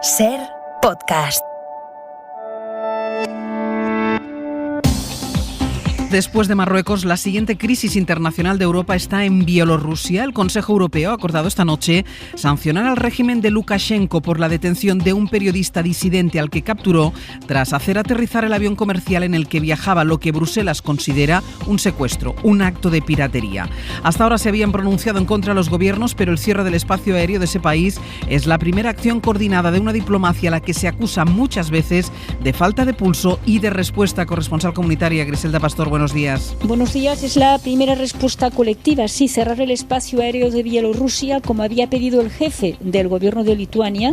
SER Podcast. Después de Marruecos, la siguiente crisis internacional de Europa está en Bielorrusia. El Consejo Europeo ha acordado esta noche sancionar al régimen de Lukashenko por la detención de un periodista disidente al que capturó tras hacer aterrizar el avión comercial en el que viajaba, lo que Bruselas considera un secuestro, un acto de piratería. Hasta ahora se habían pronunciado en contra los gobiernos, pero el cierre del espacio aéreo de ese país es la primera acción coordinada de una diplomacia a la que se acusa muchas veces de falta de pulso y de respuesta. Corresponsal comunitaria Griselda Pastor, buenos días. Buenos días. Es la primera respuesta colectiva. Sí, cerrar el espacio aéreo de Bielorrusia, como había pedido el jefe del gobierno de Lituania,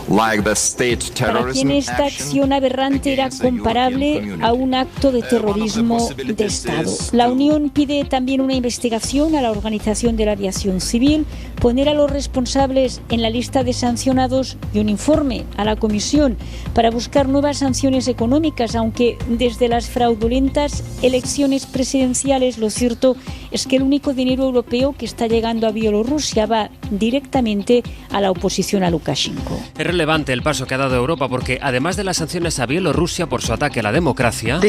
para quien esta acción aberrante era comparable a un acto de terrorismo de Estado. La Unión pide también una investigación a la Organización de la Aviación Civil, poner a los responsables en la lista de sancionados y un informe a la Comisión para buscar nuevas sanciones económicas, aunque desde las fraudulentas elecciones presidenciales lo cierto es que el único dinero europeo que está llegando a Bielorrusia va directamente a la oposición a Lukashenko. Es relevante el paso que ha dado Europa porque además de las sanciones a Bielorrusia por su ataque a la democracia,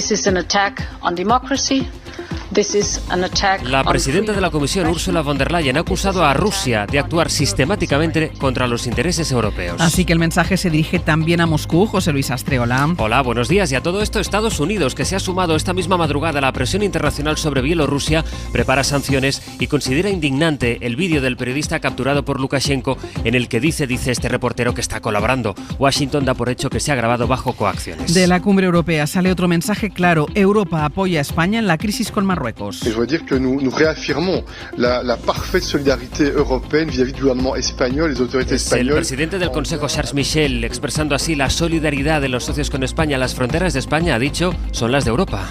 la presidenta de la Comisión, Ursula von der Leyen, ha acusado a Rusia de actuar sistemáticamente contra los intereses europeos. Así que el mensaje se dirige también a Moscú. José Luis Astreola. Hola, buenos días. Y a todo esto, Estados Unidos, que se ha sumado esta misma madrugada a la presión internacional sobre Bielorrusia, prepara sanciones y considera indignante el vídeo del periodista capturado por Lukashenko en el que dice este reportero que está colaborando. Washington da por hecho que se ha grabado bajo coacciones. De la cumbre europea sale otro mensaje claro. Europa apoya a España en la crisis con Marruecos. Je veux dire que nous réaffirmons la parfaite solidarité européenne vis-à-vis du gouvernement espagnol, les autorités españoles. El presidente del Consejo, Charles Michel, expresando así la solidaridad de los socios con España. Las fronteras de España, ha dicho, son las de Europa.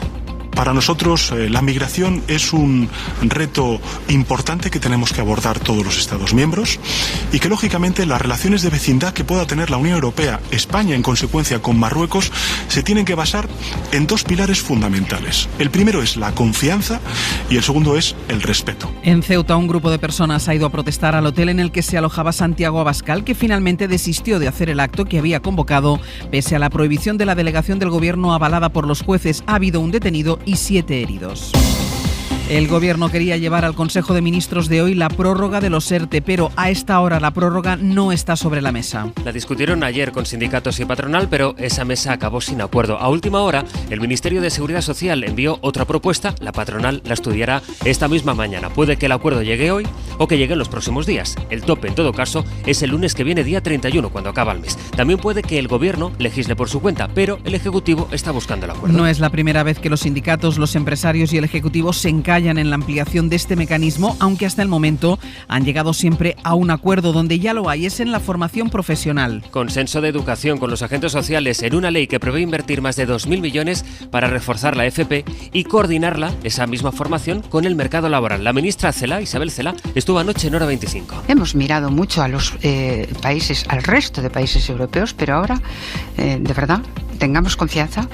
Para nosotros la migración es un reto importante que tenemos que abordar todos los Estados miembros y que lógicamente las relaciones de vecindad que pueda tener la Unión Europea, España en consecuencia con Marruecos, se tienen que basar en dos pilares fundamentales. El primero es la confianza y el segundo es el respeto. En Ceuta, un grupo de personas ha ido a protestar al hotel en el que se alojaba Santiago Abascal, que finalmente desistió de hacer el acto que había convocado pese a la prohibición de la delegación del gobierno avalada por los jueces. Ha habido un detenido y 7 heridos. El gobierno quería llevar al Consejo de Ministros de hoy la prórroga de los ERTE, pero a esta hora la prórroga no está sobre la mesa. La discutieron ayer con sindicatos y patronal, pero esa mesa acabó sin acuerdo. A última hora, el Ministerio de Seguridad Social envió otra propuesta, la patronal la estudiará esta misma mañana. Puede que el acuerdo llegue hoy o que llegue en los próximos días. El tope, en todo caso, es el lunes que viene, día 31, cuando acaba el mes. También puede que el gobierno legisle por su cuenta, pero el Ejecutivo está buscando el acuerdo. No es la primera vez que los sindicatos, los empresarios y el Ejecutivo se encallan en la ampliación de este mecanismo, aunque hasta el momento han llegado siempre a un acuerdo. Donde ya lo hay es en la formación profesional. Consenso de educación con los agentes sociales en una ley que prevé invertir más de 2.000 millones para reforzar la FP y coordinarla, esa misma formación, con el mercado laboral. La ministra Isabel Celaá, estuvo anoche en Hora 25. Hemos mirado mucho a los países, al resto de países europeos, pero ahora, de verdad, tengamos confianza,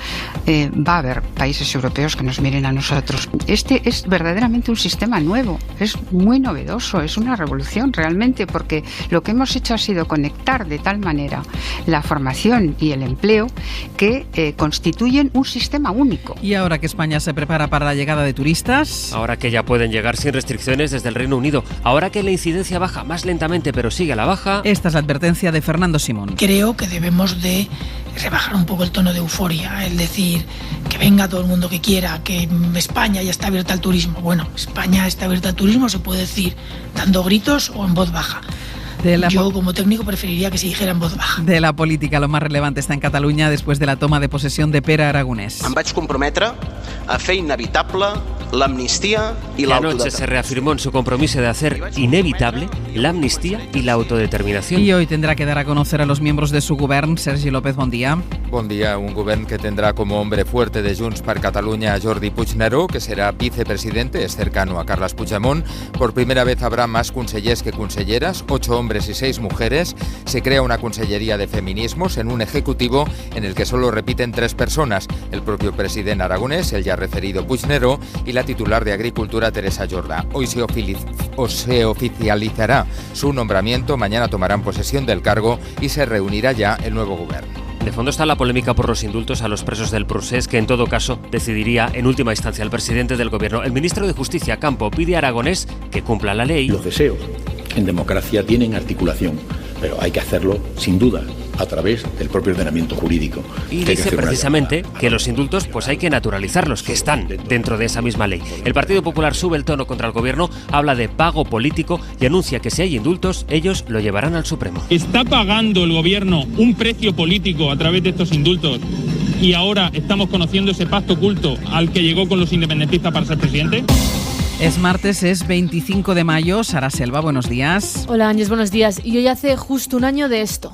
va a haber países europeos que nos miren a nosotros. Este es verdaderamente un sistema nuevo, es muy novedoso, es una revolución realmente, porque lo que hemos hecho ha sido conectar de tal manera la formación y el empleo que constituyen un sistema único. Y ahora que España se prepara para la llegada de turistas, ahora que ya pueden llegar sin restricciones desde el Reino Unido, ahora que la incidencia baja más lentamente pero sigue a la baja, esta es la advertencia de Fernando Simón. Creo que debemos de rebajar un poco el tono de euforia, el decir que venga todo el mundo que quiera, que España ya está abierta al turismo. Bueno, España está abierta al turismo se puede decir dando gritos o en voz baja. Yo como técnico preferiría que se dijera en voz baja. De la política, lo más relevante está en Cataluña después de la toma de posesión de Pere Aragonès. Em vaig comprometre a fer inevitable la amnistía y la autodeterminación. Anoche se reafirmó en su compromiso de hacer inevitable la amnistía y la autodeterminación. Y hoy tendrá que dar a conocer a los miembros de su govern. Sergi López, bon dia. Bon dia. Un govern que tendrá como hombre fuerte de Junts per Catalunya a Jordi Puigneró, que será vicepresidente, es cercano a Carles Puigdemont. Por primera vez habrá más consellers que conselleras, 8 hombres hombres y 6 mujeres. Se crea una consellería de feminismos en un ejecutivo en el que solo repiten 3 personas, el propio presidente aragonés, el ya referido Puigneró, y la titular de Agricultura, Teresa Jordà. Hoy se oficializará su nombramiento, mañana tomarán posesión del cargo y se reunirá ya el nuevo gobierno. De fondo está la polémica por los indultos a los presos del Procés, que en todo caso decidiría en última instancia el presidente del gobierno. El ministro de Justicia, Campo, pide a Aragonés que cumpla la ley. Los deseos en democracia tienen articulación, pero hay que hacerlo sin duda a través del propio ordenamiento jurídico. Y dice precisamente que los indultos pues hay que naturalizarlos, que están dentro de esa misma ley. El Partido Popular sube el tono contra el gobierno, habla de pago político y anuncia que si hay indultos, ellos lo llevarán al Supremo. ¿Está pagando el gobierno un precio político a través de estos indultos? Y ahora estamos conociendo ese pacto oculto al que llegó con los independentistas para ser presidente. Es martes, es 25 de mayo. Sara Selva, buenos días. Hola Ángeles, buenos días. Y hoy hace justo un año de esto.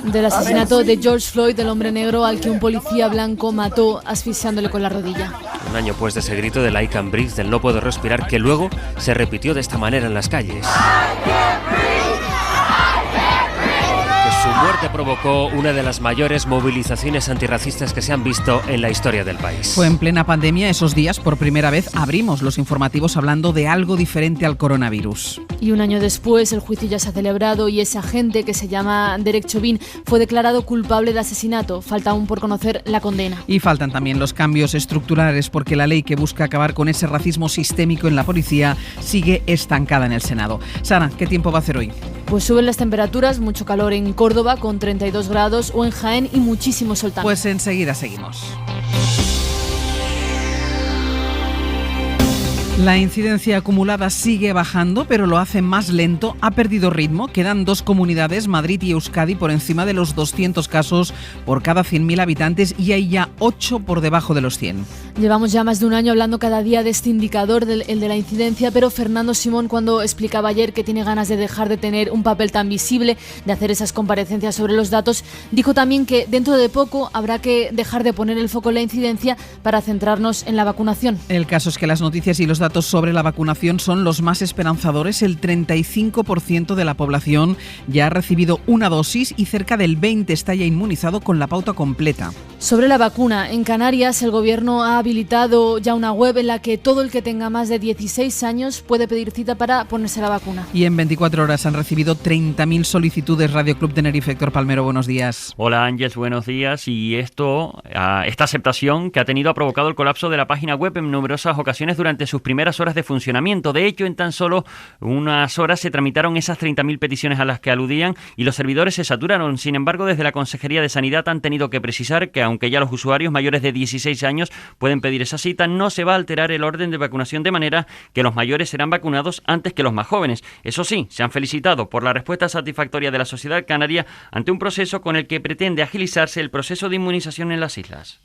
Del asesinato de George Floyd, el hombre negro al que un policía blanco mató asfixiándole con la rodilla. Un año pues de ese grito del I can breathe, del no puedo respirar, que luego se repitió de esta manera en las calles. Su muerte provocó una de las mayores movilizaciones antirracistas que se han visto en la historia del país. Fue en plena pandemia. Esos días, por primera vez, abrimos los informativos hablando de algo diferente al coronavirus. Y un año después, el juicio ya se ha celebrado y ese agente, que se llama Derek Chauvin, fue declarado culpable de asesinato. Falta aún por conocer la condena. Y faltan también los cambios estructurales, porque la ley que busca acabar con ese racismo sistémico en la policía sigue estancada en el Senado. Sara, ¿qué tiempo va a hacer hoy? Pues suben las temperaturas, mucho calor en Córdoba con 32 grados o en Jaén y muchísimo sol también. Pues enseguida seguimos. La incidencia acumulada sigue bajando, pero lo hace más lento, ha perdido ritmo. Quedan 2 comunidades, Madrid y Euskadi, por encima de los 200 casos por cada 100.000 habitantes y hay ya 8 por debajo de los 100. Llevamos ya más de un año hablando cada día de este indicador, el de la incidencia, pero Fernando Simón, cuando explicaba ayer que tiene ganas de dejar de tener un papel tan visible, de hacer esas comparecencias sobre los datos, dijo también que dentro de poco habrá que dejar de poner el foco en la incidencia para centrarnos en la vacunación. El caso es que las noticias y los datos sobre la vacunación son los más esperanzadores. El 35% de la población ya ha recibido una dosis y cerca del 20% está ya inmunizado con la pauta completa. Sobre la vacuna, en Canarias el gobierno ha habilitado ya una web en la que todo el que tenga más de 16 años puede pedir cita para ponerse la vacuna. Y en 24 horas han recibido 30.000 solicitudes. Radio Club Tenerife, Héctor Palmero, buenos días. Hola Ángeles, buenos días. Y esta aceptación que ha tenido ha provocado el colapso de la página web en numerosas ocasiones durante sus primeras horas de funcionamiento. De hecho, en tan solo unas horas se tramitaron esas 30.000 peticiones a las que aludían y los servidores se saturaron. Sin embargo, desde la Consejería de Sanidad han tenido que precisar que aunque ya los usuarios mayores de 16 años pueden pedir esa cita, no se va a alterar el orden de vacunación de manera que los mayores serán vacunados antes que los más jóvenes. Eso sí, se han felicitado por la respuesta satisfactoria de la sociedad canaria ante un proceso con el que pretende agilizarse el proceso de inmunización en las islas.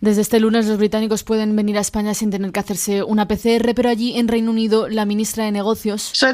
Desde este lunes los británicos pueden venir a España sin tener que hacerse una PCR, pero allí en Reino Unido la ministra de Negocios ha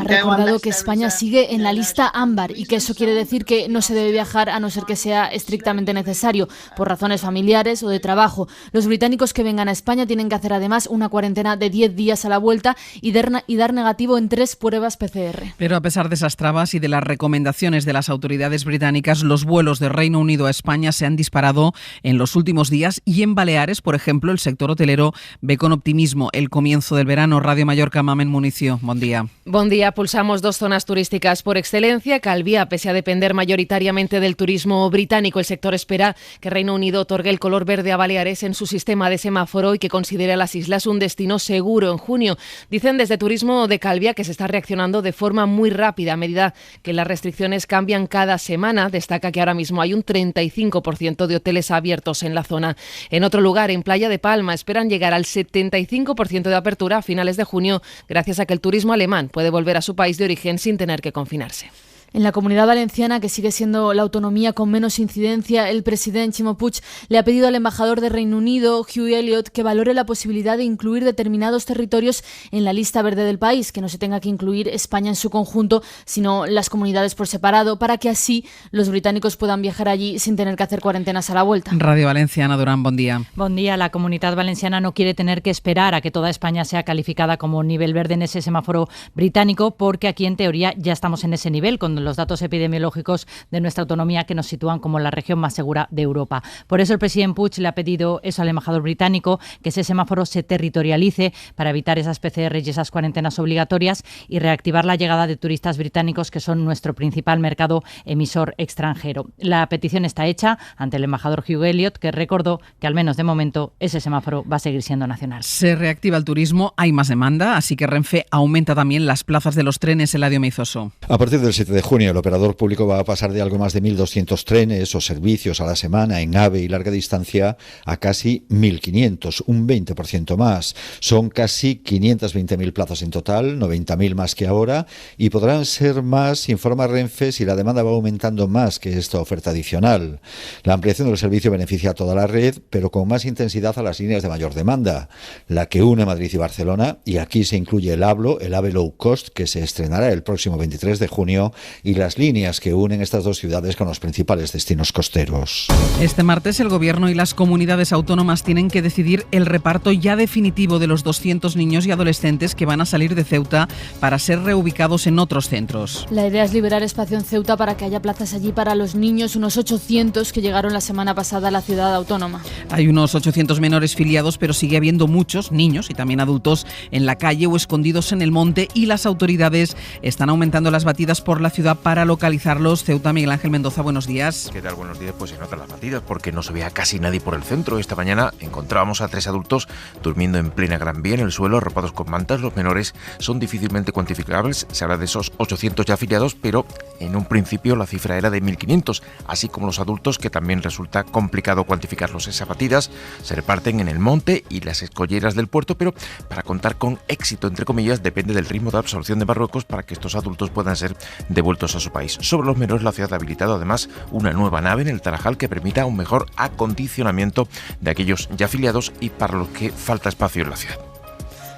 recordado que España sigue en la lista ámbar y que eso quiere decir que no se debe viajar a no ser que sea estrictamente necesario, por razones familiares o de trabajo. Los británicos que vengan a España tienen que hacer además una cuarentena de 10 días a la vuelta y dar negativo en 3 pruebas PCR. Pero a pesar de esas trabas y de las recomendaciones de las autoridades británicas, los vuelos de Reino Unido a España se han disparado en los últimos días y en Baleares, por ejemplo, el sector hotelero ve con optimismo el comienzo del verano. Radio Mallorca, Mamen Municio, buen día. Buen día. Pulsamos 2 zonas turísticas por excelencia. Calviá, pese a depender mayoritariamente del turismo británico, el sector espera que Reino Unido otorgue el color verde a Baleares en su sistema de semáforo y que considere a las islas un destino seguro en junio. Dicen desde Turismo de Calviá que se está reaccionando de forma muy rápida a medida que las restricciones cambian cada semana. Destaca que ahora mismo hay un 35% de hoteles abiertos en la zona. En otro lugar, en Playa de Palma, esperan llegar al 75% de apertura a finales de junio, gracias a que el turismo alemán puede volver a su país de origen sin tener que confinarse. En la Comunidad Valenciana, que sigue siendo la autonomía con menos incidencia, el presidente Ximo Puig le ha pedido al embajador de Reino Unido, Hugh Elliot, que valore la posibilidad de incluir determinados territorios en la lista verde del país, que no se tenga que incluir España en su conjunto, sino las comunidades por separado, para que así los británicos puedan viajar allí sin tener que hacer cuarentenas a la vuelta. Radio Valenciana, Durán, buen día. Buen día. La Comunidad Valenciana no quiere tener que esperar a que toda España sea calificada como nivel verde en ese semáforo británico, porque aquí en teoría ya estamos en ese nivel, con los datos epidemiológicos de nuestra autonomía que nos sitúan como la región más segura de Europa. Por eso el presidente Puig le ha pedido eso al embajador británico, que ese semáforo se territorialice para evitar esas PCR y esas cuarentenas obligatorias y reactivar la llegada de turistas británicos, que son nuestro principal mercado emisor extranjero. La petición está hecha ante el embajador Hugh Elliot, que recordó que al menos de momento ese semáforo va a seguir siendo nacional. Se reactiva el turismo, hay más demanda, así que Renfe aumenta también las plazas de los trenes. Eladio Meizoso. A partir del 7 de junio, el operador público va a pasar de algo más de 1.200 trenes o servicios a la semana en AVE y larga distancia a casi 1.500, un 20% más. Son casi 520.000 plazas en total, 90.000 más que ahora, y podrán ser más, informa Renfe, si la demanda va aumentando más que esta oferta adicional. La ampliación del servicio beneficia a toda la red, pero con más intensidad a las líneas de mayor demanda, la que une Madrid y Barcelona, y aquí se incluye el AVE Low Cost, que se estrenará el próximo 23 de junio, y las líneas que unen estas dos ciudades con los principales destinos costeros. Este martes el Gobierno y las comunidades autónomas tienen que decidir el reparto ya definitivo de los 200 niños y adolescentes que van a salir de Ceuta para ser reubicados en otros centros. La idea es liberar espacio en Ceuta para que haya plazas allí para los niños, unos 800 que llegaron la semana pasada a la ciudad autónoma. Hay unos 800 menores filiados, pero sigue habiendo muchos niños y también adultos en la calle o escondidos en el monte, y las autoridades están aumentando las batidas por la ciudad para localizarlos. Ceuta, Miguel Ángel Mendoza, buenos días. ¿Qué tal? Buenos días. Pues se notan las batidas porque no se veía casi nadie por el centro. Esta mañana encontrábamos a 3 adultos durmiendo en plena Gran Vía en el suelo, arropados con mantas. Los menores son difícilmente cuantificables. Se habla de esos 800 ya afiliados, pero en un principio la cifra era de 1.500, así como los adultos, que también resulta complicado cuantificarlos. Esas batidas se reparten en el monte y las escolleras del puerto, pero para contar con éxito, entre comillas, depende del ritmo de absorción de Marruecos para que estos adultos puedan ser devueltos a su país. Sobre los menores, la ciudad ha habilitado además una nueva nave en el Tarajal que permita un mejor acondicionamiento de aquellos ya afiliados y para los que falta espacio en la ciudad.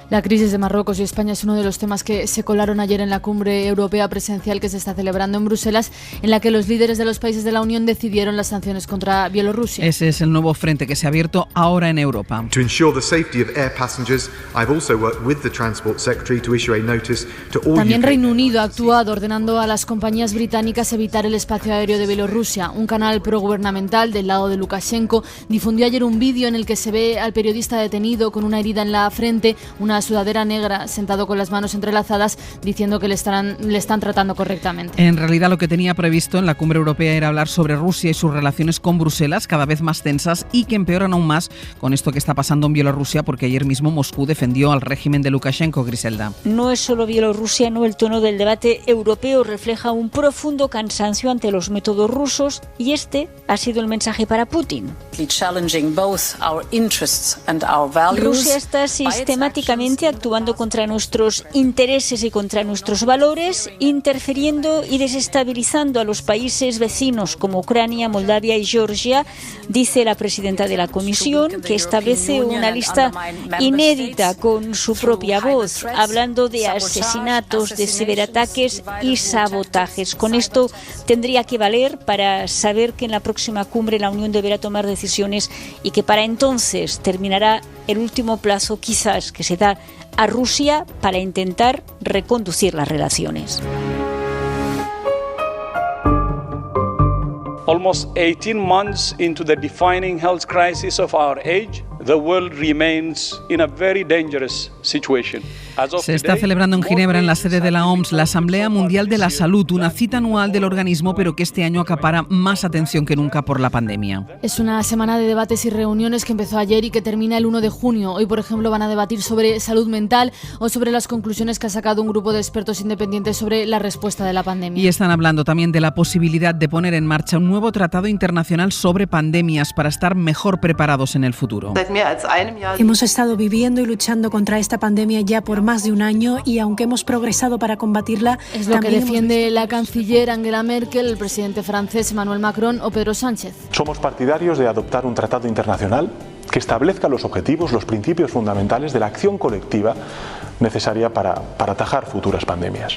La crisis de Marruecos y España es uno de los temas que se colaron ayer en la cumbre europea presencial que se está celebrando en Bruselas, en la que los líderes de los países de la Unión decidieron las sanciones contra Bielorrusia. Ese es el nuevo frente que se ha abierto ahora en Europa. También Reino Unido ha actuado ordenando a las compañías británicas evitar el espacio aéreo de Bielorrusia. Un canal progubernamental del lado de Lukashenko difundió ayer un vídeo en el que se ve al periodista detenido con una herida en la frente, una sudadera negra, sentado con las manos entrelazadas, diciendo que le están tratando correctamente. En realidad lo que tenía previsto en la cumbre europea era hablar sobre Rusia y sus relaciones con Bruselas, cada vez más tensas y que empeoran aún más con esto que está pasando en Bielorrusia, porque ayer mismo Moscú defendió al régimen de Lukashenko. Griselda. No es solo Bielorrusia, no, el tono del debate europeo refleja un profundo cansancio ante los métodos rusos, y este ha sido el mensaje para Putin. Rusia está sistemáticamente actuando contra nuestros intereses y contra nuestros valores, interfiriendo y desestabilizando a los países vecinos como Ucrania, Moldavia y Georgia, dice la presidenta de la Comisión, que establece una lista inédita con su propia voz, hablando de asesinatos, de ciberataques y sabotajes. Con esto tendría que valer para saber que en la próxima cumbre la Unión deberá tomar decisiones y que para entonces terminará el último plazo, quizás, que se da a Rusia para intentar reconducir las relaciones. Almost 18 months into the defining health crisis of our age, the world remains in a very dangerous situation. Se está celebrando en Ginebra, en la sede de la OMS, la Asamblea Mundial de la Salud, una cita anual del organismo, pero que este año acapara más atención que nunca por la pandemia. Es una semana de debates y reuniones que empezó ayer y que termina el 1 de junio. Hoy, por ejemplo, van a debatir sobre salud mental o sobre las conclusiones que ha sacado un grupo de expertos independientes sobre la respuesta de la pandemia. Y están hablando también de la posibilidad de poner en marcha un nuevo tratado internacional sobre pandemias para estar mejor preparados en el futuro. Hemos estado viviendo y luchando contra esta pandemia ya por más de un año y aunque hemos progresado para combatirla... Es lo que defiende la canciller Angela Merkel, el presidente francés Emmanuel Macron o Pedro Sánchez. Somos partidarios de adoptar un tratado internacional que establezca los objetivos, los principios fundamentales de la acción colectiva necesaria para atajar futuras pandemias.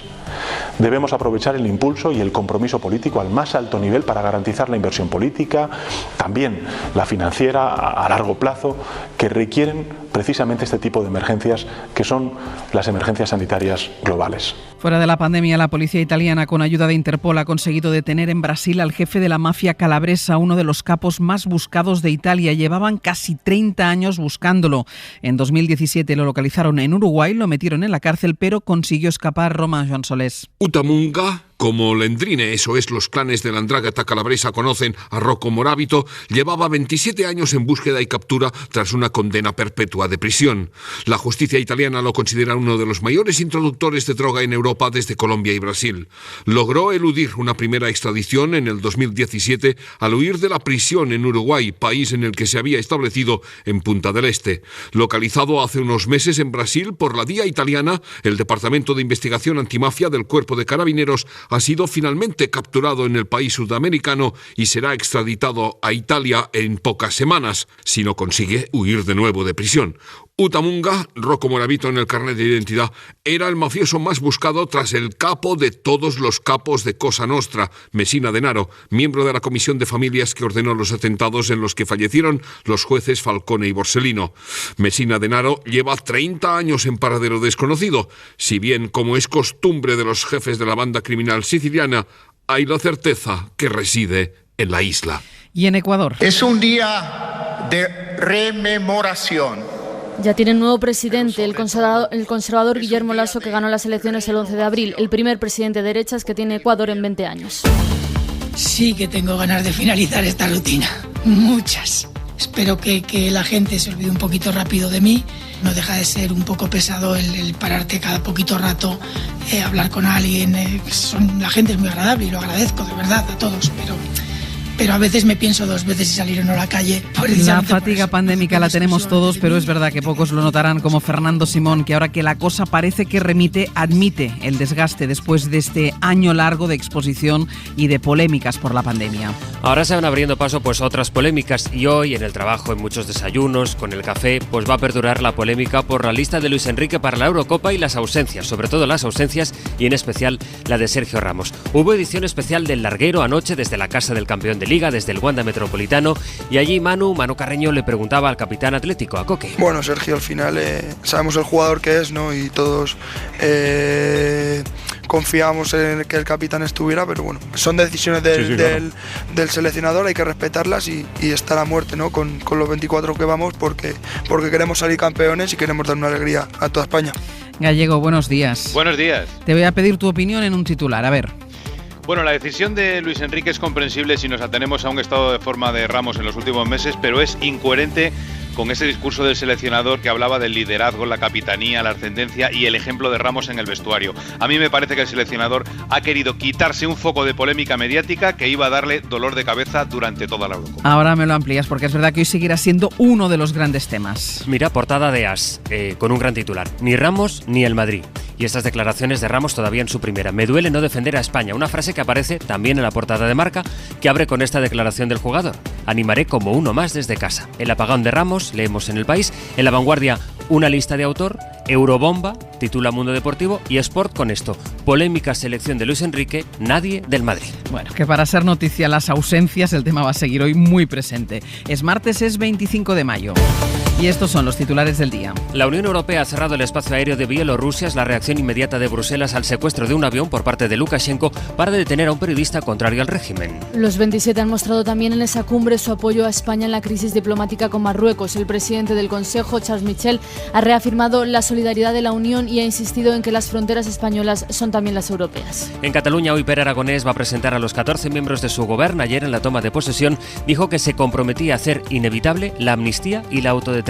Debemos aprovechar el impulso y el compromiso político al más alto nivel para garantizar la inversión política, también la financiera a largo plazo, que requieren precisamente este tipo de emergencias que son las emergencias sanitarias globales. Fuera de la pandemia, la policía italiana, con ayuda de Interpol, ha conseguido detener en Brasil al jefe de la mafia calabresa, uno de los capos más buscados de Italia. Llevaban casi 30 años buscándolo. En 2017 lo localizaron en Uruguay, lo metieron en la cárcel, pero consiguió escapar. Roma, Joan Solés. Utamunga, como Lendrine, eso es, los clanes de la Andrágata calabresa conocen a Rocco Morabito, llevaba 27 años en búsqueda y captura tras una condena perpetua de prisión. La justicia italiana lo considera uno de los mayores introductores de droga en Europa desde Colombia y Brasil. Logró eludir una primera extradición en el 2017 al huir de la prisión en Uruguay, país en el que se había establecido en Punta del Este. Localizado hace unos meses en Brasil por la DIA italiana, el Departamento de Investigación Antimafia del Cuerpo de Carabineros ha sido finalmente capturado en el país sudamericano y será extraditado a Italia en pocas semanas, si no consigue huir de nuevo de prisión. Utamunga, Rocco Morabito en el carnet de identidad, era el mafioso más buscado tras el capo de todos los capos de Cosa Nostra, Messina Denaro, miembro de la comisión de familias que ordenó los atentados en los que fallecieron los jueces Falcone y Borsellino. Messina Denaro lleva 30 años en paradero desconocido, si bien, como es costumbre de los jefes de la banda criminal siciliana, hay la certeza que reside en la isla. Y en Ecuador. Es un día de rememoración. Ya tiene un nuevo presidente, el conservador Guillermo Lasso, que ganó las elecciones el 11 de abril, el primer presidente de derechas que tiene Ecuador en 20 años. Sí que tengo ganas de finalizar esta rutina, muchas. Espero que la gente se olvide un poquito rápido de mí. No deja de ser un poco pesado el pararte cada poquito rato, hablar con alguien. La gente es muy agradable y lo agradezco de verdad a todos, pero a veces me pienso dos veces si salir o no a la calle. La fatiga pandémica la tenemos todos, pero es verdad que pocos lo notarán, como Fernando Simón, que ahora que la cosa parece que remite, admite el desgaste después de este año largo de exposición y de polémicas por la pandemia. Ahora se van abriendo paso pues otras polémicas y hoy en el trabajo, en muchos desayunos, con el café, pues va a perdurar la polémica por la lista de Luis Enrique para la Eurocopa y las ausencias, sobre todo las ausencias y en especial la de Sergio Ramos. Hubo edición especial del Larguero anoche desde la casa del campeón de Liga, desde el Wanda Metropolitano, y allí Manu Carreño le preguntaba al capitán atlético, a Coque. Bueno, Sergio, al final sabemos el jugador que es, ¿no? Y todos confiamos en que el capitán estuviera, pero bueno, son decisiones del seleccionador, hay que respetarlas y estar a muerte, ¿no? Con los 24 que vamos, porque queremos salir campeones y queremos dar una alegría a toda España. Gallego, buenos días. Buenos días. Te voy a pedir tu opinión en un titular, a ver. Bueno, la decisión de Luis Enrique es comprensible si nos atenemos a un estado de forma de Ramos en los últimos meses, pero es incoherente con ese discurso del seleccionador que hablaba del liderazgo, la capitanía, la ascendencia y el ejemplo de Ramos en el vestuario. A mí me parece que el seleccionador ha querido quitarse un foco de polémica mediática que iba a darle dolor de cabeza durante toda la Eurocopa. Ahora me lo amplías, porque es verdad que hoy seguirá siendo uno de los grandes temas. Mira, portada de AS, con un gran titular. Ni Ramos ni el Madrid. Y estas declaraciones de Ramos todavía en su primera. Me duele no defender a España. Una frase que aparece también en la portada de Marca, que abre con esta declaración del jugador. Animaré como uno más desde casa. El apagón de Ramos, leemos en El País. En La Vanguardia, una lista de autor. Eurobomba, titula Mundo Deportivo, y Sport con esto. Polémica selección de Luis Enrique, nadie del Madrid. Bueno, que para ser noticia las ausencias, el tema va a seguir hoy muy presente. Es martes, es 25 de mayo. Y estos son los titulares del día. La Unión Europea ha cerrado el espacio aéreo de Bielorrusia. Es la reacción inmediata de Bruselas al secuestro de un avión por parte de Lukashenko para detener a un periodista contrario al régimen. Los 27 han mostrado también en esa cumbre su apoyo a España en la crisis diplomática con Marruecos. El presidente del Consejo, Charles Michel, ha reafirmado la solidaridad de la Unión y ha insistido en que las fronteras españolas son también las europeas. En Cataluña, hoy Pere Aragonés va a presentar a los 14 miembros de su gobierno. Ayer, en la toma de posesión, dijo que se comprometía a hacer inevitable la amnistía y la autodeterminación.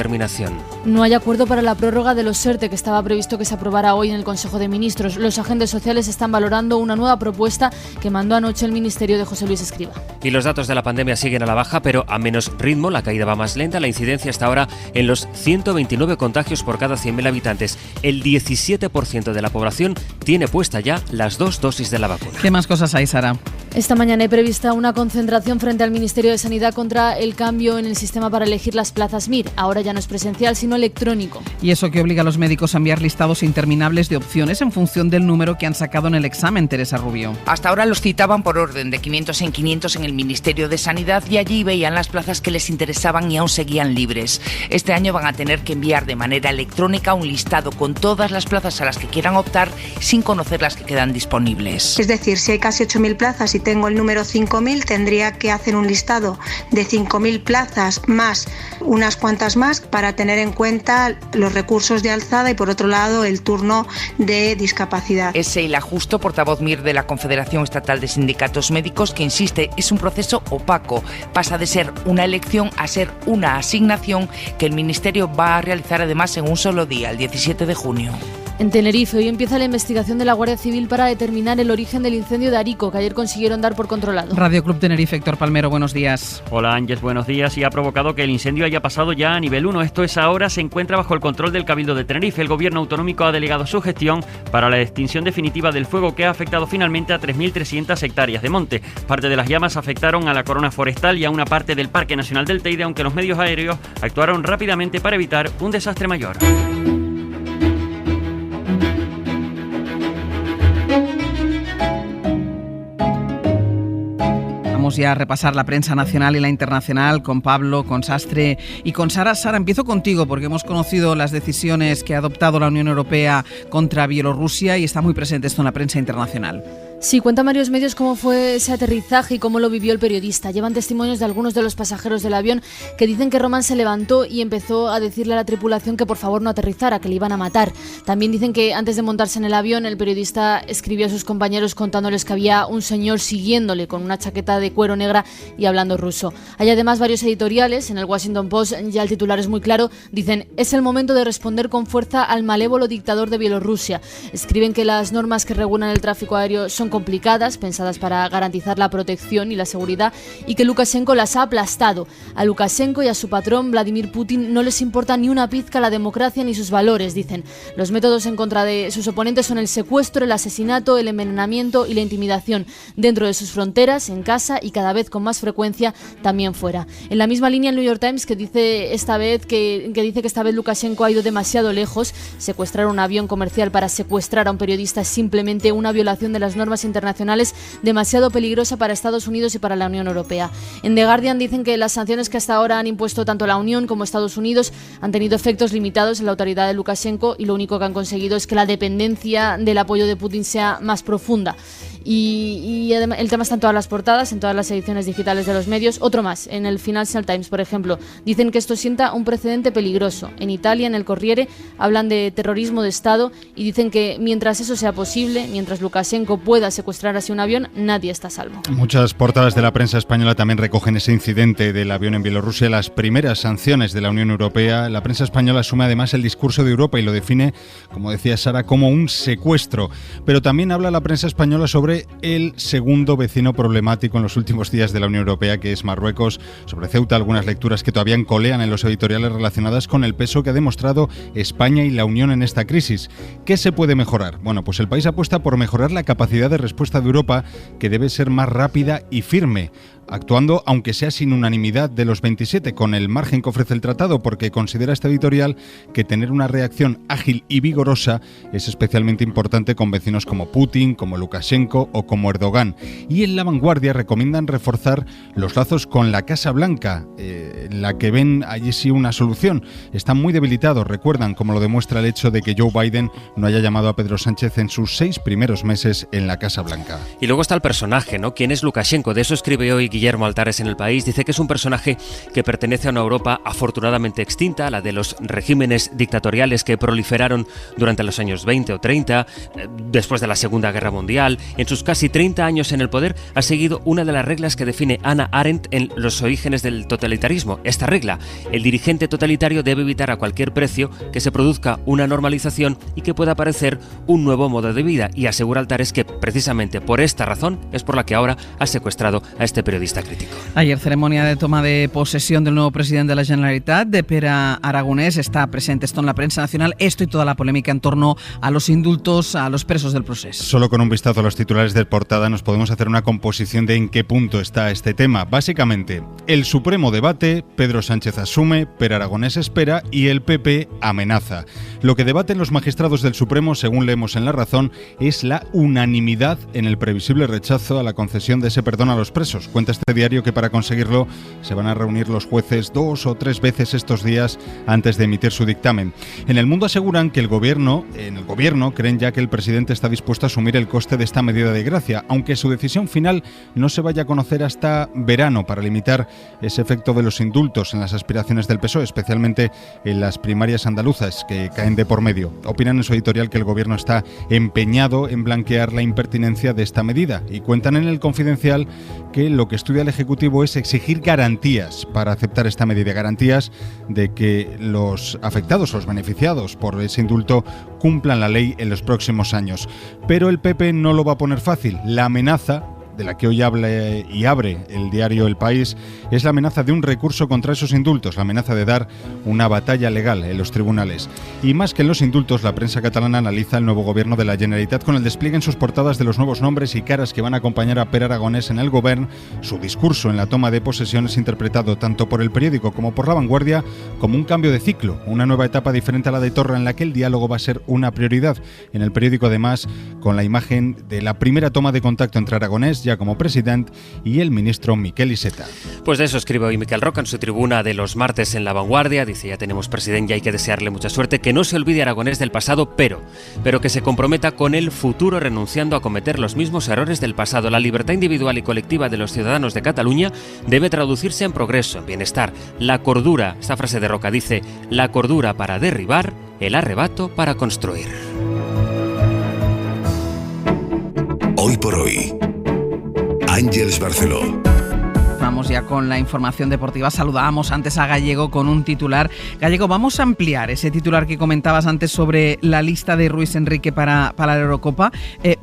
No hay acuerdo para la prórroga de los ERTE, que estaba previsto que se aprobara hoy en el Consejo de Ministros. Los agentes sociales están valorando una nueva propuesta que mandó anoche el Ministerio de José Luis Escrivá. Y los datos de la pandemia siguen a la baja, pero a menos ritmo. La caída va más lenta. La incidencia está ahora en los 129 contagios por cada 100.000 habitantes. El 17% de la población tiene puesta ya las 2 dosis de la vacuna. ¿Qué más cosas hay, Sara? Esta mañana hay prevista una concentración frente al Ministerio de Sanidad contra el cambio en el sistema para elegir las plazas MIR. Ahora ya no es presencial, sino electrónico. Y eso que obliga a los médicos a enviar listados interminables de opciones en función del número que han sacado en el examen, Teresa Rubio. Hasta ahora los citaban por orden de 500 en 500 en el Ministerio de Sanidad y allí veían las plazas que les interesaban y aún seguían libres. Este año van a tener que enviar de manera electrónica un listado con todas las plazas a las que quieran optar sin conocer las que quedan disponibles. Es decir, si hay casi 8.000 plazas y tengo el número 5.000, tendría que hacer un listado de 5.000 plazas más unas cuantas más para tener en cuenta los recursos de alzada y, por otro lado, el turno de discapacidad. Es Sheila Justo, portavoz MIR de la Confederación Estatal de Sindicatos Médicos, que insiste, es un proceso opaco. Pasa de ser una elección a ser una asignación que el Ministerio va a realizar además en un solo día, el 17 de junio. En Tenerife hoy empieza la investigación de la Guardia Civil para determinar el origen del incendio de Arico, que ayer consiguieron dar por controlado. Radio Club Tenerife, Héctor Palmero, buenos días. Hola Ángeles, buenos días. Y ha provocado que el incendio haya pasado ya a nivel 1. Esto es ahora, se encuentra bajo el control del Cabildo de Tenerife. El gobierno autonómico ha delegado su gestión para la extinción definitiva del fuego, que ha afectado finalmente a 3.300 hectáreas de monte. Parte de las llamas afectaron a la corona forestal y a una parte del Parque Nacional del Teide, aunque los medios aéreos actuaron rápidamente para evitar un desastre mayor. Vamos ya a repasar la prensa nacional y la internacional con Pablo, con Sastre y con Sara. Sara, empiezo contigo porque hemos conocido las decisiones que ha adoptado la Unión Europea contra Bielorrusia y está muy presente esto en la prensa internacional. Sí, cuentan varios medios cómo fue ese aterrizaje y cómo lo vivió el periodista. Llevan testimonios de algunos de los pasajeros del avión que dicen que Roman se levantó y empezó a decirle a la tripulación que por favor no aterrizara, que le iban a matar. También dicen que antes de montarse en el avión, el periodista escribió a sus compañeros contándoles que había un señor siguiéndole con una chaqueta de cuero negra y hablando ruso. Hay además varios editoriales. En el Washington Post ya el titular es muy claro. Dicen, es el momento de responder con fuerza al malévolo dictador de Bielorrusia. Escriben que las normas que regulan el tráfico aéreo son complicadas, pensadas para garantizar la protección y la seguridad, y que Lukashenko las ha aplastado. A Lukashenko y a su patrón Vladimir Putin no les importa ni una pizca la democracia ni sus valores, dicen. Los métodos en contra de sus oponentes son el secuestro, el asesinato, el envenenamiento y la intimidación, dentro de sus fronteras, en casa y cada vez con más frecuencia también fuera. En la misma línea el New York Times, que dice que esta vez Lukashenko ha ido demasiado lejos. Secuestrar un avión comercial para secuestrar a un periodista es simplemente una violación de las normas internacionales demasiado peligrosa para Estados Unidos y para la Unión Europea. En The Guardian dicen que las sanciones que hasta ahora han impuesto tanto la Unión como Estados Unidos han tenido efectos limitados en la autoridad de Lukashenko y lo único que han conseguido es que la dependencia del apoyo de Putin sea más profunda. Y además el tema está en todas las portadas, en todas las ediciones digitales de los medios. Otro más, en el Financial Times, por ejemplo, dicen que esto sienta un precedente peligroso. En Italia, en el Corriere, hablan de terrorismo de Estado y dicen que mientras eso sea posible, mientras Lukashenko pueda secuestrar así un avión, nadie está a salvo. Muchas portadas de la prensa española también recogen ese incidente del avión en Bielorrusia, las primeras sanciones de la Unión Europea. La prensa española asume además el discurso de Europa y lo define, como decía Sara, como un secuestro. Pero también habla la prensa española sobre el segundo vecino problemático en los últimos días de la Unión Europea, que es Marruecos. Sobre Ceuta, algunas lecturas que todavía colean en los editoriales relacionadas con el peso que ha demostrado España y la Unión en esta crisis. ¿Qué se puede mejorar? Bueno, pues el país apuesta por mejorar la capacidad de respuesta de Europa, que debe ser más rápida y firme, actuando aunque sea sin unanimidad de los 27, con el margen que ofrece el tratado, porque considera este editorial que tener una reacción ágil y vigorosa es especialmente importante con vecinos como Putin, como Lukashenko o como Erdogan. Y en La Vanguardia recomiendan reforzar los lazos con la Casa Blanca, en la que ven allí sí una solución. Están muy debilitados, recuerdan, como lo demuestra el hecho de que Joe Biden no haya llamado a Pedro Sánchez en sus 6 primeros meses en la Casa Blanca. Y luego está el personaje, ¿no? ¿Quién es Lukashenko? De eso escribe hoy Guillermo Altares en El País. Dice que es un personaje que pertenece a una Europa afortunadamente extinta, la de los regímenes dictatoriales que proliferaron durante los años 20 o 30, después de la Segunda Guerra Mundial. En sus casi 30 años en el poder ha seguido una de las reglas que define Hannah Arendt en Los orígenes del totalitarismo. Esta regla: el dirigente totalitario debe evitar a cualquier precio que se produzca una normalización y que pueda aparecer un nuevo modo de vida. Y asegura Altares que precisamente por esta razón es por la que ahora ha secuestrado a este periodista crítico. Ayer, ceremonia de toma de posesión del nuevo presidente de la Generalitat, de Pere Aragonès. Está presente esto en la prensa nacional, esto y toda la polémica en torno a los indultos a los presos del proceso. Solo con un vistazo a los titulares de portada nos podemos hacer una composición de en qué punto está este tema. Básicamente, el Supremo debate, Pedro Sánchez asume, Pere Aragonès espera y el PP amenaza. Lo que debaten los magistrados del Supremo, según leemos en La Razón, es la unanimidad en el previsible rechazo a la concesión de ese perdón a los presos. Cuenta este diario que para conseguirlo se van a reunir los jueces 2 o 3 veces estos días antes de emitir su dictamen. En El Mundo aseguran que en el gobierno creen ya que el presidente está dispuesto a asumir el coste de esta medida de gracia, aunque su decisión final no se vaya a conocer hasta verano para limitar ese efecto de los indultos en las aspiraciones del PSOE, especialmente en las primarias andaluzas que caen de por medio. Opinan en su editorial que el gobierno está empeñado en blanquear la impertinencia de esta medida y cuentan en El Confidencial que lo que estudia el Ejecutivo es exigir garantías para aceptar esta medida, garantías de que los afectados, los beneficiados por ese indulto, cumplan la ley en los próximos años. Pero el PP no lo va a poner fácil. La amenaza de la que hoy habla y abre el diario El País es la amenaza de un recurso contra esos indultos, la amenaza de dar una batalla legal en los tribunales. Y más que en los indultos, la prensa catalana analiza el nuevo gobierno de la Generalitat con el despliegue en sus portadas de los nuevos nombres y caras que van a acompañar a Pere Aragonès en el Govern. Su discurso en la toma de posesión es interpretado tanto por El Periódico como por La Vanguardia como un cambio de ciclo, una nueva etapa diferente a la de Torra en la que el diálogo va a ser una prioridad. En El Periódico, además, con la imagen de la primera toma de contacto entre Aragonès, ya como presidente, y el ministro Miquel Iceta. Pues de eso escribe hoy Miquel Roca en su tribuna de los martes en La Vanguardia. Dice: ya tenemos presidente y hay que desearle mucha suerte, que no se olvide Aragonès del pasado, pero que se comprometa con el futuro renunciando a cometer los mismos errores del pasado. La libertad individual y colectiva de los ciudadanos de Cataluña debe traducirse en progreso, en bienestar. La cordura, esta frase de Roca dice, la cordura para derribar, el arrebato para construir. Hoy por hoy, Ángeles Barceló. Vamos ya con la información deportiva. Saludábamos antes a Gallego con un titular. Gallego, vamos a ampliar ese titular que comentabas antes sobre la lista de Luis Enrique para la Eurocopa.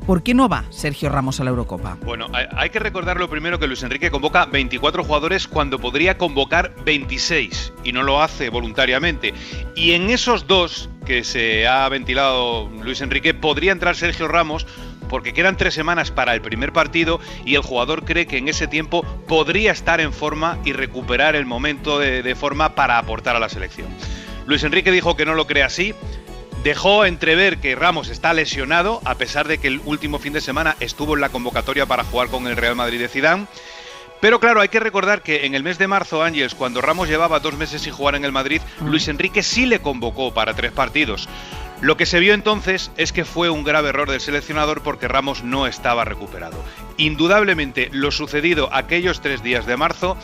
¿Por qué no va Sergio Ramos a la Eurocopa? Bueno, hay que recordar lo primero, que Luis Enrique convoca 24 jugadores cuando podría convocar 26 y no lo hace voluntariamente. Y en esos dos que se ha ventilado Luis Enrique podría entrar Sergio Ramos, porque quedan 3 semanas para el primer partido y el jugador cree que en ese tiempo podría estar en forma y recuperar el momento de forma para aportar a la selección. Luis Enrique dijo que no lo cree así, dejó entrever que Ramos está lesionado, a pesar de que el último fin de semana estuvo en la convocatoria para jugar con el Real Madrid de Zidane. Pero claro, hay que recordar que en el mes de marzo, Ángeles, cuando Ramos llevaba 2 meses sin jugar en el Madrid, Luis Enrique sí le convocó para 3 partidos. Lo que se vio entonces es que fue un grave error del seleccionador porque Ramos no estaba recuperado. Indudablemente, lo sucedido aquellos 3 días de marzo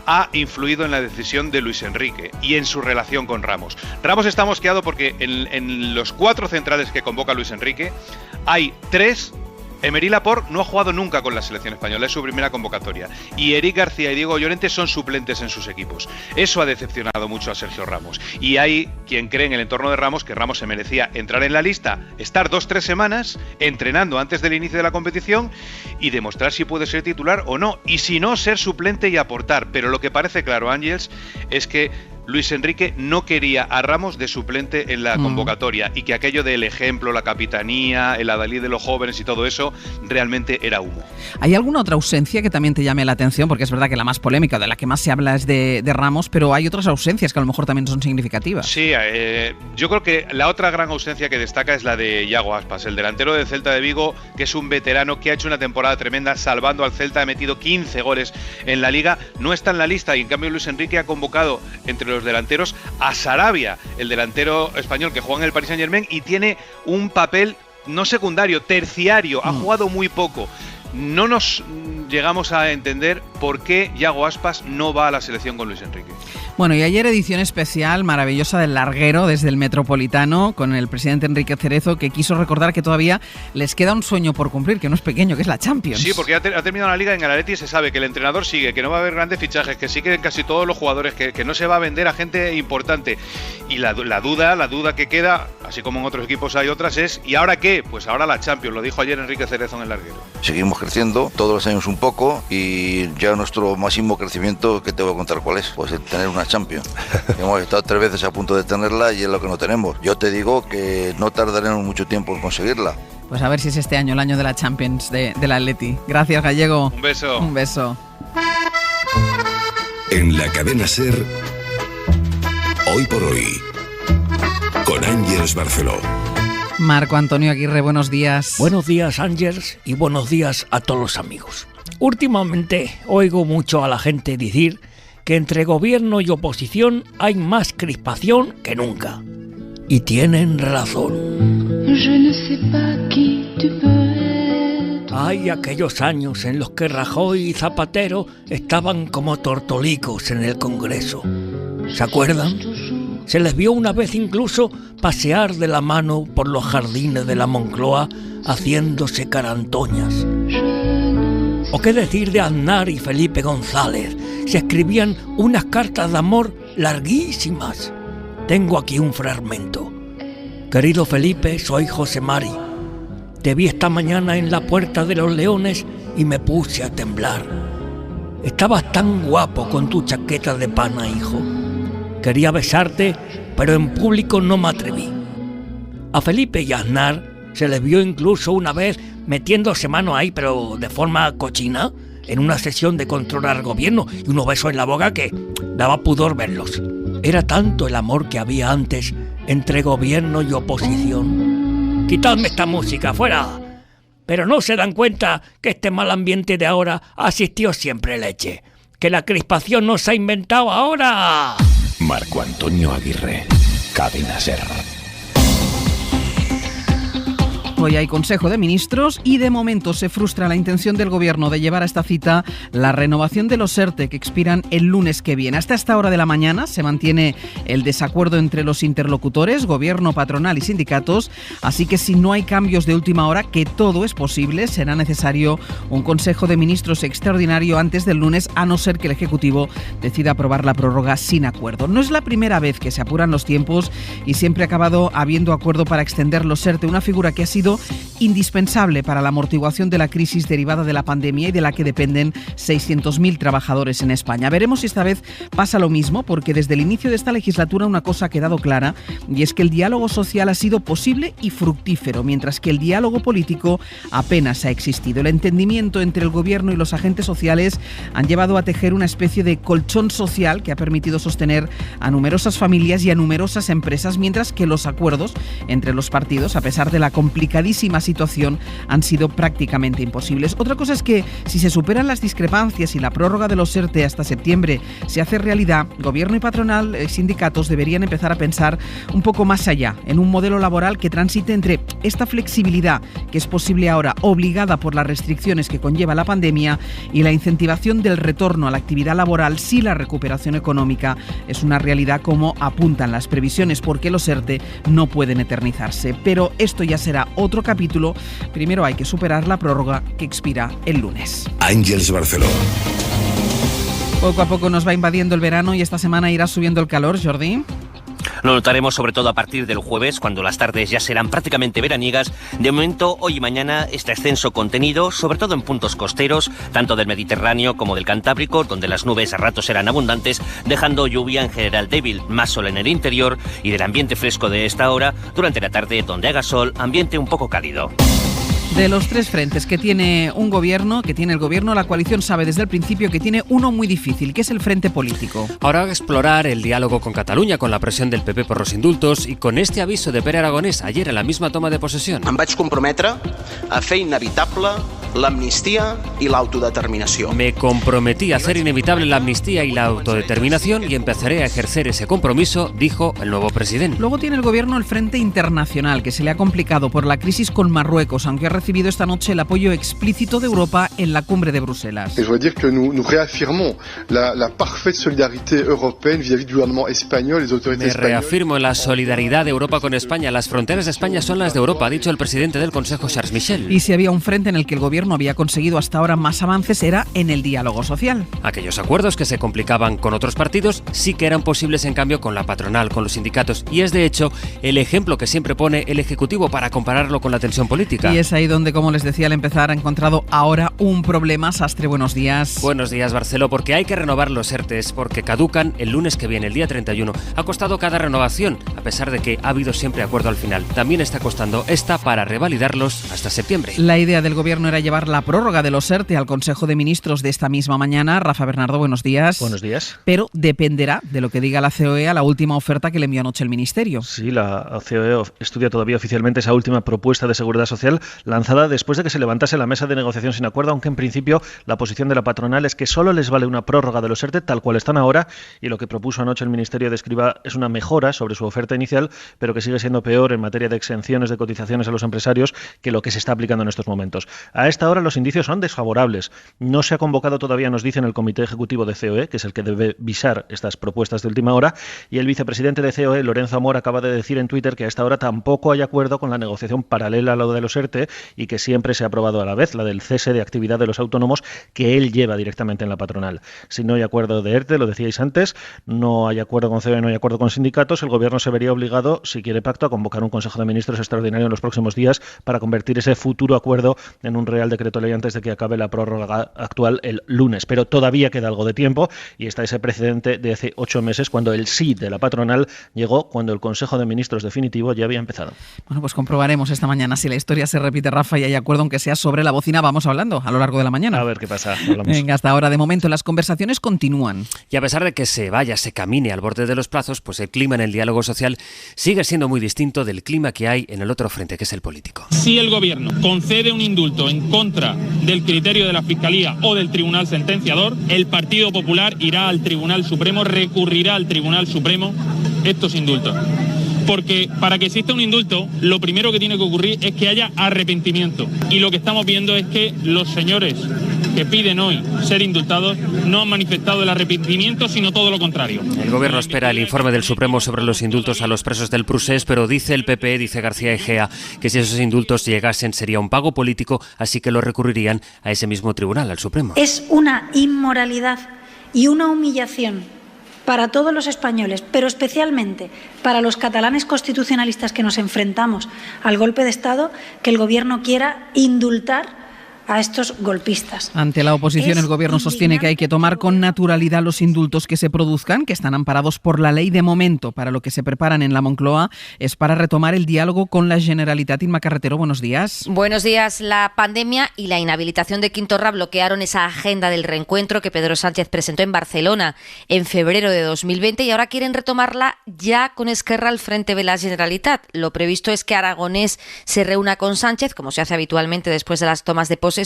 ha influido en la decisión de Luis Enrique y en su relación con Ramos. Ramos está mosqueado porque en los 4 centrales que convoca Luis Enrique hay 3. Emery Laporte no ha jugado nunca con la selección española, es su primera convocatoria. Y Eric García y Diego Llorente son suplentes en sus equipos. Eso ha decepcionado mucho a Sergio Ramos. Y hay quien cree en el entorno de Ramos que Ramos se merecía entrar en la lista, estar 2-3 semanas entrenando antes del inicio de la competición y demostrar si puede ser titular o no. Y si no, ser suplente y aportar. Pero lo que parece claro, Ángeles, es que Luis Enrique no quería a Ramos de suplente en la convocatoria y que aquello del ejemplo, la capitanía, el adalid de los jóvenes y todo eso realmente era humo. ¿Hay alguna otra ausencia que también te llame la atención? Porque es verdad que la más polémica, de la que más se habla es de Ramos, pero hay otras ausencias que a lo mejor también son significativas. Sí, yo creo que la otra gran ausencia que destaca es la de Iago Aspas, el delantero del Celta de Vigo, que es un veterano que ha hecho una temporada tremenda salvando al Celta, ha metido 15 goles en la Liga, no está en la lista y en cambio Luis Enrique ha convocado entre los delanteros a Sarabia, el delantero español que juega en el Paris Saint-Germain y tiene un papel no secundario, terciario, ha jugado muy poco. No nos llegamos a entender por qué Iago Aspas no va a la selección con Luis Enrique. Bueno, y ayer edición especial maravillosa del Larguero desde el Metropolitano con el presidente Enrique Cerezo, que quiso recordar que todavía les queda un sueño por cumplir, que no es pequeño, que es la Champions. Sí, porque ha terminado la Liga en el Atleti, se sabe que el entrenador sigue, que no va a haber grandes fichajes, que siguen casi todos los jugadores, que no se va a vender a gente importante. Y la duda que queda, así como en otros equipos hay otras, es ¿y ahora qué? Pues ahora la Champions, lo dijo ayer Enrique Cerezo en el Larguero. Seguimos creciendo todos los años un poco y ya nuestro máximo crecimiento, que te voy a contar cuál es, pues tener una Champions. Hemos estado 3 veces a punto de tenerla y es lo que no tenemos. Yo te digo que no tardaremos mucho tiempo en conseguirla. Pues a ver si es este año el año de la Champions del Atleti. Gracias, Gallego. Un beso. Un beso. En la cadena SER, Hoy por Hoy, con Ángeles Barceló. Marco Antonio Aguirre, buenos días. Buenos días, Ángeles, y buenos días a todos los amigos. Últimamente oigo mucho a la gente decir que entre gobierno y oposición hay más crispación que nunca. Y tienen razón. Hay aquellos años en los que Rajoy y Zapatero estaban como tortolicos en el Congreso. ¿Se acuerdan? Se les vio una vez incluso pasear de la mano por los jardines de la Moncloa haciéndose carantoñas. ¿O qué decir de Aznar y Felipe González? Se escribían unas cartas de amor larguísimas. Tengo aquí un fragmento. Querido Felipe, soy José Mari. Te vi esta mañana en la Puerta de los Leones y me puse a temblar. Estabas tan guapo con tu chaqueta de pana, hijo. Quería besarte, pero en público no me atreví. A Felipe y a Aznar se les vio incluso una vez metiéndose mano ahí, pero de forma cochina, en una sesión de control al gobierno y unos besos en la boca que daba pudor verlos. Era tanto el amor que había antes entre gobierno y oposición. Quitadme esta música, fuera. Pero no se dan cuenta que este mal ambiente de ahora ha asistido siempre leche. Que la crispación no se ha inventado ahora. Marco Antonio Aguirre, Cadena SER. Hoy hay Consejo de Ministros y de momento se frustra la intención del Gobierno de llevar a esta cita la renovación de los ERTE que expiran el lunes que viene. Hasta esta hora de la mañana se mantiene el desacuerdo entre los interlocutores, Gobierno, patronal y sindicatos, así que si no hay cambios de última hora, que todo es posible, será necesario un Consejo de Ministros extraordinario antes del lunes, a no ser que el Ejecutivo decida aprobar la prórroga sin acuerdo. No es la primera vez que se apuran los tiempos y siempre ha acabado habiendo acuerdo para extender los ERTE, una figura que ha sido indispensable para la amortiguación de la crisis derivada de la pandemia y de la que dependen 600.000 trabajadores en España. Veremos si esta vez pasa lo mismo, porque desde el inicio de esta legislatura una cosa ha quedado clara, y es que el diálogo social ha sido posible y fructífero, mientras que el diálogo político apenas ha existido. El entendimiento entre el Gobierno y los agentes sociales han llevado a tejer una especie de colchón social que ha permitido sostener a numerosas familias y a numerosas empresas, mientras que los acuerdos entre los partidos, a pesar de la complicadísima situación, han sido prácticamente imposibles. Otra cosa es que si se superan las discrepancias y la prórroga de los ERTE hasta septiembre se hace realidad, Gobierno y patronal y sindicatos deberían empezar a pensar un poco más allá, en un modelo laboral que transite entre esta flexibilidad que es posible ahora, obligada por las restricciones que conlleva la pandemia, y la incentivación del retorno a la actividad laboral si la recuperación económica es una realidad, como apuntan las previsiones, porque los ERTE no pueden eternizarse. Pero esto ya será otro capítulo. Primero hay que superar la prórroga que expira el lunes. Ángeles Barceló. Poco a poco nos va invadiendo el verano y esta semana irá subiendo el calor, Jordi. Lo notaremos sobre todo a partir del jueves, cuando las tardes ya serán prácticamente veraniegas. De momento, hoy y mañana, este ascenso contenido, sobre todo en puntos costeros, tanto del Mediterráneo como del Cantábrico, donde las nubes a ratos serán abundantes, dejando lluvia en general débil, más sol en el interior, y del ambiente fresco de esta hora, durante la tarde, donde haga sol, ambiente un poco cálido. De los tres frentes que tiene el gobierno, la coalición sabe desde el principio que tiene uno muy difícil, que es el frente político. Ahora va a explorar el diálogo con Cataluña, con la presión del PP por los indultos y con este aviso de Pere Aragonès ayer en la misma toma de posesión. Em vaig comprometre a fer inevitable l'amnistia i l'autodeterminació. Me comprometí a hacer inevitable la amnistía y la autodeterminación y empezaré a ejercer ese compromiso, dijo el nuevo presidente. Luego tiene el gobierno el frente internacional, que se le ha complicado por la crisis con Marruecos, aunque ha recibido esta noche el apoyo explícito de Europa en la cumbre de Bruselas. Je voudrais dire que nous réaffirmons la parfaite solidarité européenne vis-à-vis du gouvernement espagnol, les autorités Me españolas. reafirmo en la solidaridad de Europa con España. Las fronteras de España son las de Europa, ha dicho el presidente del Consejo, Charles Michel. Y si había un frente en el que el gobierno había conseguido hasta ahora más avances, era en el diálogo social. Aquellos acuerdos que se complicaban con otros partidos sí que eran posibles en cambio con la patronal, con los sindicatos. Y es de hecho el ejemplo que siempre pone el Ejecutivo para compararlo con la tensión política. Y es ahí donde, como les decía al empezar, ha encontrado ahora un problema. Sastre, buenos días. Buenos días, Barceló, porque hay que renovar los ERTEs, porque caducan el lunes que viene, el día 31. Ha costado cada renovación, a pesar de que ha habido siempre acuerdo al final. También está costando esta para revalidarlos hasta septiembre. La idea del gobierno era llevar la prórroga de los ERTE al Consejo de Ministros de esta misma mañana. Rafa Bernardo, buenos días. Buenos días. Pero dependerá de lo que diga la COE a la última oferta que le envió anoche el Ministerio. Sí, la COE estudia todavía oficialmente esa última propuesta de seguridad social lanzada después de que se levantase la mesa de negociación sin acuerdo, aunque en principio la posición de la patronal es que solo les vale una prórroga de los ERTE tal cual están ahora, y lo que propuso anoche el Ministerio de Escrivá es una mejora sobre su oferta inicial, pero que sigue siendo peor en materia de exenciones de cotizaciones a los empresarios que lo que se está aplicando en estos momentos. A esta hora los indicios son desfavorables. No se ha convocado todavía, nos dicen, el Comité Ejecutivo de COE, que es el que debe visar estas propuestas de última hora, y el vicepresidente de COE, Lorenzo Amor, acaba de decir en Twitter que a esta hora tampoco hay acuerdo con la negociación paralela a lo de los ERTE y que siempre se ha aprobado a la vez, la del cese de actividad de los autónomos que él lleva directamente en la patronal. Si no hay acuerdo de ERTE, lo decíais antes, no hay acuerdo con COE, no hay acuerdo con sindicatos, el gobierno se vería obligado, si quiere pacto, a convocar un Consejo de Ministros extraordinario en los próximos días para convertir ese futuro acuerdo en un Real Decreto Ley antes de que acabe la prórroga actual el lunes. Pero todavía queda algo de tiempo y está ese precedente de hace 8 meses cuando el sí de la patronal llegó cuando el Consejo de Ministros definitivo ya había empezado. Bueno, pues comprobaremos esta mañana si la historia se repite, Rafa, y hay acuerdo, aunque sea sobre la bocina. Vamos hablando a lo largo de la mañana. A ver qué pasa. Hablamos. Venga, hasta ahora, de momento, las conversaciones continúan. Y a pesar de que se camine al borde de los plazos, pues el clima en el diálogo social sigue siendo muy distinto del clima que hay en el otro frente, que es el político. Si el gobierno concede un indulto en contra del criterio de la Fiscalía o del Tribunal Sentenciador, el Partido Popular irá al Tribunal Supremo, recurrirá al Tribunal Supremo estos indultos. Porque para que exista un indulto, lo primero que tiene que ocurrir es que haya arrepentimiento. Y lo que estamos viendo es que los señores que piden hoy ser indultados no han manifestado el arrepentimiento, sino todo lo contrario. El gobierno espera el informe del Supremo sobre los indultos a los presos del Prusés, pero dice el PP, dice García Egea, que si esos indultos llegasen sería un pago político, así que lo recurrirían a ese mismo tribunal, al Supremo. Es una inmoralidad y una humillación para todos los españoles, pero especialmente para los catalanes constitucionalistas que nos enfrentamos al golpe de Estado, que el Gobierno quiera indultar a estos golpistas. Ante la oposición, el gobierno sostiene que hay que tomar con naturalidad los indultos que se produzcan, que están amparados por la ley de momento. Para lo que se preparan en la Moncloa es para retomar el diálogo con la Generalitat. Inma Carretero, buenos días. Buenos días. La pandemia y la inhabilitación de Quim Torra bloquearon esa agenda del reencuentro que Pedro Sánchez presentó en Barcelona en febrero de 2020 y ahora quieren retomarla ya con Esquerra al frente de la Generalitat. Lo previsto es que Aragonés se reúna con Sánchez, como se hace habitualmente después de las tomas de posesión,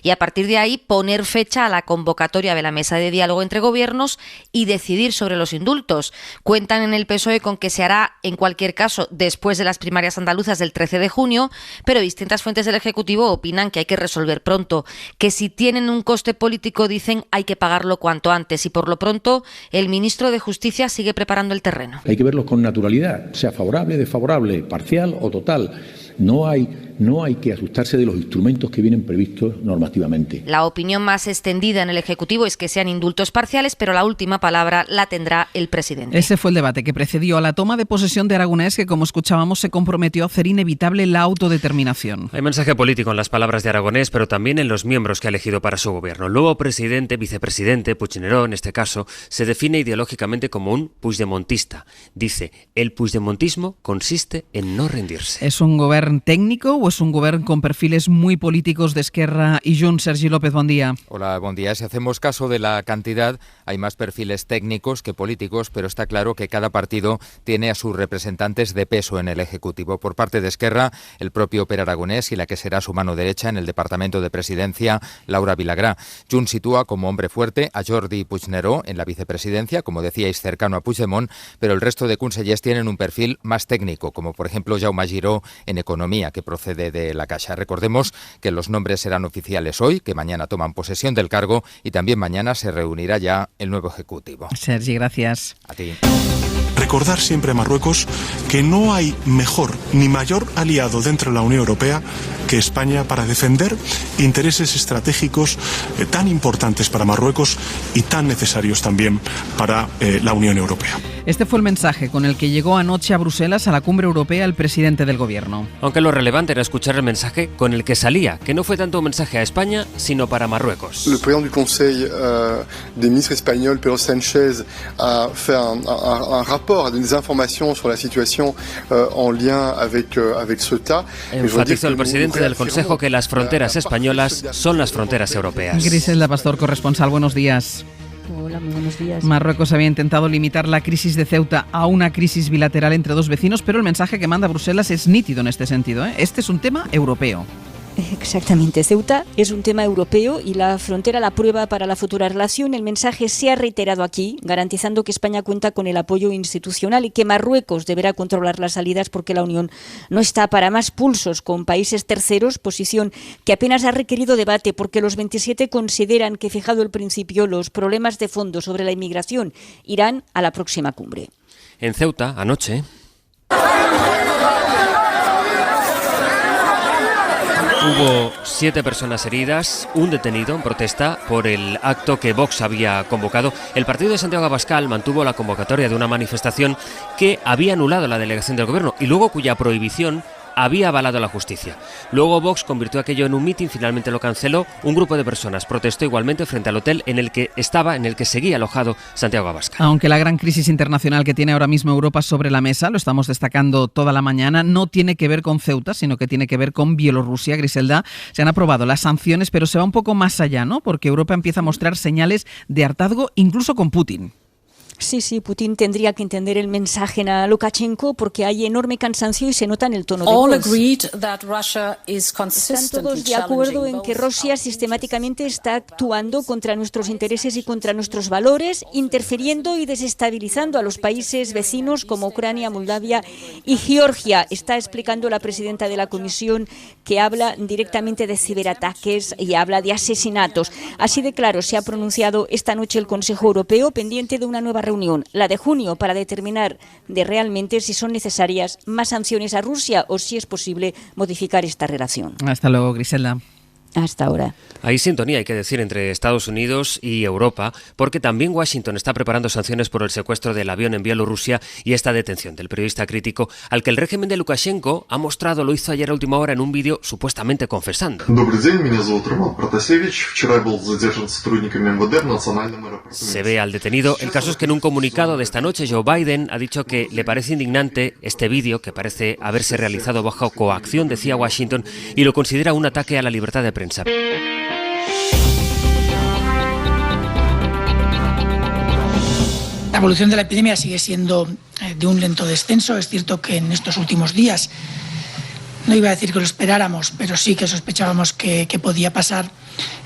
y a partir de ahí poner fecha a la convocatoria de la mesa de diálogo entre gobiernos y decidir sobre los indultos. Cuentan en el PSOE con que se hará en cualquier caso después de las primarias andaluzas del 13 de junio, pero distintas fuentes del Ejecutivo opinan que hay que resolver pronto, que si tienen un coste político, dicen, hay que pagarlo cuanto antes, y por lo pronto el ministro de Justicia sigue preparando el terreno. Hay que verlo con naturalidad, sea favorable, desfavorable, parcial o total. No hay que asustarse de los instrumentos que vienen previstos normativamente. La opinión más extendida en el Ejecutivo es que sean indultos parciales, pero la última palabra la tendrá el presidente. Ese fue el debate que precedió a la toma de posesión de Aragonés, que, como escuchábamos, se comprometió a hacer inevitable la autodeterminación. Hay mensaje político en las palabras de Aragonés, pero también en los miembros que ha elegido para su gobierno. El nuevo presidente, vicepresidente, Puigneró en este caso, se define ideológicamente como un puigdemontista. Dice, el puigdemontismo consiste en no rendirse. ¿Es un gobierno técnico o es un gobierno con perfiles muy políticos de Esquerra y Junts? Sergi López, buen día. Hola, buen día. Si hacemos caso de la cantidad, hay más perfiles técnicos que políticos, pero está claro que cada partido tiene a sus representantes de peso en el Ejecutivo. Por parte de Esquerra, el propio Pere Aragonés y la que será su mano derecha en el Departamento de Presidencia, Laura Vilagrà. Junts sitúa como hombre fuerte a Jordi Puigneró en la vicepresidencia, como decíais, cercano a Puigdemont, pero el resto de consellers tienen un perfil más técnico, como por ejemplo Jaume Giró en Economía, que procede de la Caixa. Recordemos que los nombres serán oficiales hoy, que mañana toman posesión del cargo y también mañana se reunirá ya el nuevo Ejecutivo. Sergi, gracias. A ti. Recordar siempre a Marruecos que no hay mejor ni mayor aliado dentro de la Unión Europea que España para defender intereses estratégicos tan importantes para Marruecos y tan necesarios también para la Unión Europea. Este fue el mensaje con el que llegó anoche a Bruselas a la cumbre europea el presidente del gobierno. Aunque lo relevante era escuchar el mensaje con el que salía, que no fue tanto un mensaje a España, sino para Marruecos. Le président du Conseil des ministres espagnol, Pedro Sánchez, a fait un rapport, a donné des informations sur la situation en lien avec Ceuta. Enfatizó el presidente del Consejo que las fronteras españolas son las fronteras europeas. Griselda Pastor, corresponsal, buenos días. Hola, muy buenos días. Marruecos había intentado limitar la crisis de Ceuta a una crisis bilateral entre dos vecinos, pero el mensaje que manda Bruselas es nítido en este sentido. Este es un tema europeo. Exactamente, Ceuta es un tema europeo y la frontera la prueba para la futura relación. El mensaje se ha reiterado aquí, garantizando que España cuenta con el apoyo institucional y que Marruecos deberá controlar las salidas porque la Unión no está para más pulsos con países terceros, posición que apenas ha requerido debate porque los 27 consideran que, fijado el principio, los problemas de fondo sobre la inmigración irán a la próxima cumbre. En Ceuta, anoche, hubo 7 personas heridas, un detenido en protesta por el acto que Vox había convocado. El partido de Santiago Abascal mantuvo la convocatoria de una manifestación que había anulado la delegación del gobierno y luego cuya prohibición había avalado la justicia. Luego Vox convirtió aquello en un mitin, finalmente lo canceló. Un grupo de personas protestó igualmente frente al hotel en el que seguía alojado Santiago Abascal. Aunque la gran crisis internacional que tiene ahora mismo Europa sobre la mesa, lo estamos destacando toda la mañana, no tiene que ver con Ceuta, sino que tiene que ver con Bielorrusia. Griselda, se han aprobado las sanciones, pero se va un poco más allá, ¿no? Porque Europa empieza a mostrar señales de hartazgo, incluso con Putin. Sí, Putin tendría que entender el mensaje a Lukashenko porque hay enorme cansancio y se nota en el tono de voz. Están todos de acuerdo en que Rusia sistemáticamente está actuando contra nuestros intereses y contra nuestros valores, interfiriendo y desestabilizando a los países vecinos como Ucrania, Moldavia y Georgia. Está explicando la presidenta de la Comisión, que habla directamente de ciberataques y habla de asesinatos. Así de claro se ha pronunciado esta noche el Consejo Europeo, pendiente de una nueva reunión, la de junio, para determinar realmente si son necesarias más sanciones a Rusia o si es posible modificar esta relación. Hasta luego, Griselda. Hasta ahora. Hay sintonía, hay que decir, entre Estados Unidos y Europa, porque también Washington está preparando sanciones por el secuestro del avión en Bielorrusia y esta detención del periodista crítico al que el régimen de Lukashenko ha mostrado, lo hizo ayer a última hora en un vídeo supuestamente confesando. Se ve al detenido. El caso es que en un comunicado de esta noche Joe Biden ha dicho que le parece indignante este vídeo, que parece haberse realizado bajo coacción, decía Washington, y lo considera un ataque a la libertad de prensa. La evolución de la epidemia sigue siendo de un lento descenso. Es cierto que en estos últimos días, no iba a decir que lo esperáramos, pero sí que sospechábamos que podía pasar.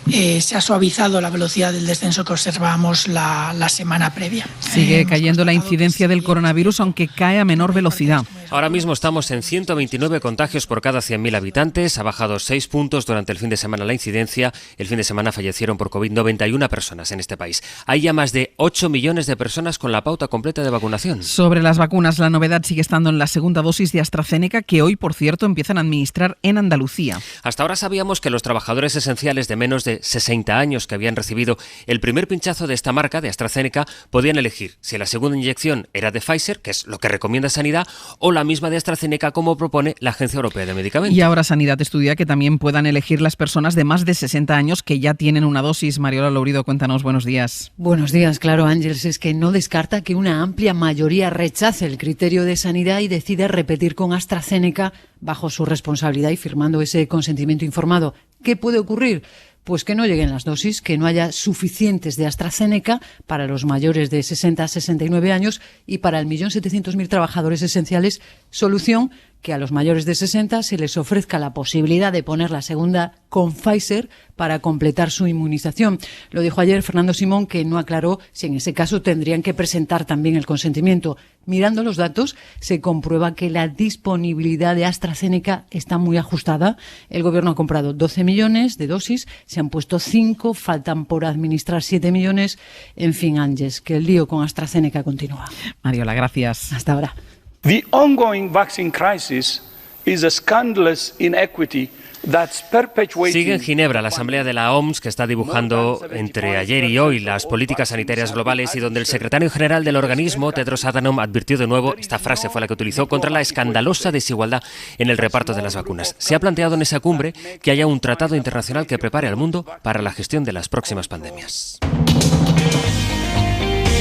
Se ha suavizado la velocidad del descenso que observábamos la semana previa. Sigue cayendo la incidencia del coronavirus, aunque cae a menor velocidad. Ahora mismo estamos en 129 contagios por cada 100.000 habitantes. Ha bajado 6 puntos durante el fin de semana la incidencia. El fin de semana fallecieron por COVID 91 personas en este país. Hay ya más de 8 millones de personas con la pauta completa de vacunación. Sobre las vacunas, la novedad sigue estando en la segunda dosis de AstraZeneca, que hoy, por cierto, empiezan a administrar en Andalucía. Hasta ahora sabíamos que los trabajadores esenciales de menos de 60 años que habían recibido el primer pinchazo de esta marca, de AstraZeneca, podían elegir si la segunda inyección era de Pfizer, que es lo que recomienda Sanidad, o la la misma de AstraZeneca como propone la Agencia Europea de Medicamentos. Y ahora Sanidad estudia que también puedan elegir las personas de más de 60 años que ya tienen una dosis. Mariola Lourido, cuéntanos, buenos días. Buenos días, claro, Ángeles, es que no descarta que una amplia mayoría rechace el criterio de Sanidad y decide repetir con AstraZeneca bajo su responsabilidad y firmando ese consentimiento informado. ¿Qué puede ocurrir? Pues que no lleguen las dosis, que no haya suficientes de AstraZeneca para los mayores de 60 a 69 años y para el 1.700.000 trabajadores esenciales. Solución: que a los mayores de 60 se les ofrezca la posibilidad de poner la segunda con Pfizer para completar su inmunización. Lo dijo ayer Fernando Simón, que no aclaró si en ese caso tendrían que presentar también el consentimiento. Mirando los datos, se comprueba que la disponibilidad de AstraZeneca está muy ajustada. El Gobierno ha comprado 12 millones de dosis, se han puesto 5, faltan por administrar 7 millones. En fin, Ángeles, que el lío con AstraZeneca continúa. Mariola, gracias. Hasta ahora. The ongoing vaccine crisis is a scandalous inequity that's perpetuating. Sigue en Ginebra la asamblea de la OMS, que está dibujando entre ayer y hoy las políticas sanitarias globales, y donde el secretario general del organismo, Tedros Adhanom, advirtió de nuevo, esta frase fue la que utilizó, contra la escandalosa desigualdad en el reparto de las vacunas. Se ha planteado en esa cumbre que haya un tratado internacional que prepare al mundo para la gestión de las próximas pandemias.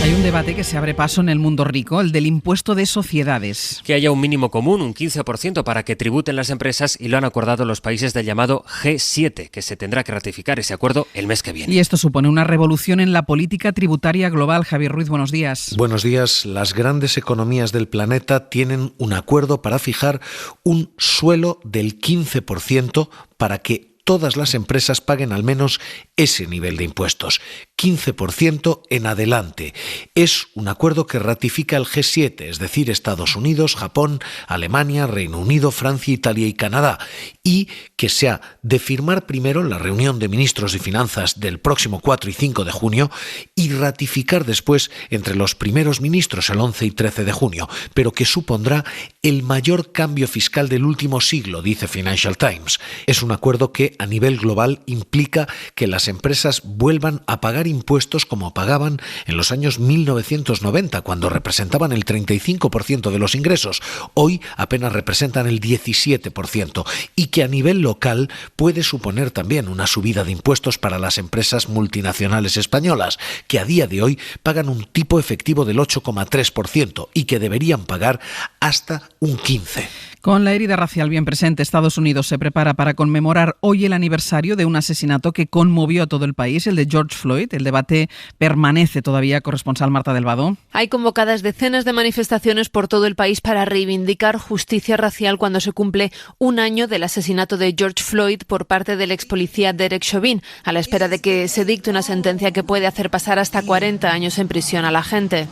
Hay un debate que se abre paso en el mundo rico, el del impuesto de sociedades. Que haya un mínimo común, un 15%, para que tributen las empresas, y lo han acordado los países del llamado G7, que se tendrá que ratificar ese acuerdo el mes que viene. Y esto supone una revolución en la política tributaria global. Javier Ruiz, buenos días. Buenos días. Las grandes economías del planeta tienen un acuerdo para fijar un suelo del 15% para que todas las empresas paguen al menos ese nivel de impuestos, 15% en adelante. Es un acuerdo que ratifica el G7, es decir, Estados Unidos, Japón, Alemania, Reino Unido, Francia, Italia y Canadá, y que se ha de firmar primero en la reunión de ministros de finanzas del próximo 4 y 5 de junio y ratificar después entre los primeros ministros el 11 y 13 de junio, pero que supondrá el mayor cambio fiscal del último siglo, dice Financial Times. Es un acuerdo que a nivel global implica que las empresas vuelvan a pagar impuestos como pagaban en los años 1990, cuando representaban el 35% de los ingresos. Hoy apenas representan el 17%, y que a nivel local puede suponer también una subida de impuestos para las empresas multinacionales españolas, que a día de hoy pagan un tipo efectivo del 8,3% y que deberían pagar hasta un 15%. Con la herida racial bien presente, Estados Unidos se prepara para conmemorar hoy el aniversario de un asesinato que conmovió a todo el país, el de George Floyd. El debate permanece todavía. Corresponsal Marta del Vado. Hay convocadas decenas de manifestaciones por todo el país para reivindicar justicia racial cuando se cumple un año del asesinato de George Floyd por parte del ex policía Derek Chauvin, a la espera de que se dicte una sentencia que puede hacer pasar hasta 40 años en prisión a la gente.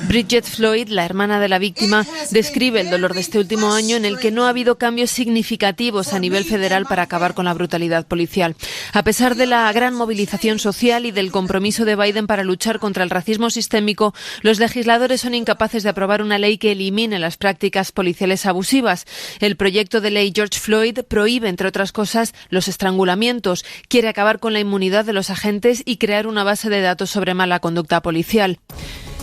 Bridget Floyd, la hermana de la víctima, describe el dolor de este último año en el que no ha habido cambios significativos a nivel federal para acabar con la brutalidad policial. A pesar de la gran movilización social y del compromiso de Biden para luchar contra el racismo sistémico, los legisladores son incapaces de aprobar una ley que elimine las prácticas policiales abusivas. El proyecto de ley George Floyd prohíbe, entre otras cosas, los estrangulamientos, quiere acabar con la inmunidad de los agentes y crear una base de datos sobre mala conducta policial.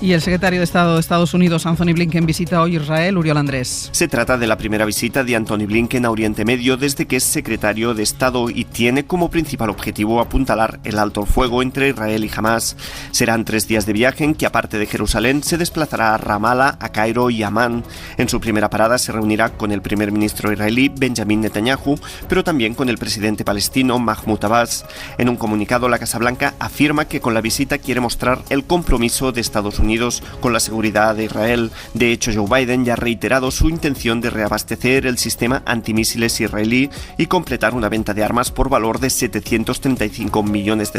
Y el secretario de Estado de Estados Unidos, Anthony Blinken, visita hoy Israel. Uriol Andrés. Se trata de la primera visita de Anthony Blinken a Oriente Medio desde que es secretario de Estado y tiene como principal objetivo apuntalar el alto el fuego entre Israel y Hamás. Serán 3 días de viaje en que, aparte de Jerusalén, se desplazará a Ramallah, a Cairo y a Amán. En su primera parada se reunirá con el primer ministro israelí, Benjamin Netanyahu, pero también con el presidente palestino, Mahmoud Abbas. En un comunicado, la Casa Blanca afirma que con la visita quiere mostrar el compromiso de Estados Unidos con la seguridad de Israel. De hecho, Joe Biden ya ha reiterado su intención de reabastecer el sistema antimisiles israelí y completar una venta de armas por valor de $735 millones,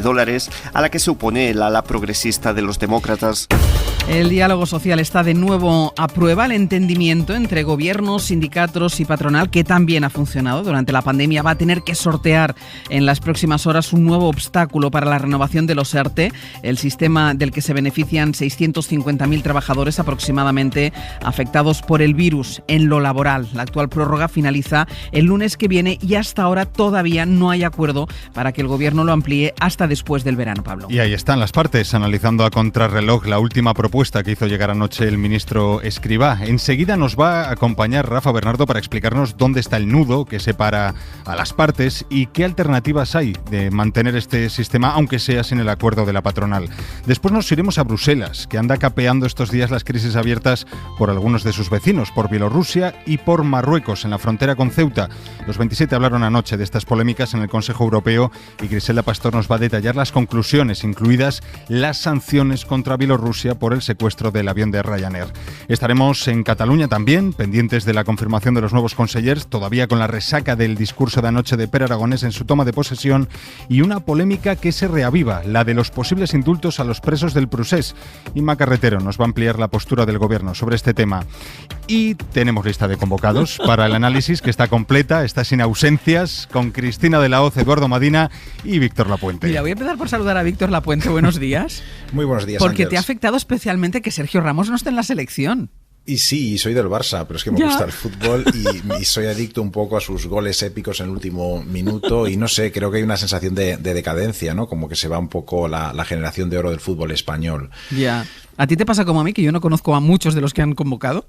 a la que se opone el ala progresista de los demócratas. El diálogo social está de nuevo a prueba. El entendimiento entre gobiernos, sindicatos y patronal, que también ha funcionado durante la pandemia, va a tener que sortear en las próximas horas un nuevo obstáculo para la renovación de los ERTE, el sistema del que se benefician 600.000 250.000 trabajadores aproximadamente afectados por el virus en lo laboral. La actual prórroga finaliza el lunes que viene y hasta ahora todavía no hay acuerdo para que el Gobierno lo amplíe hasta después del verano, Pablo. Y ahí están las partes, analizando a contrarreloj la última propuesta que hizo llegar anoche el ministro Escrivá. Enseguida nos va a acompañar Rafa Bernardo para explicarnos dónde está el nudo que separa a las partes y qué alternativas hay de mantener este sistema, aunque sea sin el acuerdo de la patronal. Después nos iremos a Bruselas, que anda capeando estos días las crisis abiertas por algunos de sus vecinos, por Bielorrusia y por Marruecos, en la frontera con Ceuta. Los 27 hablaron anoche de estas polémicas en el Consejo Europeo y Griselda Pastor nos va a detallar las conclusiones, incluidas las sanciones contra Bielorrusia por el secuestro del avión de Ryanair. Estaremos en Cataluña también, pendientes de la confirmación de los nuevos consellers, todavía con la resaca del discurso de anoche de Pere Aragonés en su toma de posesión, y una polémica que se reaviva, la de los posibles indultos a los presos del Procés. Inma Carretero nos va a ampliar la postura del Gobierno sobre este tema. Y tenemos lista de convocados para el análisis, que está completa, está sin ausencias, con Cristina de la Hoz, Eduardo Madina y Víctor Lapuente. Mira, voy a empezar por saludar a Víctor Lapuente. Buenos días. Muy buenos días, Porque Ángels. te ha afectado especialmente que Sergio Ramos no esté en la selección. Y sí, soy del Barça, pero es que me gusta el fútbol y soy adicto un poco a sus goles épicos en el último minuto y no sé, creo que hay una sensación de decadencia, ¿no? Como que se va un poco la generación de oro del fútbol español. Ya. ¿A ti te pasa como a mí, que yo no conozco a muchos de los que han convocado?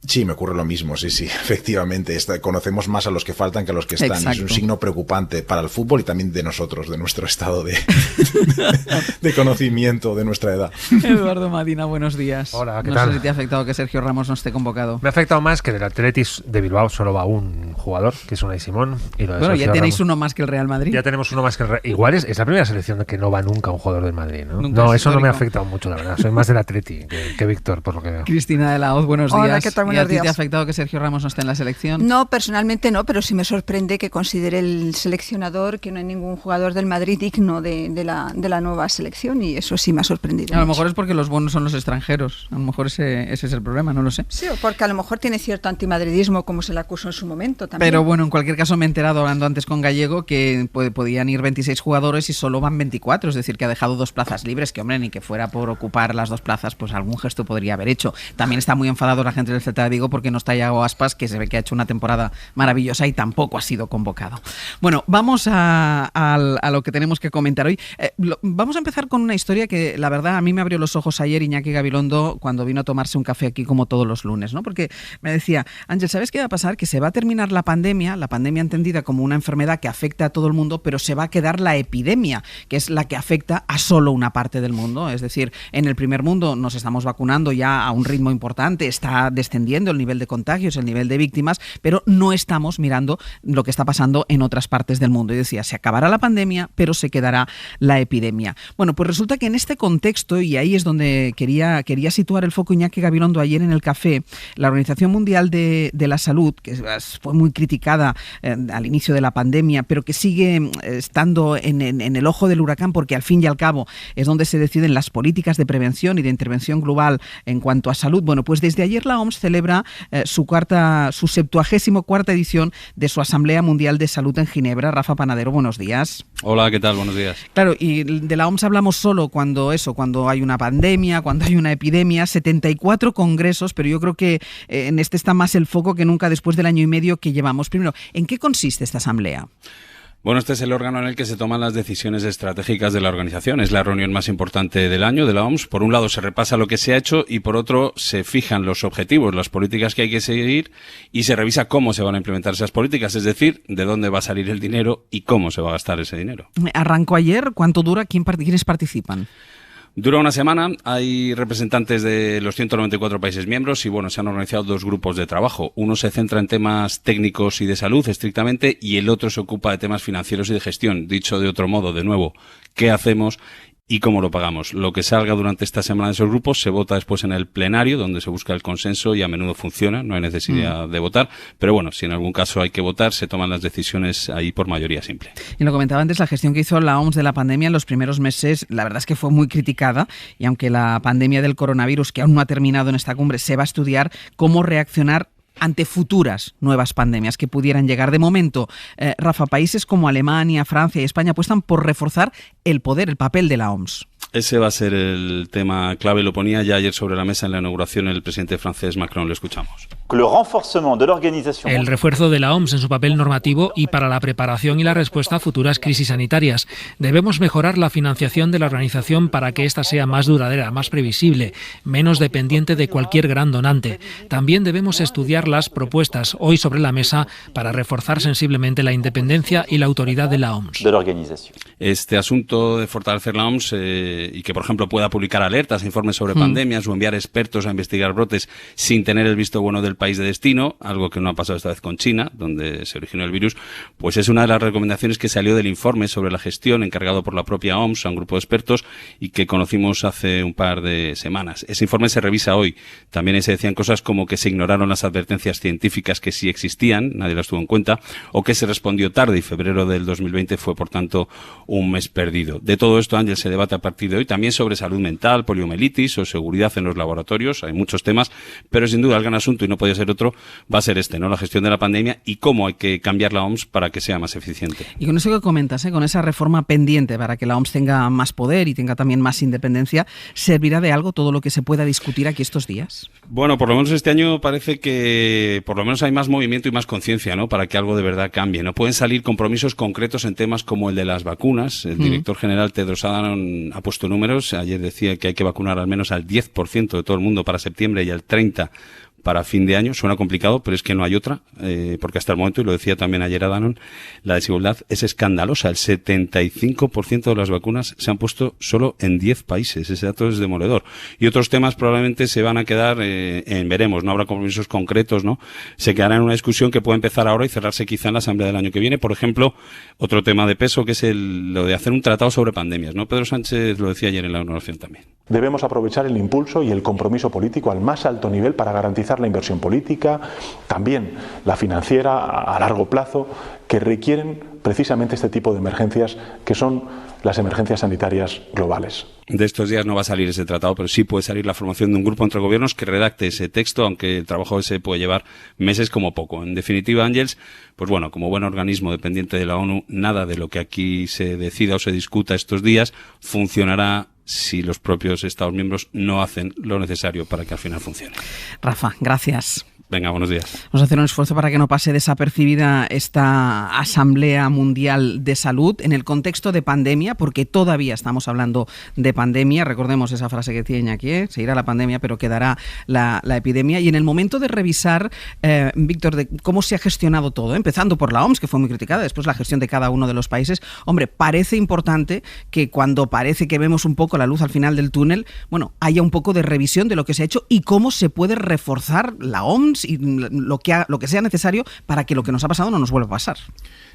Sí, me ocurre lo mismo, sí, efectivamente. Conocemos más a los que faltan que a los que están. Exacto. Es un signo preocupante para el fútbol y también de nosotros, de nuestro estado de conocimiento, de nuestra edad. Eduardo Madina, buenos días. Hola, ¿qué no tal? sé si te ha afectado que Sergio Ramos no esté convocado. Me ha afectado más que del Athletic de Bilbao solo va un jugador, que es Unai Simón. Y lo de Bueno, Sergio ya tenéis Ramos. uno más que el Real Madrid. Ya tenemos uno más que el Real. Igual es la primera selección que no va nunca un jugador del Madrid, ¿no? Nunca No, es eso no me ha histórico. afectado mucho, la verdad. Soy más del Athletic que Víctor, por lo que veo. Cristina de la Hoz, buenos días. Hola, ¿qué tal? ¿Y Buenos a ti te ha días. afectado que Sergio Ramos no esté en la selección? No, personalmente no, pero sí me sorprende que considere el seleccionador que no hay ningún jugador del Madrid digno de la nueva selección, y eso sí me ha sorprendido. A lo mucho. mejor es porque los buenos son los extranjeros. A lo mejor ese es el problema, no lo sé. Sí, o porque a lo mejor tiene cierto antimadridismo, como se le acusó en su momento también. Pero bueno, en cualquier caso me he enterado, hablando antes con Gallego, que podían ir 26 jugadores y solo van 24, es decir, que ha dejado 2 plazas libres, que hombre, ni que fuera por ocupar las 2 plazas, pues algún gesto podría haber hecho. También está muy enfadado la gente del Celta de Vigo porque no está Iago Aspas, que se ve que ha hecho una temporada maravillosa y tampoco ha sido convocado. Bueno, vamos a lo que tenemos que comentar hoy. Vamos a empezar con una historia que la verdad a mí me abrió los ojos ayer Iñaki Gabilondo cuando vino a tomarse un café aquí como todos los lunes, ¿no? Porque me decía, Ángel, ¿sabes qué va a pasar? Que se va a terminar la pandemia entendida como una enfermedad que afecta a todo el mundo, pero se va a quedar la epidemia, que es la que afecta a solo una parte del mundo. Es decir, en el primer mundo nos estamos vacunando ya a un ritmo importante, está descendiendo el nivel de contagios, el nivel de víctimas, pero no estamos mirando lo que está pasando en otras partes del mundo. Y decía, se acabará la pandemia, pero se quedará la epidemia. Bueno, pues resulta que en este contexto, y ahí es donde quería situar el foco Iñaki Gabilondo ayer en el café, la Organización Mundial de la Salud, que fue muy criticada al inicio de la pandemia, pero que sigue estando en el ojo del huracán, porque al fin y al cabo es donde se deciden las políticas de prevención y de intervención global en cuanto a salud. Bueno, pues desde ayer la OMS celebra su 74ª edición de su Asamblea Mundial de Salud en Ginebra. Rafa Panadero, buenos días. Hola, ¿qué tal? Buenos días. Claro, y de la OMS hablamos solo cuando hay una pandemia, cuando hay una epidemia, 74 congresos, pero yo creo que en este está más el foco que nunca después del año y medio que llevamos. Primero, ¿en qué consiste esta asamblea? Bueno, este es el órgano en el que se toman las decisiones estratégicas de la organización. Es la reunión más importante del año de la OMS. Por un lado se repasa lo que se ha hecho y por otro se fijan los objetivos, las políticas que hay que seguir y se revisa cómo se van a implementar esas políticas, es decir, de dónde va a salir el dinero y cómo se va a gastar ese dinero. Arrancó ayer. ¿Cuánto dura? ¿Quiénes participan? Dura una semana, hay representantes de los 194 países miembros y bueno, se han organizado 2 grupos de trabajo. Uno se centra en temas técnicos y de salud estrictamente y el otro se ocupa de temas financieros y de gestión. Dicho de otro modo, de nuevo, ¿qué hacemos y cómo lo pagamos? Lo que salga durante esta semana de esos grupos se vota después en el plenario, donde se busca el consenso y a menudo funciona, no hay necesidad de votar. Pero bueno, si en algún caso hay que votar, se toman las decisiones ahí por mayoría simple. Y lo comentaba antes, la gestión que hizo la OMS de la pandemia en los primeros meses, la verdad es que fue muy criticada, y aunque la pandemia del coronavirus, que aún no ha terminado en esta cumbre, se va a estudiar cómo reaccionar ante futuras nuevas pandemias que pudieran llegar. De momento, Rafa, países como Alemania, Francia y España apuestan por reforzar el poder, el papel de la OMS. Ese va a ser el tema clave, lo ponía ya ayer sobre la mesa en la inauguración el presidente francés Macron, lo escuchamos. El refuerzo de la OMS en su papel normativo y para la preparación y la respuesta a futuras crisis sanitarias. Debemos mejorar la financiación de la organización para que ésta sea más duradera, más previsible, menos dependiente de cualquier gran donante. También debemos estudiar las propuestas hoy sobre la mesa para reforzar sensiblemente la independencia y la autoridad de la OMS. Este asunto de fortalecer la OMS y que, por ejemplo, pueda publicar alertas, informes sobre pandemias o enviar expertos a investigar brotes sin tener el visto bueno del país de destino, algo que no ha pasado esta vez con China, donde se originó el virus, pues es una de las recomendaciones que salió del informe sobre la gestión encargado por la propia OMS a un grupo de expertos y que conocimos hace un par de semanas. Ese informe se revisa hoy. También se decían cosas como que se ignoraron las advertencias científicas que sí existían, nadie las tuvo en cuenta, o que se respondió tarde y febrero del 2020 fue, por tanto, un mes perdido. De todo esto, Ángel, se debate a partir de hoy también sobre salud mental, poliomielitis o seguridad en los laboratorios. Hay muchos temas, pero sin duda el gran asunto, y no podía ser otro, va a ser este, ¿no? La gestión de la pandemia y cómo hay que cambiar la OMS para que sea más eficiente. Y con eso que comentas, con esa reforma pendiente para que la OMS tenga más poder y tenga también más independencia, ¿servirá de algo todo lo que se pueda discutir aquí estos días? Bueno, por lo menos este año parece que por lo menos hay más movimiento y más conciencia, ¿no? Para que algo de verdad cambie, ¿no? Pueden salir compromisos concretos en temas como el de las vacunas. El director general Tedros Adhanom ha puesto números. Ayer decía que hay que vacunar al menos al 10% de todo el mundo para septiembre y al 30% para fin de año. Suena complicado, pero es que no hay otra, porque hasta el momento, y lo decía también ayer Adhanom, la desigualdad es escandalosa. El 75% de las vacunas se han puesto solo en 10 países. Ese dato es demoledor. Y otros temas probablemente se van a quedar veremos, no habrá compromisos concretos, ¿no? Se quedará en una discusión que puede empezar ahora y cerrarse quizá en la Asamblea del año que viene. Por ejemplo, otro tema de peso que es lo de hacer un tratado sobre pandemias, ¿no? Pedro Sánchez lo decía ayer en la inauguración también. Debemos aprovechar el impulso y el compromiso político al más alto nivel para garantizar la inversión política, también la financiera a largo plazo, que requieren precisamente este tipo de emergencias que son las emergencias sanitarias globales. De estos días no va a salir ese tratado, pero sí puede salir la formación de un grupo entre gobiernos que redacte ese texto, aunque el trabajo ese puede llevar meses como poco. En definitiva, Ángels, pues bueno, como buen organismo dependiente de la ONU, nada de lo que aquí se decida o se discuta estos días funcionará si los propios Estados miembros no hacen lo necesario para que al final funcione. Rafa, gracias. Venga, buenos días. Vamos a hacer un esfuerzo para que no pase desapercibida esta Asamblea Mundial de Salud en el contexto de pandemia, porque todavía estamos hablando de pandemia. Recordemos esa frase que tiene aquí, se irá la pandemia, pero quedará la epidemia. Y en el momento de revisar, Víctor, de cómo se ha gestionado todo, empezando por la OMS, que fue muy criticada, después la gestión de cada uno de los países, hombre, parece importante que cuando parece que vemos un poco la luz al final del túnel, bueno, haya un poco de revisión de lo que se ha hecho y cómo se puede reforzar la OMS y lo que sea necesario para que lo que nos ha pasado no nos vuelva a pasar.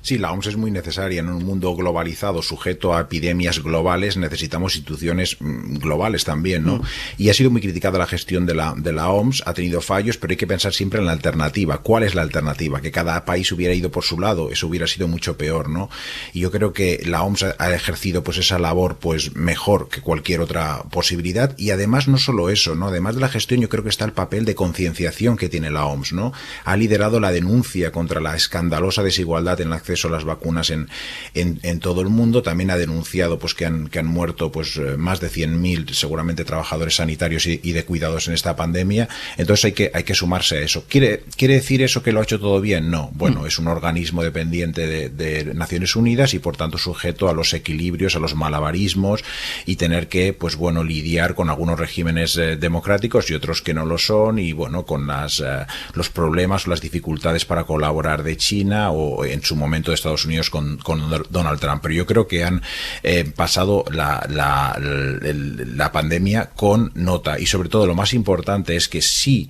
Sí, la OMS es muy necesaria. En un mundo globalizado, sujeto a epidemias globales, necesitamos instituciones globales también, ¿no? Y ha sido muy criticada la gestión de la OMS, ha tenido fallos, pero hay que pensar siempre en la alternativa. ¿Cuál es la alternativa? Que cada país hubiera ido por su lado, eso hubiera sido mucho peor, ¿no? Y yo creo que la OMS ha ejercido pues esa labor pues mejor que cualquier otra posibilidad, y además no solo eso, ¿no? Además de la gestión, yo creo que está el papel de concienciación que tiene la OMS, ¿no? Ha liderado la denuncia contra la escandalosa desigualdad en el acceso a las vacunas en todo el mundo. También ha denunciado pues que han muerto pues más de 100.000 seguramente trabajadores sanitarios y de cuidados en esta pandemia. Entonces hay que sumarse a eso. ¿Quiere decir eso que lo ha hecho todo bien? No. Bueno, es un organismo dependiente de Naciones Unidas y por tanto sujeto a los equilibrios, a los malabarismos y tener que pues bueno lidiar con algunos regímenes democráticos y otros que no lo son, y bueno con los problemas o las dificultades para colaborar de China o en su momento de Estados Unidos con Donald Trump. Pero yo creo que han pasado la pandemia con nota, y sobre todo lo más importante es que si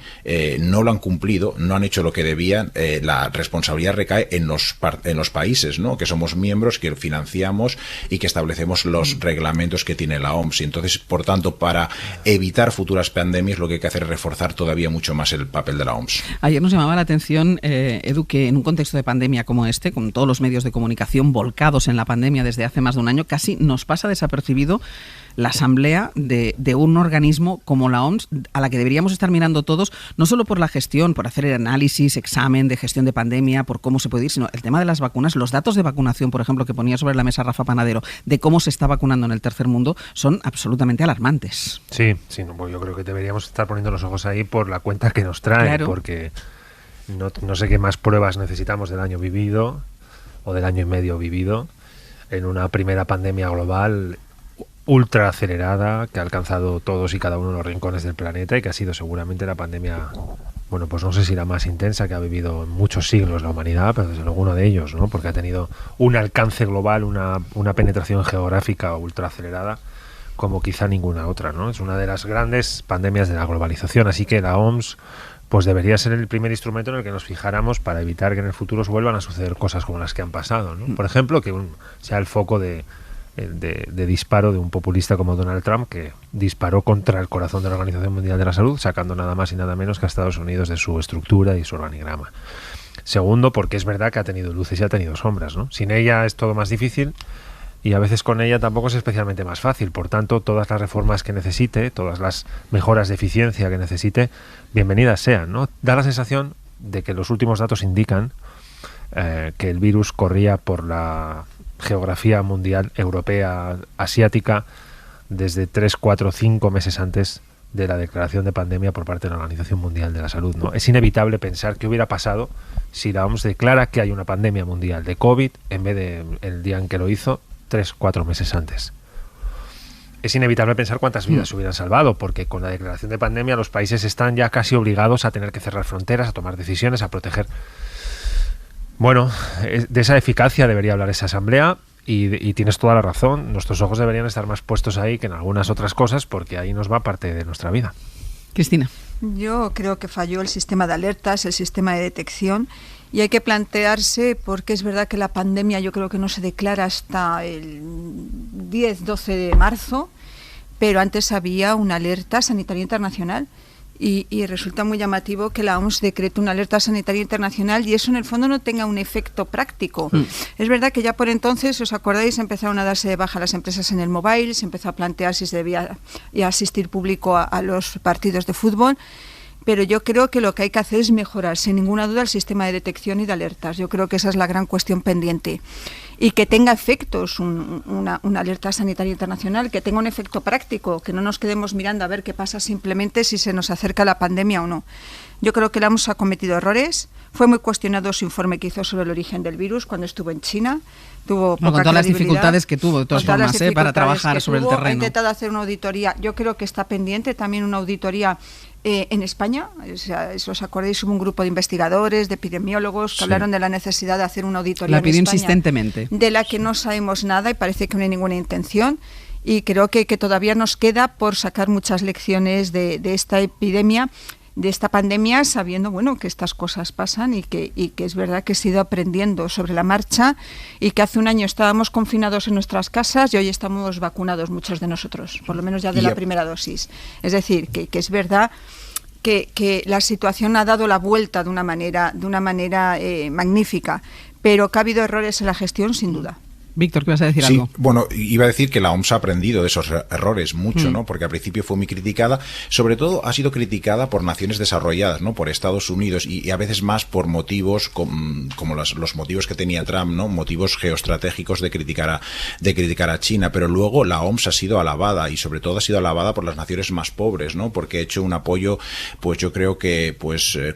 no lo han cumplido, no han hecho lo que debían, la responsabilidad recae en los países, ¿no? Que somos miembros, que financiamos y que establecemos los reglamentos que tiene la OMS. Y entonces, por tanto, para evitar futuras pandemias, lo que hay que hacer es reforzar todavía mucho más el papel de la OMS. Ayer nos llamaba la atención, Edu, que en un contexto de pandemia como este, con todos los medios de comunicación volcados en la pandemia desde hace más de un año, casi nos pasa desapercibido la asamblea de un organismo como la OMS, a la que deberíamos estar mirando todos, no solo por la gestión, por hacer el análisis, examen de gestión de pandemia, por cómo se puede ir, sino el tema de las vacunas. Los datos de vacunación, por ejemplo, que ponía sobre la mesa Rafa Panadero, de cómo se está vacunando en el tercer mundo, son absolutamente alarmantes. Sí, no, pues yo creo que deberíamos estar poniendo los ojos ahí por la cuenta que nos trae, claro. Porque no sé qué más pruebas necesitamos del año vivido o del año y medio vivido en una primera pandemia global ultra acelerada que ha alcanzado todos y cada uno de los rincones del planeta y que ha sido seguramente la pandemia, bueno, pues no sé si la más intensa que ha vivido en muchos siglos la humanidad, pero desde luego uno de ellos, ¿no? Porque ha tenido un alcance global, una penetración geográfica ultra acelerada como quizá ninguna otra, ¿no? Es una de las grandes pandemias de la globalización, así que la OMS pues debería ser el primer instrumento en el que nos fijáramos para evitar que en el futuro vuelvan a suceder cosas como las que han pasado, ¿no? Por ejemplo, que sea el foco de disparo de un populista como Donald Trump, que disparó contra el corazón de la Organización Mundial de la Salud, sacando nada más y nada menos que a Estados Unidos de su estructura y su organigrama. Segundo, porque es verdad que ha tenido luces y ha tenido sombras, ¿no? Sin ella es todo más difícil y a veces con ella tampoco es especialmente más fácil. Por tanto, todas las reformas que necesite, todas las mejoras de eficiencia que necesite, bienvenidas sean, ¿no? Da la sensación de que los últimos datos indican que el virus corría por la geografía mundial, europea, asiática, desde 3, 4, 5 meses antes de la declaración de pandemia por parte de la Organización Mundial de la Salud, ¿no? Es inevitable pensar qué hubiera pasado si la OMS declara que hay una pandemia mundial de COVID en vez de el día en que lo hizo, 3, 4 meses antes. Es inevitable pensar cuántas vidas se hubieran salvado, porque con la declaración de pandemia los países están ya casi obligados a tener que cerrar fronteras, a tomar decisiones, a proteger. Bueno, de esa eficacia debería hablar esa asamblea y tienes toda la razón. Nuestros ojos deberían estar más puestos ahí que en algunas otras cosas, porque ahí nos va parte de nuestra vida. Cristina. Yo creo que falló el sistema de alertas, el sistema de detección, y hay que plantearse, porque es verdad que la pandemia yo creo que no se declara hasta el 10-12 de marzo, pero antes había una alerta sanitaria internacional. Y resulta muy llamativo que la OMS decrete una alerta sanitaria internacional y eso en el fondo no tenga un efecto práctico. Es verdad que ya por entonces, ¿os acordáis? Empezaron a darse de baja las empresas en el mobile, se empezó a plantear si se debía asistir público a los partidos de fútbol, pero yo creo que lo que hay que hacer es mejorar, sin ninguna duda, el sistema de detección y de alertas. Yo creo que esa es la gran cuestión pendiente. Y que tenga efectos, una alerta sanitaria internacional, que tenga un efecto práctico, que no nos quedemos mirando a ver qué pasa simplemente si se nos acerca la pandemia o no. Yo creo que la OMS ha cometido errores. Fue muy cuestionado su informe que hizo sobre el origen del virus cuando estuvo en China. Tuvo poca con todas las dificultades que tuvo, de todas formas, para trabajar sobre el terreno. Ha intentado hacer una auditoría. Yo creo que está pendiente también una auditoría en España. O sea, si os acordáis, hubo un grupo de investigadores, de epidemiólogos que hablaron de la necesidad de hacer una auditoría en España. La pidió insistentemente. De la que no sabemos nada y parece que no hay ninguna intención. Y creo que todavía nos queda por sacar muchas lecciones de esta epidemia, de esta pandemia, sabiendo que estas cosas pasan y que es verdad que se ha ido aprendiendo sobre la marcha y que hace un año estábamos confinados en nuestras casas y hoy estamos vacunados muchos de nosotros, por lo menos ya de la primera dosis. Es decir, que es verdad que la situación ha dado la vuelta de una manera magnífica, pero que ha habido errores en la gestión, sin duda. Víctor, ¿qué vas a decir algo? Bueno, iba a decir que la OMS ha aprendido de esos errores mucho, ¿no? Porque al principio fue muy criticada, sobre todo ha sido criticada por naciones desarrolladas, ¿no? Por Estados Unidos y a veces más por motivos como los motivos que tenía Trump, ¿no? Motivos geoestratégicos de criticar a China, pero luego la OMS ha sido alabada y sobre todo ha sido alabada por las naciones más pobres, ¿no? Porque ha hecho un apoyo, pues yo creo que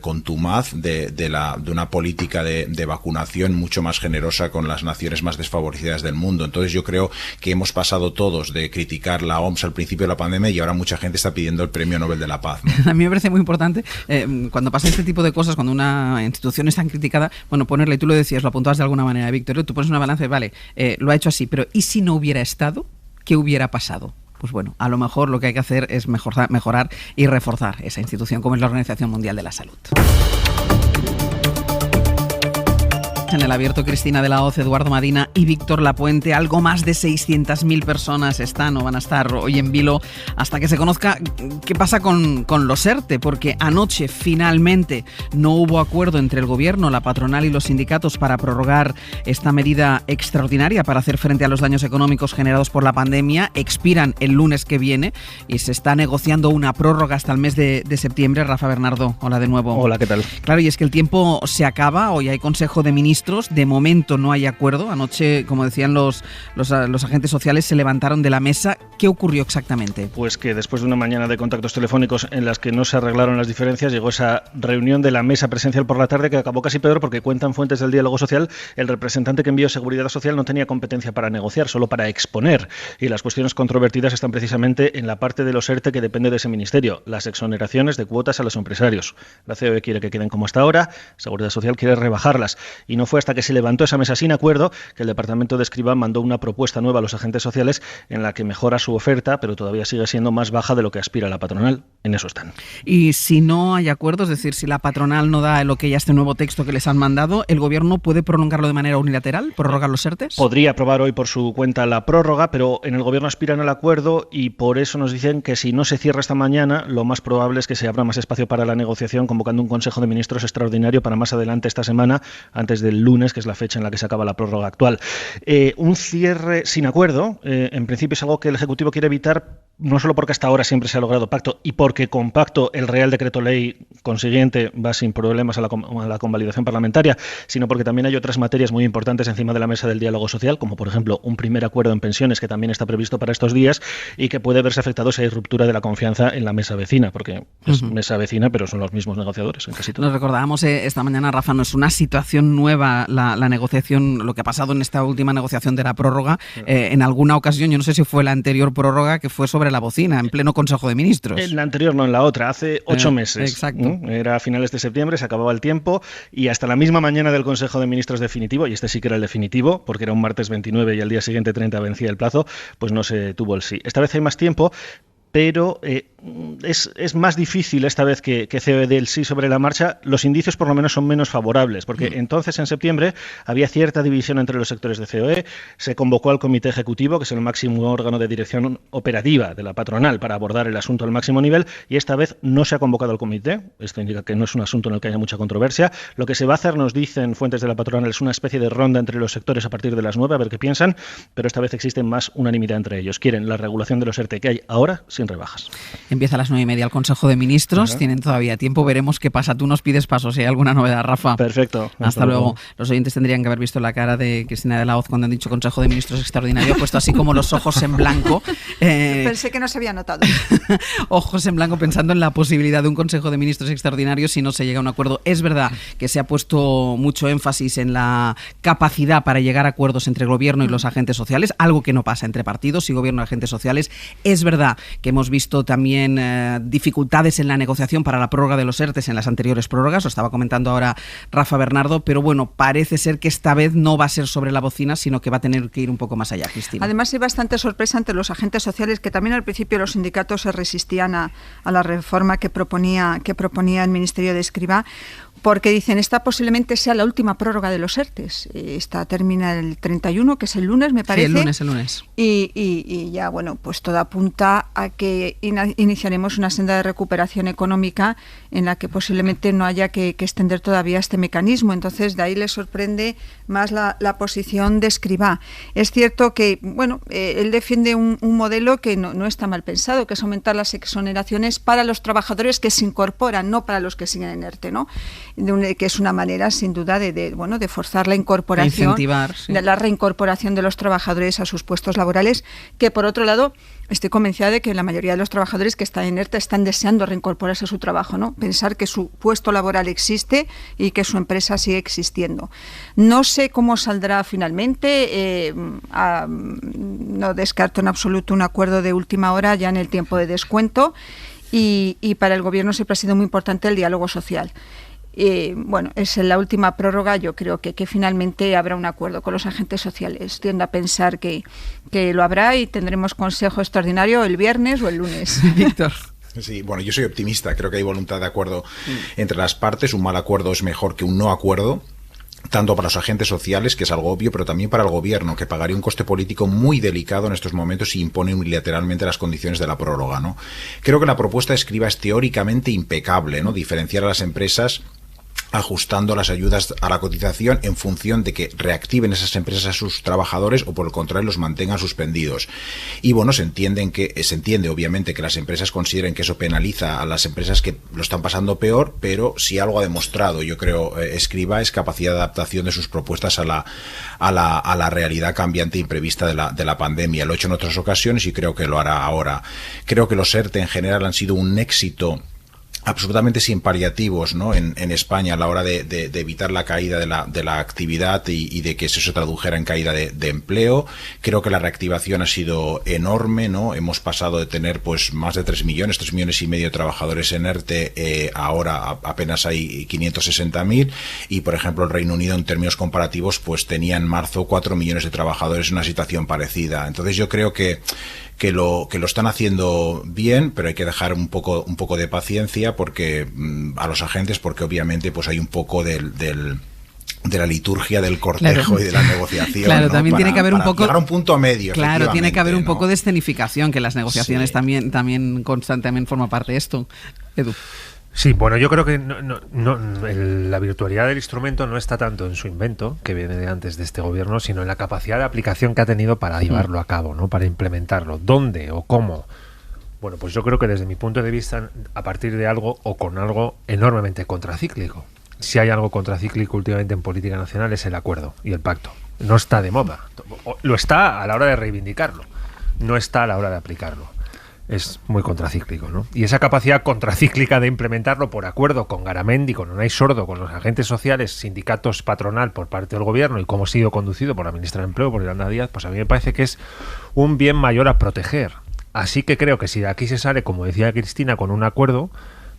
contumaz de una política de vacunación mucho más generosa con las naciones más desfavorecidas del mundo. Entonces yo creo que hemos pasado todos de criticar la OMS al principio de la pandemia y ahora mucha gente está pidiendo el Premio Nobel de la Paz, ¿no? A mí me parece muy importante cuando pasa este tipo de cosas, cuando una institución es tan criticada, ponerle, tú lo decías, lo apuntabas de alguna manera, Víctor, tú pones una balanza y vale, lo ha hecho así, pero ¿y si no hubiera estado? ¿Qué hubiera pasado? Pues bueno, a lo mejor lo que hay que hacer es mejorar y reforzar esa institución como es la Organización Mundial de la Salud. En el abierto, Cristina de la Hoz, Eduardo Madina y Víctor Lapuente. Algo más de 600.000 personas están o van a estar hoy en vilo hasta que se conozca qué pasa con los ERTE, porque anoche finalmente no hubo acuerdo entre el Gobierno, la patronal y los sindicatos para prorrogar esta medida extraordinaria para hacer frente a los daños económicos generados por la pandemia. Expiran el lunes que viene y se está negociando una prórroga hasta el mes de septiembre. Rafa Bernardo, hola de nuevo. Hola, ¿qué tal? Claro, y es que el tiempo se acaba, hoy hay Consejo de Ministros. De momento no hay acuerdo. Anoche, como decían los agentes sociales, se levantaron de la mesa. ¿Qué ocurrió exactamente? Pues que después de una mañana de contactos telefónicos en las que no se arreglaron las diferencias, llegó esa reunión de la mesa presencial por la tarde que acabó casi peor porque, cuentan fuentes del diálogo social, el representante que envió Seguridad Social no tenía competencia para negociar, solo para exponer. Y las cuestiones controvertidas están precisamente en la parte de los ERTE que depende de ese ministerio, las exoneraciones de cuotas a los empresarios. La COE quiere que queden como hasta ahora, Seguridad Social quiere rebajarlas. Y no fue hasta que se levantó esa mesa sin acuerdo que el departamento de Escrivá mandó una propuesta nueva a los agentes sociales en la que mejora su oferta, pero todavía sigue siendo más baja de lo que aspira la patronal. En eso están. Y si no hay acuerdo, es decir, si la patronal no da el ok a este nuevo texto que les han mandado, ¿el Gobierno puede prolongarlo de manera unilateral, prorrogar los ERTEs? Podría aprobar hoy por su cuenta la prórroga, pero en el Gobierno aspiran al acuerdo y por eso nos dicen que si no se cierra esta mañana, lo más probable es que se abra más espacio para la negociación, convocando un Consejo de Ministros extraordinario para más adelante esta semana, antes del lunes, que es la fecha en la que se acaba la prórroga actual. Un cierre sin acuerdo, en principio es algo que el Ejecutivo quiere evitar, no solo porque hasta ahora siempre se ha logrado pacto y porque con pacto el Real Decreto Ley consiguiente va sin problemas a la convalidación parlamentaria, sino porque también hay otras materias muy importantes encima de la mesa del diálogo social, como por ejemplo un primer acuerdo en pensiones que también está previsto para estos días y que puede verse afectado si hay ruptura de la confianza en la mesa vecina, porque es mesa vecina pero son los mismos negociadores en casi todo. Nos recordábamos esta mañana, Rafa, no es una situación nueva la negociación, lo que ha pasado en esta última negociación de la prórroga. En alguna ocasión, yo no sé si fue la anterior prórroga, que fue sobre la bocina, en pleno Consejo de Ministros. En la anterior, no, en la otra, hace 8 meses. Exacto. Era a finales de septiembre, se acababa el tiempo y hasta la misma mañana del Consejo de Ministros definitivo, y este sí que era el definitivo, porque era un martes 29 y al día siguiente 30 vencía el plazo, pues no se tuvo el sí. Esta vez hay más tiempo, pero es más difícil esta vez que COE dé el sí sobre la marcha. Los indicios por lo menos son menos favorables, porque entonces en septiembre había cierta división entre los sectores de COE, se convocó al Comité Ejecutivo, que es el máximo órgano de dirección operativa de la patronal, para abordar el asunto al máximo nivel, y esta vez no se ha convocado al comité. Esto indica que no es un asunto en el que haya mucha controversia. Lo que se va a hacer, nos dicen fuentes de la patronal, es una especie de ronda entre los sectores a partir de las 9, a ver qué piensan, pero esta vez existe más unanimidad entre ellos. Quieren la regulación de los ERTE que hay ahora sin rebajas. Empieza a las 9:30 el Consejo de Ministros. Tienen todavía tiempo, veremos qué pasa. Tú nos pides paso si hay alguna novedad, Rafa. Perfecto. Hasta luego. Los oyentes tendrían que haber visto la cara de Cristina de la Hoz cuando han dicho Consejo de Ministros extraordinario, puesto así como los ojos en blanco. Pensé que no se había notado. Ojos en blanco pensando en la posibilidad de un Consejo de Ministros extraordinario si no se llega a un acuerdo. Es verdad que se ha puesto mucho énfasis en la capacidad para llegar a acuerdos entre el Gobierno y los agentes sociales, algo que no pasa entre partidos y Gobierno y agentes sociales. Es verdad que hemos visto también dificultades en la negociación para la prórroga de los ERTEs en las anteriores prórrogas, lo estaba comentando ahora Rafa Bernardo, pero bueno, parece ser que esta vez no va a ser sobre la bocina, sino que va a tener que ir un poco más allá, Cristina. Además, hay bastante sorpresa entre los agentes sociales, que también al principio los sindicatos se resistían a la reforma que proponía el Ministerio de Escrivá, porque dicen, esta posiblemente sea la última prórroga de los ERTEs. Esta termina el 31, que es el lunes, me parece. Sí, el lunes. Y ya, bueno, pues todo apunta a que iniciaremos una senda de recuperación económica en la que posiblemente no haya que extender todavía este mecanismo. Entonces, de ahí le sorprende más la posición de Escrivá. Es cierto que, bueno, él defiende un modelo que no está mal pensado, que es aumentar las exoneraciones para los trabajadores que se incorporan, no para los que siguen en ERTE, ¿no? Que es una manera, sin duda, de forzar la incorporación, incentivar, sí, de la reincorporación de los trabajadores a sus puestos laborales, que por otro lado estoy convencida de que la mayoría de los trabajadores que están en ERTE están deseando reincorporarse a su trabajo, ¿no? Pensar que su puesto laboral existe y que su empresa sigue existiendo. No sé cómo saldrá finalmente, no descarto en absoluto un acuerdo de última hora ya en el tiempo de descuento, y para el Gobierno siempre ha sido muy importante el diálogo social. Bueno, es la última prórroga, yo creo que finalmente habrá un acuerdo con los agentes sociales. Tiendo a pensar que lo habrá y tendremos consejo extraordinario el viernes o el lunes. Víctor. Sí, bueno, yo soy optimista, creo que hay voluntad de acuerdo entre las partes, un mal acuerdo es mejor que un no acuerdo. tanto para los agentes sociales, que es algo obvio, pero también para el gobierno, que pagaría un coste político muy delicado en estos momentos y impone unilateralmente las condiciones de la prórroga, ¿no? Creo que la propuesta de Escrivá es teóricamente impecable, ¿no? Diferenciar a las empresas ajustando las ayudas a la cotización en función de que reactiven esas empresas a sus trabajadores o por el contrario los mantengan suspendidos. Y bueno, se entiende obviamente que las empresas consideren que eso penaliza a las empresas que lo están pasando peor, pero si algo ha demostrado, yo creo, Escrivá, es capacidad de adaptación de sus propuestas a la realidad cambiante e imprevista de la pandemia. Lo ha hecho en otras ocasiones y creo que lo hará ahora. Creo que los ERTE en general han sido un éxito absolutamente sin paliativos, ¿no? En España a la hora de evitar la caída de la actividad y de que eso se tradujera en caída de empleo. Creo que la reactivación ha sido enorme, ¿no? Hemos pasado de tener pues más de 3 millones y medio de trabajadores en ERTE, ahora apenas hay 560.000 y por ejemplo el Reino Unido en términos comparativos pues tenía en marzo 4 millones de trabajadores en una situación parecida. Entonces yo creo que lo están haciendo bien, pero hay que dejar un poco de paciencia porque a los agentes, porque obviamente pues hay un poco de la liturgia del cortejo, claro, y de la negociación. Claro, ¿no? También tiene que haber un poco, llegar a un punto medio. Claro, tiene que haber un poco de escenificación, que las negociaciones también constantemente forma parte de esto. Edu. Sí, bueno, yo creo que la virtualidad del instrumento no está tanto en su invento, que viene de antes de este gobierno, sino en la capacidad de aplicación que ha tenido para llevarlo a cabo, ¿no? Para implementarlo. ¿Dónde o cómo? Bueno, pues yo creo que desde mi punto de vista, a partir de algo o con algo enormemente contracíclico. Si hay algo contracíclico últimamente en política nacional es el acuerdo y el pacto. No está de moda. Lo está a la hora de reivindicarlo, no está a la hora de aplicarlo. Es muy contracíclico, ¿no? Y esa capacidad contracíclica de implementarlo por acuerdo con Garamendi, con Unai Sordo, con los agentes sociales, sindicatos, patronal por parte del gobierno y cómo ha sido conducido por la ministra de Empleo, por Yolanda Díaz, pues a mí me parece que es un bien mayor a proteger. Así que creo que si de aquí se sale, como decía Cristina, con un acuerdo,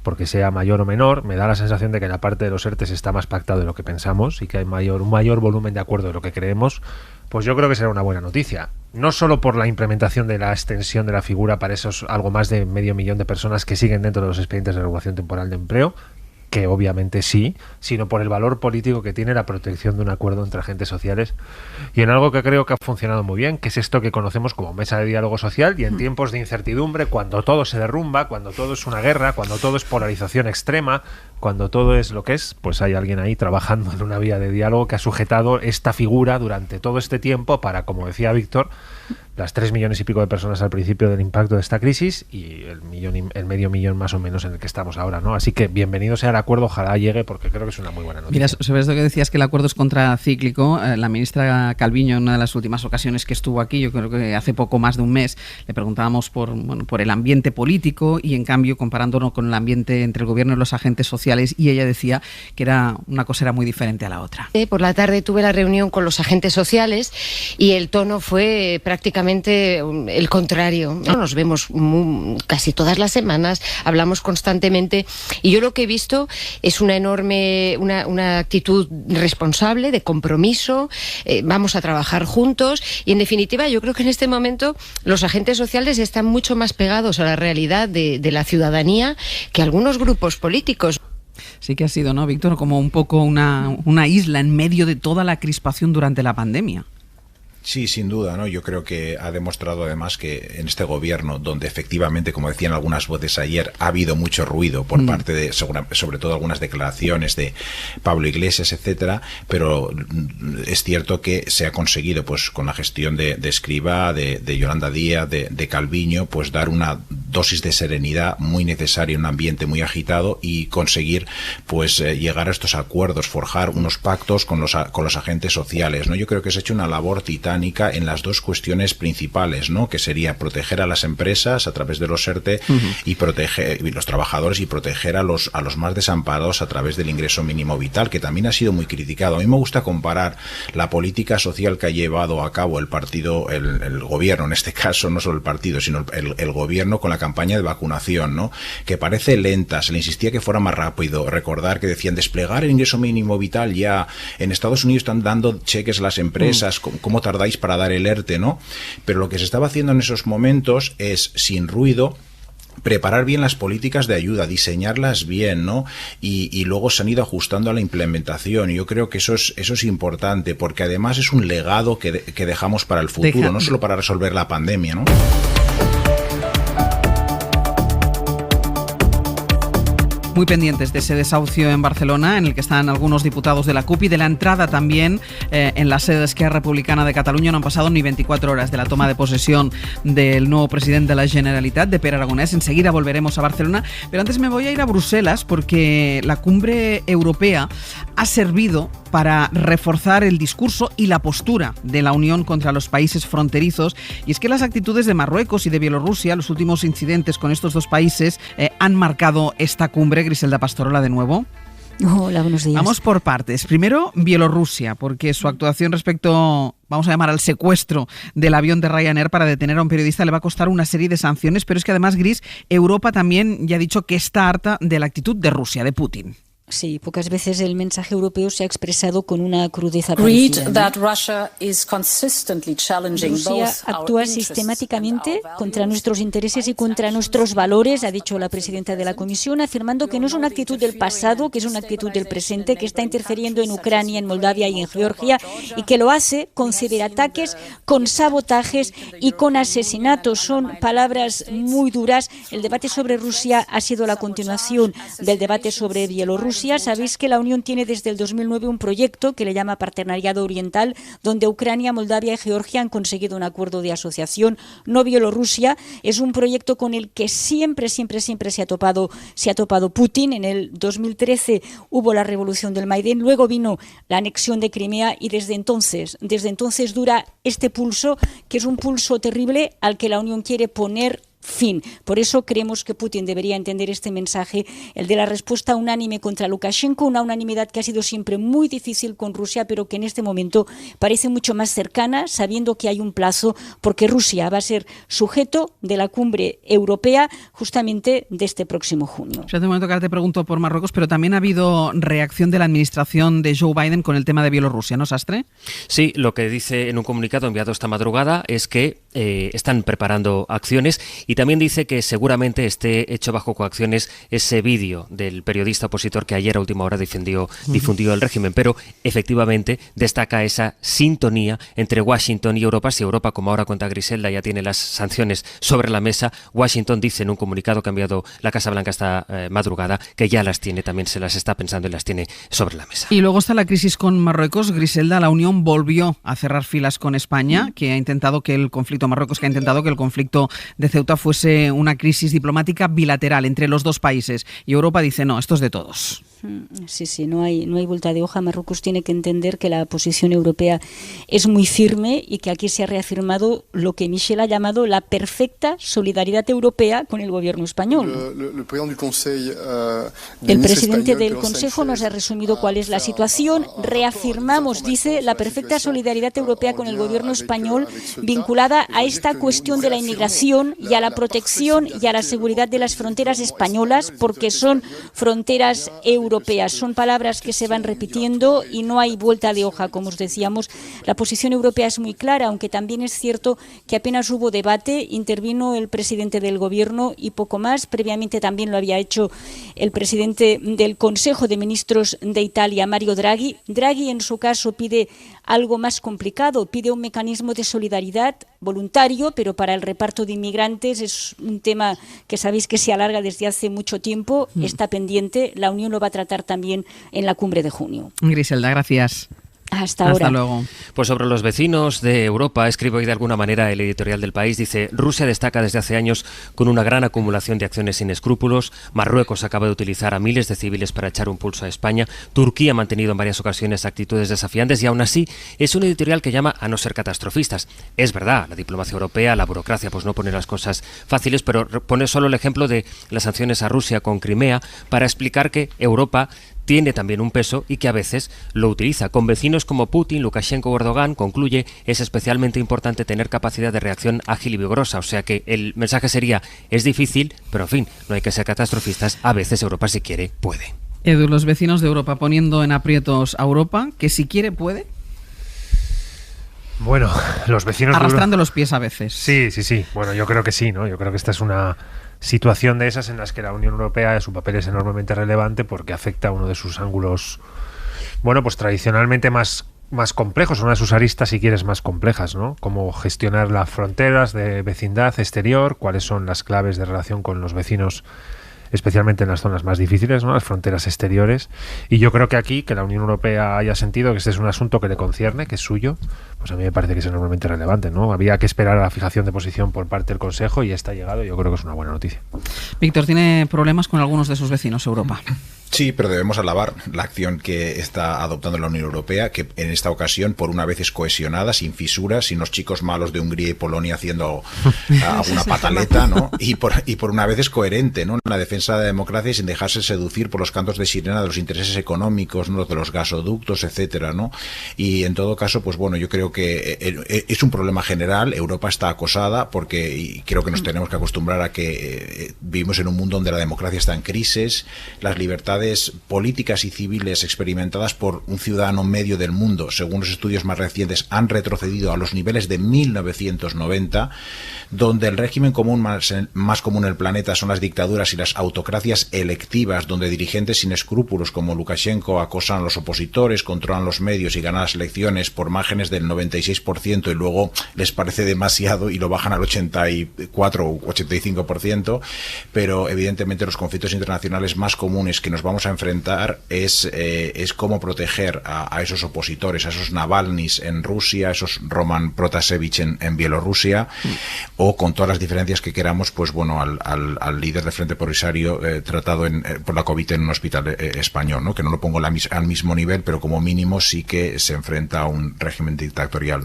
porque sea mayor o menor, me da la sensación de que en la parte de los ERTES está más pactado de lo que pensamos y que hay un mayor volumen de acuerdo de lo que creemos, pues yo creo que será una buena noticia. No solo por la implementación de la extensión de la figura para esos algo más de 500.000 de personas que siguen dentro de los expedientes de regulación temporal de empleo, que obviamente sí, sino por el valor político que tiene la protección de un acuerdo entre agentes sociales y en algo que creo que ha funcionado muy bien, que es esto que conocemos como mesa de diálogo social, y en tiempos de incertidumbre, cuando todo se derrumba, cuando todo es una guerra, cuando todo es polarización extrema, cuando todo es lo que es, pues hay alguien ahí trabajando en una vía de diálogo que ha sujetado esta figura durante todo este tiempo para, como decía Víctor, las 3 millones y pico de personas al principio del impacto de esta crisis y el 500.000 más o menos en el que estamos ahora, ¿no? Así que bienvenido sea el acuerdo, ojalá llegue, porque creo que es una muy buena noticia. Mira, sobre esto que decías que el acuerdo es contracíclico, la ministra Calviño en una de las últimas ocasiones que estuvo aquí, yo creo que hace poco más de un mes, le preguntábamos por el ambiente político y en cambio comparándolo con el ambiente entre el gobierno y los agentes sociales, y ella decía que una cosa era muy diferente a la otra. Por la tarde tuve la reunión con los agentes sociales y el tono fue prácticamente el contrario. Nos vemos casi todas las semanas, hablamos constantemente y yo lo que he visto es una actitud responsable, de compromiso, vamos a trabajar juntos y en definitiva yo creo que en este momento los agentes sociales están mucho más pegados a la realidad de la ciudadanía que algunos grupos políticos. Sí que ha sido, ¿no, Víctor? Como un poco una isla en medio de toda la crispación durante la pandemia. Sí, sin duda, ¿no? Yo creo que ha demostrado además que en este gobierno, donde efectivamente, como decían algunas voces ayer, ha habido mucho ruido por parte de, sobre todo algunas declaraciones de Pablo Iglesias, etcétera, pero es cierto que se ha conseguido, pues, con la gestión de Escrivá, de Yolanda Díaz, de Calviño, pues dar una dosis de serenidad muy necesaria en un ambiente muy agitado y conseguir, pues, llegar a estos acuerdos, forjar unos pactos con los agentes sociales, ¿no? Yo creo que se ha hecho una labor titánica en las dos cuestiones principales, ¿no? Que sería proteger a las empresas a través de los ERTE y proteger los trabajadores y proteger a los más desamparados a través del ingreso mínimo vital, que también ha sido muy criticado. A mí me gusta comparar la política social que ha llevado a cabo el partido, el gobierno, en este caso no solo el partido, sino el gobierno con la campaña de vacunación, ¿no? Que parece lenta, se le insistía que fuera más rápido. Recordar que decían desplegar el ingreso mínimo vital ya. En Estados Unidos están dando cheques a las empresas, ¿cómo tardáis para dar el ERTE, ¿no? Pero lo que se estaba haciendo en esos momentos es, sin ruido, preparar bien las políticas de ayuda, diseñarlas bien, ¿no? Y luego se han ido ajustando a la implementación. Y yo creo que eso es importante, porque además es un legado que dejamos para el futuro, no solo para resolver la pandemia, ¿no? Muy pendientes de ese desahucio en Barcelona, en el que están algunos diputados de la CUP, y de la entrada también en la sede de Esquerra Republicana de Cataluña. No han pasado ni 24 horas de la toma de posesión del nuevo presidente de la Generalitat, de Pere Aragonès. Enseguida volveremos a Barcelona, pero antes me voy a ir a Bruselas, porque la cumbre europea ha servido para reforzar el discurso y la postura de la Unión contra los países fronterizos. Y es que las actitudes de Marruecos y de Bielorrusia, los últimos incidentes con estos dos países, han marcado esta cumbre. Griselda Pastorulla, de nuevo. Hola, buenos días. Vamos por partes. Primero, Bielorrusia, porque su actuación respecto, vamos a llamar, al secuestro del avión de Ryanair para detener a un periodista le va a costar una serie de sanciones, pero es que además, Gris, Europa también ya ha dicho que está harta de la actitud de Rusia, de Putin. Sí, pocas veces el mensaje europeo se ha expresado con una crudeza parecida, ¿no? Rusia actúa sistemáticamente contra nuestros intereses y contra nuestros valores, ha dicho la presidenta de la Comisión, afirmando que no es una actitud del pasado, que es una actitud del presente, que está interfiriendo en Ucrania, en Moldavia y en Georgia, y que lo hace con ciberataques, con sabotajes y con asesinatos. Son palabras muy duras. El debate sobre Rusia ha sido la continuación del debate sobre Bielorrusia. Sabéis que la Unión tiene desde el 2009 un proyecto que le llama Partenariado Oriental, donde Ucrania, Moldavia y Georgia han conseguido un acuerdo de asociación, no Bielorrusia. Es un proyecto con el que siempre se ha topado Putin. En el 2013 hubo la revolución del Maidán, luego vino la anexión de Crimea y desde entonces dura este pulso, que es un pulso terrible al que la Unión quiere poner fin. Por eso creemos que Putin debería entender este mensaje, el de la respuesta unánime contra Lukashenko, una unanimidad que ha sido siempre muy difícil con Rusia, pero que en este momento parece mucho más cercana, sabiendo que hay un plazo, porque Rusia va a ser sujeto de la cumbre europea justamente de este próximo junio. Hace un momento que ahora te pregunto por Marruecos, pero también ha habido reacción de la administración de Joe Biden con el tema de Bielorrusia, ¿no, Sastre? Sí, lo que dice en un comunicado enviado esta madrugada es que están preparando acciones, y también dice que seguramente esté hecho bajo coacciones ese vídeo del periodista opositor que ayer a última hora difundió el régimen, pero efectivamente destaca esa sintonía entre Washington y Europa. Si Europa, como ahora cuenta Griselda, ya tiene las sanciones sobre la mesa, Washington dice en un comunicado que ha enviado la Casa Blanca esta madrugada que ya las tiene, también se las está pensando y las tiene sobre la mesa. Y luego está la crisis con Marruecos. Griselda, la Unión volvió a cerrar filas con España, que ha intentado que el conflicto de Ceuta fuese una crisis diplomática bilateral entre los dos países, y Europa dice no, esto es de todos. Sí, no hay vuelta de hoja. Marruecos tiene que entender que la posición europea es muy firme y que aquí se ha reafirmado lo que Michel ha llamado la perfecta solidaridad europea con el gobierno español. El presidente del Consejo nos ha resumido cuál es la situación. Reafirmamos, dice, la perfecta solidaridad europea con el gobierno español vinculada a esta cuestión de la inmigración y a la protección y a la seguridad de las fronteras españolas, porque son fronteras europeas. Son palabras que se van repitiendo y no hay vuelta de hoja, como os decíamos. La posición europea es muy clara, aunque también es cierto que apenas hubo debate, intervino el presidente del gobierno y poco más. Previamente también lo había hecho el presidente del Consejo de Ministros de Italia, Mario Draghi. Draghi, en su caso, pide algo más complicado, pide un mecanismo de solidaridad voluntario, pero para el reparto de inmigrantes es un tema que sabéis que se alarga desde hace mucho tiempo, está pendiente, la Unión lo va a tratar también en la cumbre de junio. Griselda, gracias. Hasta ahora. Luego. Pues sobre los vecinos de Europa, escribe hoy de alguna manera el editorial del País, dice: Rusia destaca desde hace años con una gran acumulación de acciones sin escrúpulos, Marruecos acaba de utilizar a miles de civiles para echar un pulso a España, Turquía ha mantenido en varias ocasiones actitudes desafiantes y aún así es un editorial que llama a no ser catastrofistas. Es verdad, la diplomacia europea, la burocracia, pues no pone las cosas fáciles, pero pone solo el ejemplo de las sanciones a Rusia con Crimea para explicar que Europa tiene también un peso y que a veces lo utiliza. Con vecinos como Putin, Lukashenko o Erdogan, concluye, es especialmente importante tener capacidad de reacción ágil y vigorosa. O sea que el mensaje sería, es difícil, pero en fin, no hay que ser catastrofistas. A veces Europa, si quiere, puede. Edu, los vecinos de Europa poniendo en aprietos a Europa, que si quiere puede. Bueno, los vecinos arrastrando los pies a veces. Sí. Bueno, yo creo que sí, ¿no? Yo creo que esta es una situación de esas en las que la Unión Europea, su papel es enormemente relevante porque afecta a uno de sus ángulos, bueno, pues tradicionalmente más complejos, una de sus aristas, si quieres, más complejas, ¿no? Cómo gestionar las fronteras de vecindad exterior, cuáles son las claves de relación con los vecinos, especialmente en las zonas más difíciles, ¿no? Las fronteras exteriores. Y yo creo que aquí, que la Unión Europea haya sentido que este es un asunto que le concierne, que es suyo, pues a mí me parece que es enormemente relevante, ¿no? Había que esperar a la fijación de posición por parte del Consejo y esta ha llegado, y yo creo que es una buena noticia. Víctor, ¿tiene problemas con algunos de sus vecinos Europa? Sí, pero debemos alabar la acción que está adoptando la Unión Europea, que en esta ocasión por una vez es cohesionada, sin fisuras, sin los chicos malos de Hungría y Polonia haciendo alguna pataleta, ¿no? Y por una vez es coherente, ¿no? En la defensa de la democracia y sin dejarse seducir por los cantos de sirena de los intereses económicos, ¿no? De los gasoductos, etcétera, ¿no? Y en todo caso, pues bueno, yo creo que es un problema general. Europa está acosada y creo que nos tenemos que acostumbrar a que vivimos en un mundo donde la democracia está en crisis, las libertades políticas y civiles experimentadas por un ciudadano medio del mundo, según los estudios más recientes, han retrocedido a los niveles de 1990, donde el régimen más común en el planeta son las dictaduras y las autocracias electivas, donde dirigentes sin escrúpulos como Lukashenko acosan a los opositores, controlan los medios y ganan las elecciones por márgenes del 96% y luego les parece demasiado y lo bajan al 84 o 85%, pero evidentemente los conflictos internacionales más comunes que nos vamos a enfrentar es cómo proteger a esos opositores, a esos Navalnys en Rusia, a esos Roman Protasevich en Bielorrusia, o con todas las diferencias que queramos, pues bueno, al líder del Frente Polisario tratado por la COVID en un hospital español, ¿no? Que no lo pongo al mismo nivel, pero como mínimo sí que se enfrenta a un régimen dictatorial.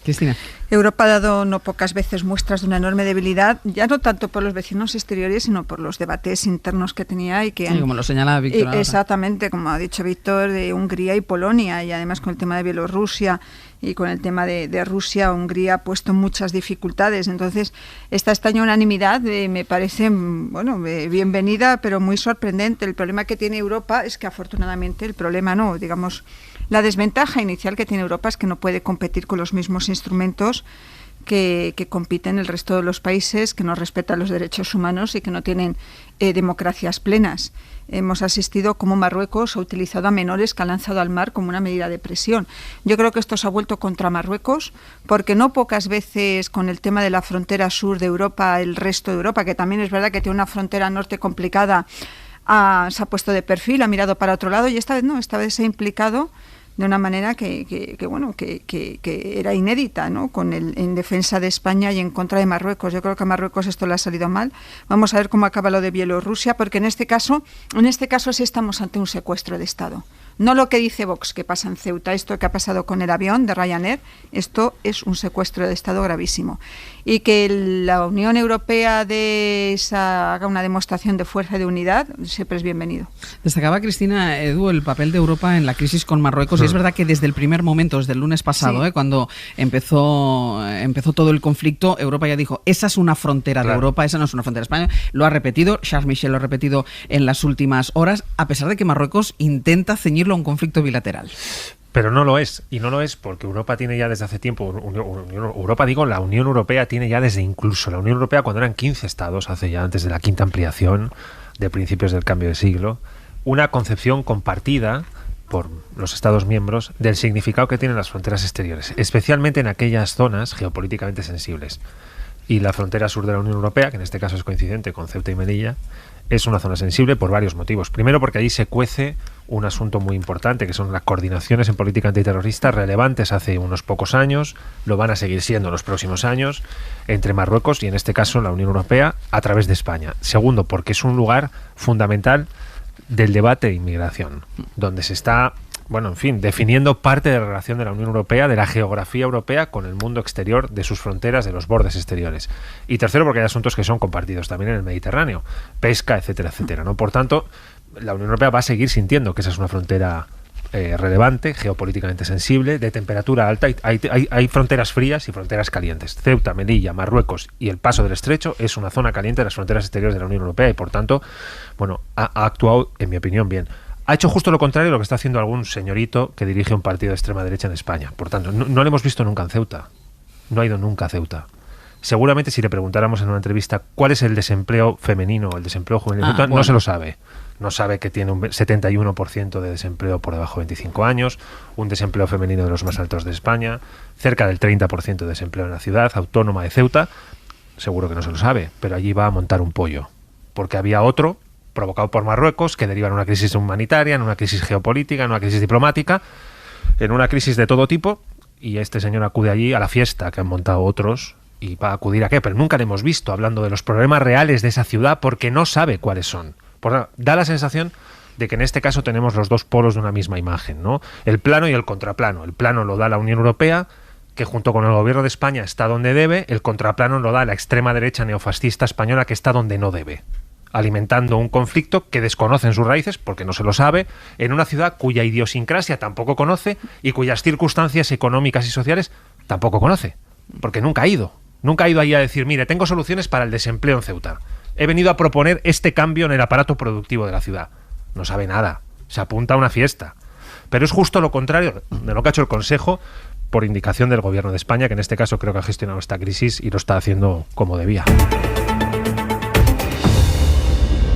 Cristina. Europa ha dado no pocas veces muestras de una enorme debilidad, ya no tanto por los vecinos exteriores, sino por los debates internos que tenía y que... Sí, como lo señalaba Víctor. Exactamente, como ha dicho Víctor, de Hungría y Polonia, y además con el tema de Bielorrusia y con el tema de Rusia, Hungría ha puesto muchas dificultades. Entonces, esta extraña unanimidad me parece, bueno, bienvenida, pero muy sorprendente. El problema que tiene Europa es que afortunadamente la desventaja inicial que tiene Europa es que no puede competir con los mismos instrumentos que compiten el resto de los países, que no respetan los derechos humanos y que no tienen democracias plenas. Hemos asistido como Marruecos ha utilizado a menores que ha lanzado al mar como una medida de presión. Yo creo que esto se ha vuelto contra Marruecos, porque no pocas veces con el tema de la frontera sur de Europa, el resto de Europa, que también es verdad que tiene una frontera norte complicada, se ha puesto de perfil, ha mirado para otro lado, y esta vez no, esta vez se ha implicado de una manera que era inédita, ¿no? En defensa de España y en contra de Marruecos. Yo creo que a Marruecos esto le ha salido mal. Vamos a ver cómo acaba lo de Bielorrusia, porque en este caso sí estamos ante un secuestro de Estado. No lo que dice Vox, que pasa en Ceuta, esto que ha pasado con el avión de Ryanair, esto es un secuestro de Estado gravísimo. Y que la Unión Europea haga una demostración de fuerza y de unidad, siempre es bienvenido. Destacaba Cristina, Edu, el papel de Europa en la crisis con Marruecos, y es verdad que desde el primer momento, desde el lunes pasado, cuando empezó todo el conflicto, Europa ya dijo, esa es una frontera de Europa, esa no es una frontera de España. Lo ha repetido, Charles Michel lo ha repetido en las últimas horas, a pesar de que Marruecos intenta ceñirlo a un conflicto bilateral. Pero no lo es, y no lo es porque Europa tiene ya desde hace tiempo, la Unión Europea tiene ya desde incluso la Unión Europea cuando eran 15 estados, antes de la quinta ampliación, de principios del cambio de siglo, una concepción compartida por los Estados miembros del significado que tienen las fronteras exteriores, especialmente en aquellas zonas geopolíticamente sensibles. Y la frontera sur de la Unión Europea, que en este caso es coincidente con Ceuta y Melilla, es una zona sensible por varios motivos. Primero, porque allí se cuece un asunto muy importante, que son las coordinaciones en política antiterrorista relevantes hace unos pocos años, lo van a seguir siendo en los próximos años, entre Marruecos y en este caso la Unión Europea a través de España. Segundo, porque es un lugar fundamental del debate de inmigración, donde se está, definiendo parte de la relación de la Unión Europea, de la geografía europea con el mundo exterior, de sus fronteras, de los bordes exteriores. Y tercero, porque hay asuntos que son compartidos también en el Mediterráneo, pesca, etcétera, etcétera, ¿no? Por tanto, la Unión Europea va a seguir sintiendo que esa es una frontera relevante, geopolíticamente sensible, de temperatura alta. Hay fronteras frías y fronteras calientes. Ceuta, Melilla, Marruecos y el Paso del Estrecho es una zona caliente de las fronteras exteriores de la Unión Europea y, por tanto, ha actuado, en mi opinión, bien. Ha hecho justo lo contrario de lo que está haciendo algún señorito que dirige un partido de extrema derecha en España. Por tanto, no lo hemos visto nunca en Ceuta. No ha ido nunca a Ceuta. seguramente si le preguntáramos en una entrevista cuál es el desempleo femenino o el desempleo juvenil, no se lo sabe. No sabe que tiene un 71% de desempleo por debajo de 25 años, un desempleo femenino de los más altos de España, cerca del 30% de desempleo en la ciudad autónoma de Ceuta. Seguro que no se lo sabe, pero allí va a montar un pollo, porque había otro provocado por Marruecos que deriva en una crisis humanitaria, en una crisis geopolítica, en una crisis diplomática, en una crisis de todo tipo, y este señor acude allí a la fiesta que han montado otros. ¿Y va a acudir a qué? Pero nunca le hemos visto hablando de los problemas reales de esa ciudad porque no sabe cuáles son. Da la sensación de que en este caso tenemos los dos polos de una misma imagen, ¿no? El plano y el contraplano. El plano lo da la Unión Europea, que junto con el gobierno de España está donde debe. El contraplano lo da la extrema derecha neofascista española, que está donde no debe, alimentando un conflicto que desconocen sus raíces, porque no se lo sabe, en una ciudad cuya idiosincrasia tampoco conoce y cuyas circunstancias económicas y sociales tampoco conoce, porque nunca ha ido ahí a decir, mire, tengo soluciones para el desempleo en Ceuta. He venido a proponer este cambio en el aparato productivo de la ciudad. No sabe nada, se apunta a una fiesta. Pero es justo lo contrario de lo que ha hecho el Consejo por indicación del Gobierno de España, que en este caso creo que ha gestionado esta crisis y lo está haciendo como debía.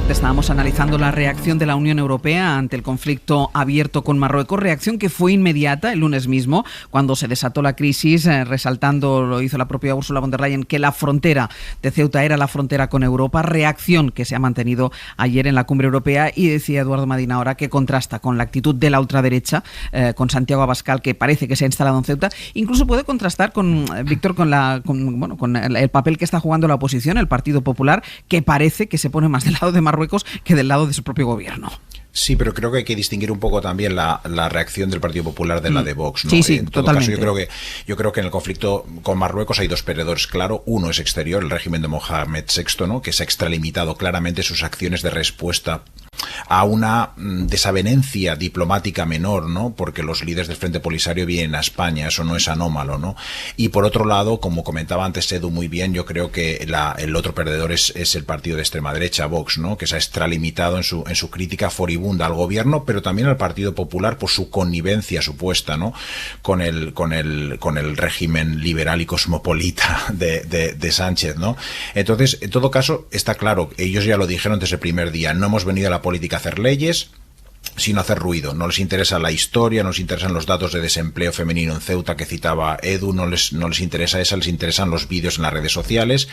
Estábamos analizando la reacción de la Unión Europea ante el conflicto abierto con Marruecos, reacción que fue inmediata el lunes mismo, cuando se desató la crisis, resaltando, lo hizo la propia Ursula von der Leyen, que la frontera de Ceuta era la frontera con Europa, reacción que se ha mantenido ayer en la Cumbre Europea, y decía Eduardo Madina ahora que contrasta con la actitud de la ultraderecha, con Santiago Abascal, que parece que se ha instalado en Ceuta, incluso puede contrastar con Víctor, con el papel que está jugando la oposición, el Partido Popular, que parece que se pone más del lado de Marruecos que del lado de su propio gobierno. Sí, pero creo que hay que distinguir un poco también la reacción del Partido Popular de la de Vox, ¿no? Sí, en todo totalmente. caso, yo creo que en el conflicto con Marruecos hay dos perdedores, claro. Uno es exterior, el régimen de Mohamed VI, ¿no? Que se ha extralimitado claramente sus acciones de respuesta a una desavenencia diplomática menor, ¿no? Porque los líderes del Frente Polisario vienen a España, eso no es anómalo, ¿no? Y por otro lado, como comentaba antes Edu muy bien, yo creo que el otro perdedor es el partido de extrema derecha, Vox, ¿no? Que se ha extralimitado en su crítica furibunda al gobierno, pero también al Partido Popular por su connivencia supuesta, ¿no? Con el régimen liberal y cosmopolita de Sánchez, ¿no? Entonces, en todo caso, está claro, ellos ya lo dijeron desde el primer día, no hemos venido a la política a hacer leyes, sino hacer ruido. No les interesa la historia, no les interesan los datos de desempleo femenino en Ceuta que citaba Edu, no les interesa esa, les interesan los vídeos en las redes sociales,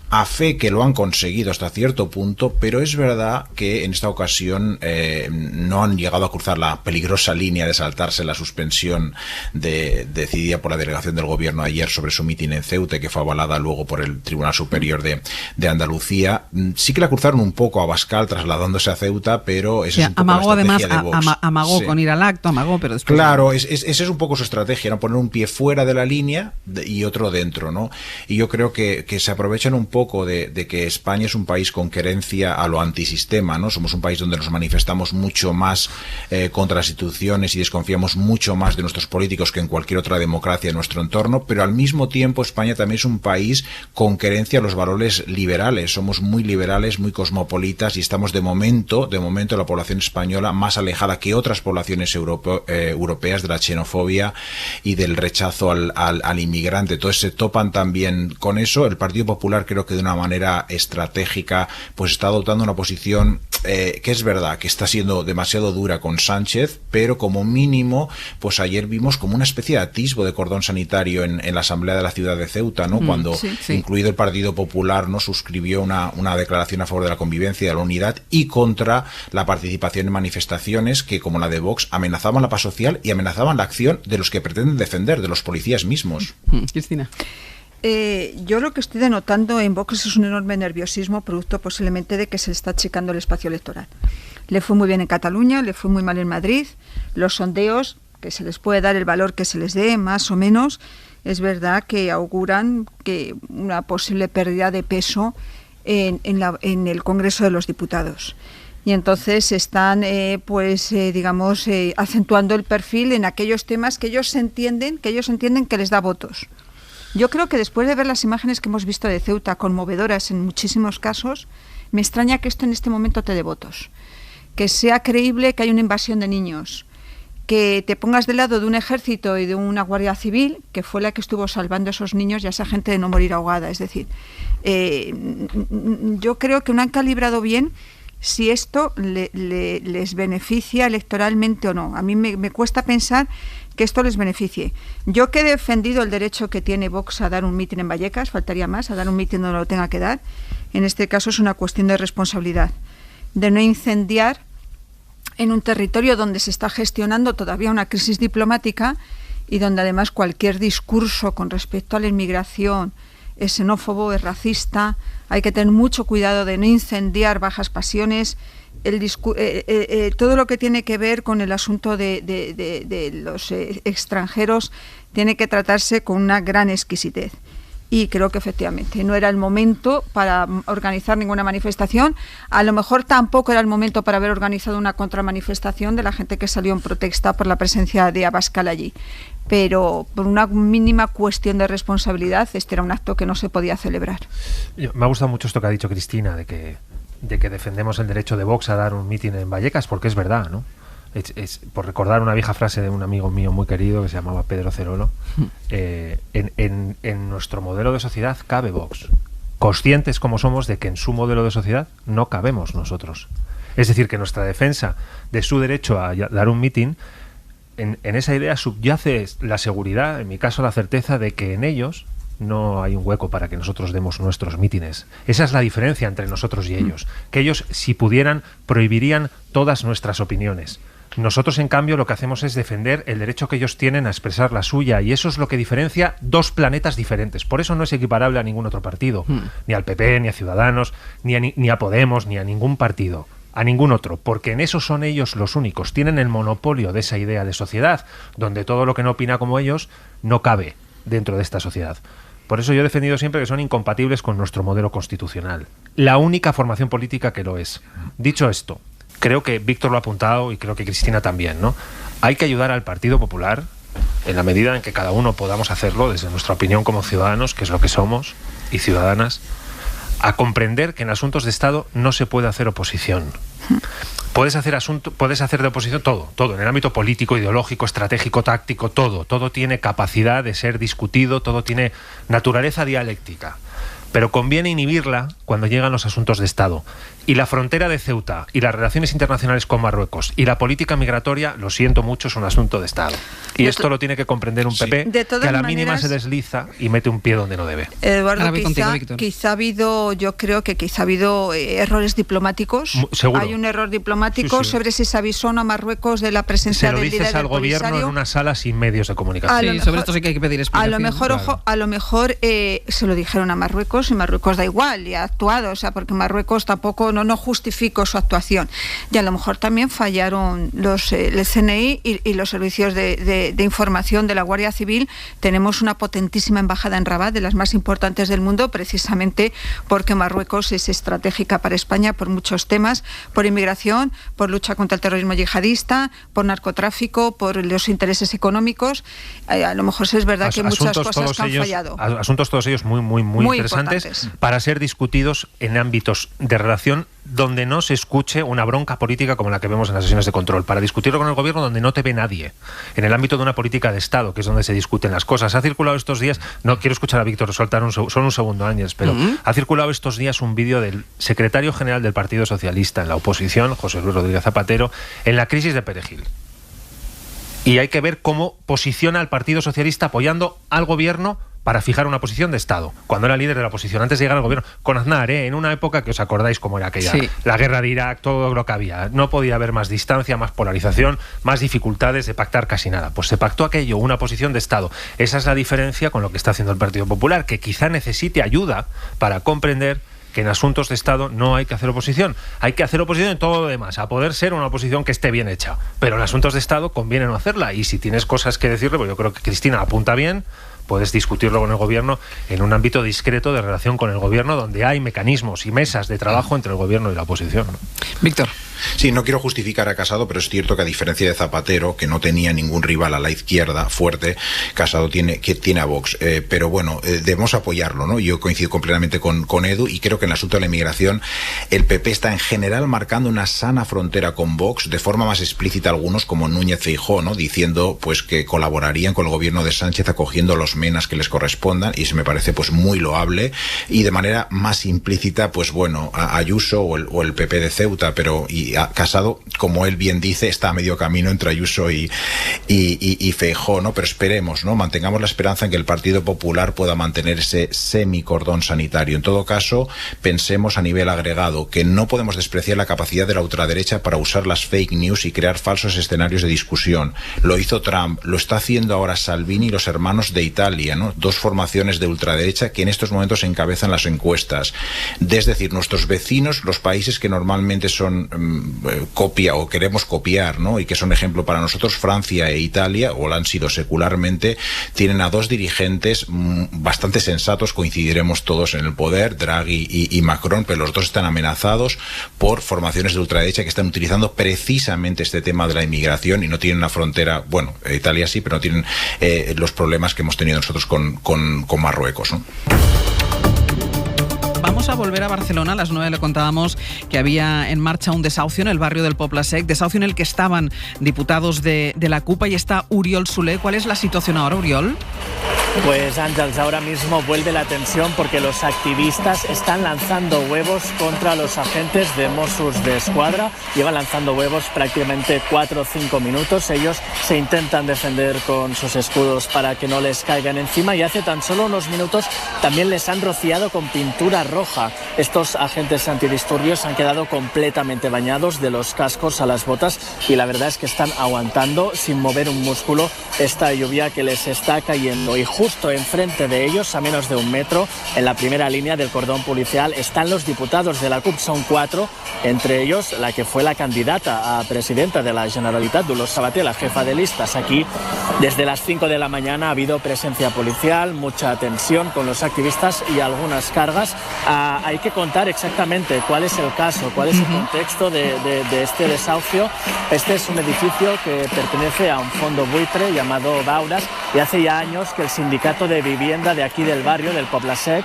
a fe que lo han conseguido hasta cierto punto, pero es verdad que en esta ocasión no han llegado a cruzar la peligrosa línea de saltarse la suspensión decidida por la delegación del gobierno ayer sobre su mitin en Ceuta, que fue avalada luego por el Tribunal Superior de Andalucía. Sí que la cruzaron un poco a Abascal trasladándose a Ceuta, pero esa es un poco amagó, la estrategia de Vox. Amagó sí. Con ir al acto, amagó, pero después... Claro, esa es un poco su estrategia, ¿no? Poner un pie fuera de la línea y otro dentro, ¿no? Y yo creo que se aprovechan un poco de que España es un país con querencia a lo antisistema, ¿no? Somos un país donde nos manifestamos mucho más contra las instituciones y desconfiamos mucho más de nuestros políticos que en cualquier otra democracia de nuestro entorno, pero al mismo tiempo España también es un país con querencia a los valores liberales. Somos muy liberales, muy cosmopolitas y estamos de momento la población española más alejada que otras poblaciones europeas de la xenofobia y del rechazo al inmigrante. Entonces se topan también con eso. El Partido Popular creo que de una manera estratégica pues está adoptando una posición que es verdad que está siendo demasiado dura con Sánchez, pero como mínimo pues ayer vimos como una especie de atisbo de cordón sanitario en la Asamblea de la ciudad de Ceuta, ¿no? Cuando incluido el Partido Popular no suscribió una declaración a favor de la convivencia y de la unidad y contra la participación en manifestaciones que, como la de Vox, amenazaban la paz social y amenazaban la acción de los que pretenden defender, de los policías mismos. Cristina. Yo lo que estoy denotando en Vox es un enorme nerviosismo producto posiblemente de que se le está achicando el espacio electoral. Le fue muy bien en Cataluña, le fue muy mal en Madrid. Los sondeos, que se les puede dar el valor que se les dé, más o menos, es verdad que auguran que una posible pérdida de peso en el Congreso de los Diputados. Y entonces están, acentuando el perfil en aquellos temas que ellos entienden que les da votos. Yo creo que después de ver las imágenes que hemos visto de Ceuta, conmovedoras en muchísimos casos, me extraña que esto en este momento te dé votos. Que sea creíble que hay una invasión de niños, que te pongas del lado de un ejército y de una guardia civil, que fue la que estuvo salvando a esos niños y a esa gente de no morir ahogada. Es decir, yo creo que no han calibrado bien si esto les beneficia electoralmente o no. A mí me cuesta pensar que esto les beneficie. Yo que he defendido el derecho que tiene Vox a dar un mitin en Vallecas, faltaría más, a dar un mitin donde lo tenga que dar. En este caso es una cuestión de responsabilidad, de no incendiar en un territorio donde se está gestionando todavía una crisis diplomática y donde además cualquier discurso con respecto a la inmigración es xenófobo, es racista. Hay que tener mucho cuidado de no incendiar bajas pasiones. Todo lo que tiene que ver con el asunto de los extranjeros tiene que tratarse con una gran exquisitez. Y creo que efectivamente no era el momento para organizar ninguna manifestación. A lo mejor tampoco era el momento para haber organizado una contramanifestación de la gente que salió en protesta por la presencia de Abascal allí. Pero por una mínima cuestión de responsabilidad, este era un acto que no se podía celebrar. Me ha gustado mucho esto que ha dicho Cristina, de que defendemos el derecho de Vox a dar un mitin en Vallecas, porque es verdad, ¿no? Es por recordar una vieja frase de un amigo mío muy querido que se llamaba Pedro Cerolo, en nuestro modelo de sociedad cabe Vox, conscientes como somos de que en su modelo de sociedad no cabemos nosotros. Es decir, que nuestra defensa de su derecho a dar un mitin, en esa idea subyace la seguridad, en mi caso la certeza de que en ellos no hay un hueco para que nosotros demos nuestros mítines. Esa es la diferencia entre nosotros y ellos, que ellos, si pudieran, prohibirían todas nuestras opiniones. Nosotros, en cambio, lo que hacemos es defender el derecho que ellos tienen a expresar la suya, y eso es lo que diferencia dos planetas diferentes. Por eso no es equiparable a ningún otro partido, ni al PP, ni a Ciudadanos, ni a Podemos, ni a ningún partido, a ningún otro, porque en eso son ellos los únicos. Tienen el monopolio de esa idea de sociedad, donde todo lo que no opina como ellos no cabe dentro de esta sociedad. Por eso yo he defendido siempre que son incompatibles con nuestro modelo constitucional. La única formación política que lo es. Dicho esto, creo que Víctor lo ha apuntado y creo que Cristina también, ¿no? Hay que ayudar al Partido Popular, en la medida en que cada uno podamos hacerlo desde nuestra opinión como ciudadanos, que es lo que somos, y ciudadanas, a comprender que en asuntos de Estado no se puede hacer oposición. Puedes hacer de oposición todo, en el ámbito político, ideológico, estratégico, táctico, todo tiene capacidad de ser discutido, todo tiene naturaleza dialéctica. Pero conviene inhibirla cuando llegan los asuntos de Estado. Y la frontera de Ceuta y las relaciones internacionales con Marruecos y la política migratoria, lo siento mucho, es un asunto de Estado. Y esto lo tiene que comprender un PP que a la mínima se desliza y mete un pie donde no debe. Eduardo, quizá ha habido, yo creo que quizá ha habido errores diplomáticos. Seguro. Hay un error diplomático sobre si se avisó a Marruecos de la presencia del líder del Polisario. Se lo dices al gobierno en una sala sin medios de comunicación. Sobre esto sí que hay que pedir explicación. A lo mejor se lo dijeron a Marruecos y Marruecos da igual y ha actuado, o sea, porque Marruecos tampoco no justificó su actuación. Y a lo mejor también fallaron el CNI y los servicios de información de la Guardia Civil. Tenemos una potentísima embajada en Rabat, de las más importantes del mundo, precisamente porque Marruecos es estratégica para España por muchos temas, por inmigración, por lucha contra el terrorismo yihadista, por narcotráfico, por los intereses económicos. A lo mejor es verdad que hay muchas cosas que han fallado. Asuntos todos ellos muy interesantes para ser discutidos en ámbitos de relación donde no se escuche una bronca política como la que vemos en las sesiones de control, para discutirlo con el gobierno donde no te ve nadie, en el ámbito de una política de Estado, que es donde se discuten las cosas. Ha circulado estos días, no quiero escuchar a Víctor soltar solo un segundo, Ángels, pero ha circulado estos días un vídeo del secretario general del Partido Socialista en la oposición, José Luis Rodríguez Zapatero, en la crisis de Perejil. Y hay que ver cómo posiciona al Partido Socialista apoyando al gobierno para fijar una posición de Estado, cuando era líder de la oposición, antes de llegar al gobierno, con Aznar, en una época que os acordáis cómo era aquella, la guerra de Irak, todo lo que había. No podía haber más distancia, más polarización, más dificultades de pactar casi nada. Pues se pactó aquello, una posición de Estado. Esa es la diferencia con lo que está haciendo el Partido Popular, que quizá necesite ayuda para comprender que en asuntos de Estado no hay que hacer oposición. Hay que hacer oposición en todo lo demás, a poder ser una oposición que esté bien hecha. Pero en asuntos de Estado conviene no hacerla. Y si tienes cosas que decirle, pues yo creo que Cristina apunta bien, puedes discutirlo con el gobierno en un ámbito discreto de relación con el gobierno, donde hay mecanismos y mesas de trabajo entre el gobierno y la oposición, ¿no? Víctor. Sí, no quiero justificar a Casado, pero es cierto que a diferencia de Zapatero, que no tenía ningún rival a la izquierda fuerte, Casado tiene a Vox. Pero bueno, debemos apoyarlo, ¿no? Yo coincido completamente con Edu, y creo que en el asunto de la inmigración el PP está en general marcando una sana frontera con Vox, de forma más explícita algunos, como Núñez Feijóo, ¿no? Diciendo pues que colaborarían con el gobierno de Sánchez acogiendo los menas que les correspondan, y eso me parece pues muy loable, y de manera más implícita, pues bueno, a Ayuso o el PP de Ceuta, pero y a Casado, como él bien dice, está a medio camino entre Ayuso y Feijóo, ¿no? Pero esperemos, ¿no? Mantengamos la esperanza en que el Partido Popular pueda mantener ese semicordón sanitario. En todo caso, pensemos a nivel agregado que no podemos despreciar la capacidad de la ultraderecha para usar las fake news y crear falsos escenarios de discusión. Lo hizo Trump, lo está haciendo ahora Salvini y los hermanos de Italia, ¿no? Dos formaciones de ultraderecha que en estos momentos encabezan las encuestas. Es decir, nuestros vecinos, los países que normalmente son copia o queremos copiar, ¿no? Y que son ejemplo para nosotros, Francia e Italia, o lo han sido secularmente, tienen a dos dirigentes bastante sensatos, coincidiremos todos en el poder, Draghi y Macron, pero los dos están amenazados por formaciones de ultraderecha que están utilizando precisamente este tema de la inmigración, y no tienen una frontera, bueno, Italia sí, pero no tienen los problemas que hemos tenido nosotros con Marruecos, ¿no? Vamos a volver a Barcelona. A las 9 le contábamos que había en marcha un desahucio en el barrio del Poble Sec, desahucio en el que estaban diputados de la CUP. Y está Oriol Soler. ¿Cuál es la situación ahora, Oriol? Pues Ángeles, ahora mismo vuelve la tensión porque los activistas están lanzando huevos contra los agentes de Mossos d'Esquadra. Llevan lanzando huevos prácticamente 4 o 5 minutos. Ellos se intentan defender con sus escudos para que no les caigan encima, y hace tan solo unos minutos también les han rociado con pintura roja. Estos agentes antidisturbios han quedado completamente bañados de los cascos a las botas, y la verdad es que están aguantando sin mover un músculo esta lluvia que les está cayendo. Y justo enfrente de ellos, a menos de 1 metro, en la primera línea del cordón policial, están los diputados de la CUP. Son 4, entre ellos la que fue la candidata a presidenta de la Generalitat, Dolors Sabater, la jefa de listas. Aquí, desde las 5 de la mañana, ha habido presencia policial, mucha tensión con los activistas y algunas cargas. Hay que contar exactamente cuál es el caso, cuál es el contexto de este desahucio. Este es un edificio que pertenece a un fondo buitre llamado Bauras, y hace ya años que el sindicato de vivienda de aquí del barrio, del Poble Sec,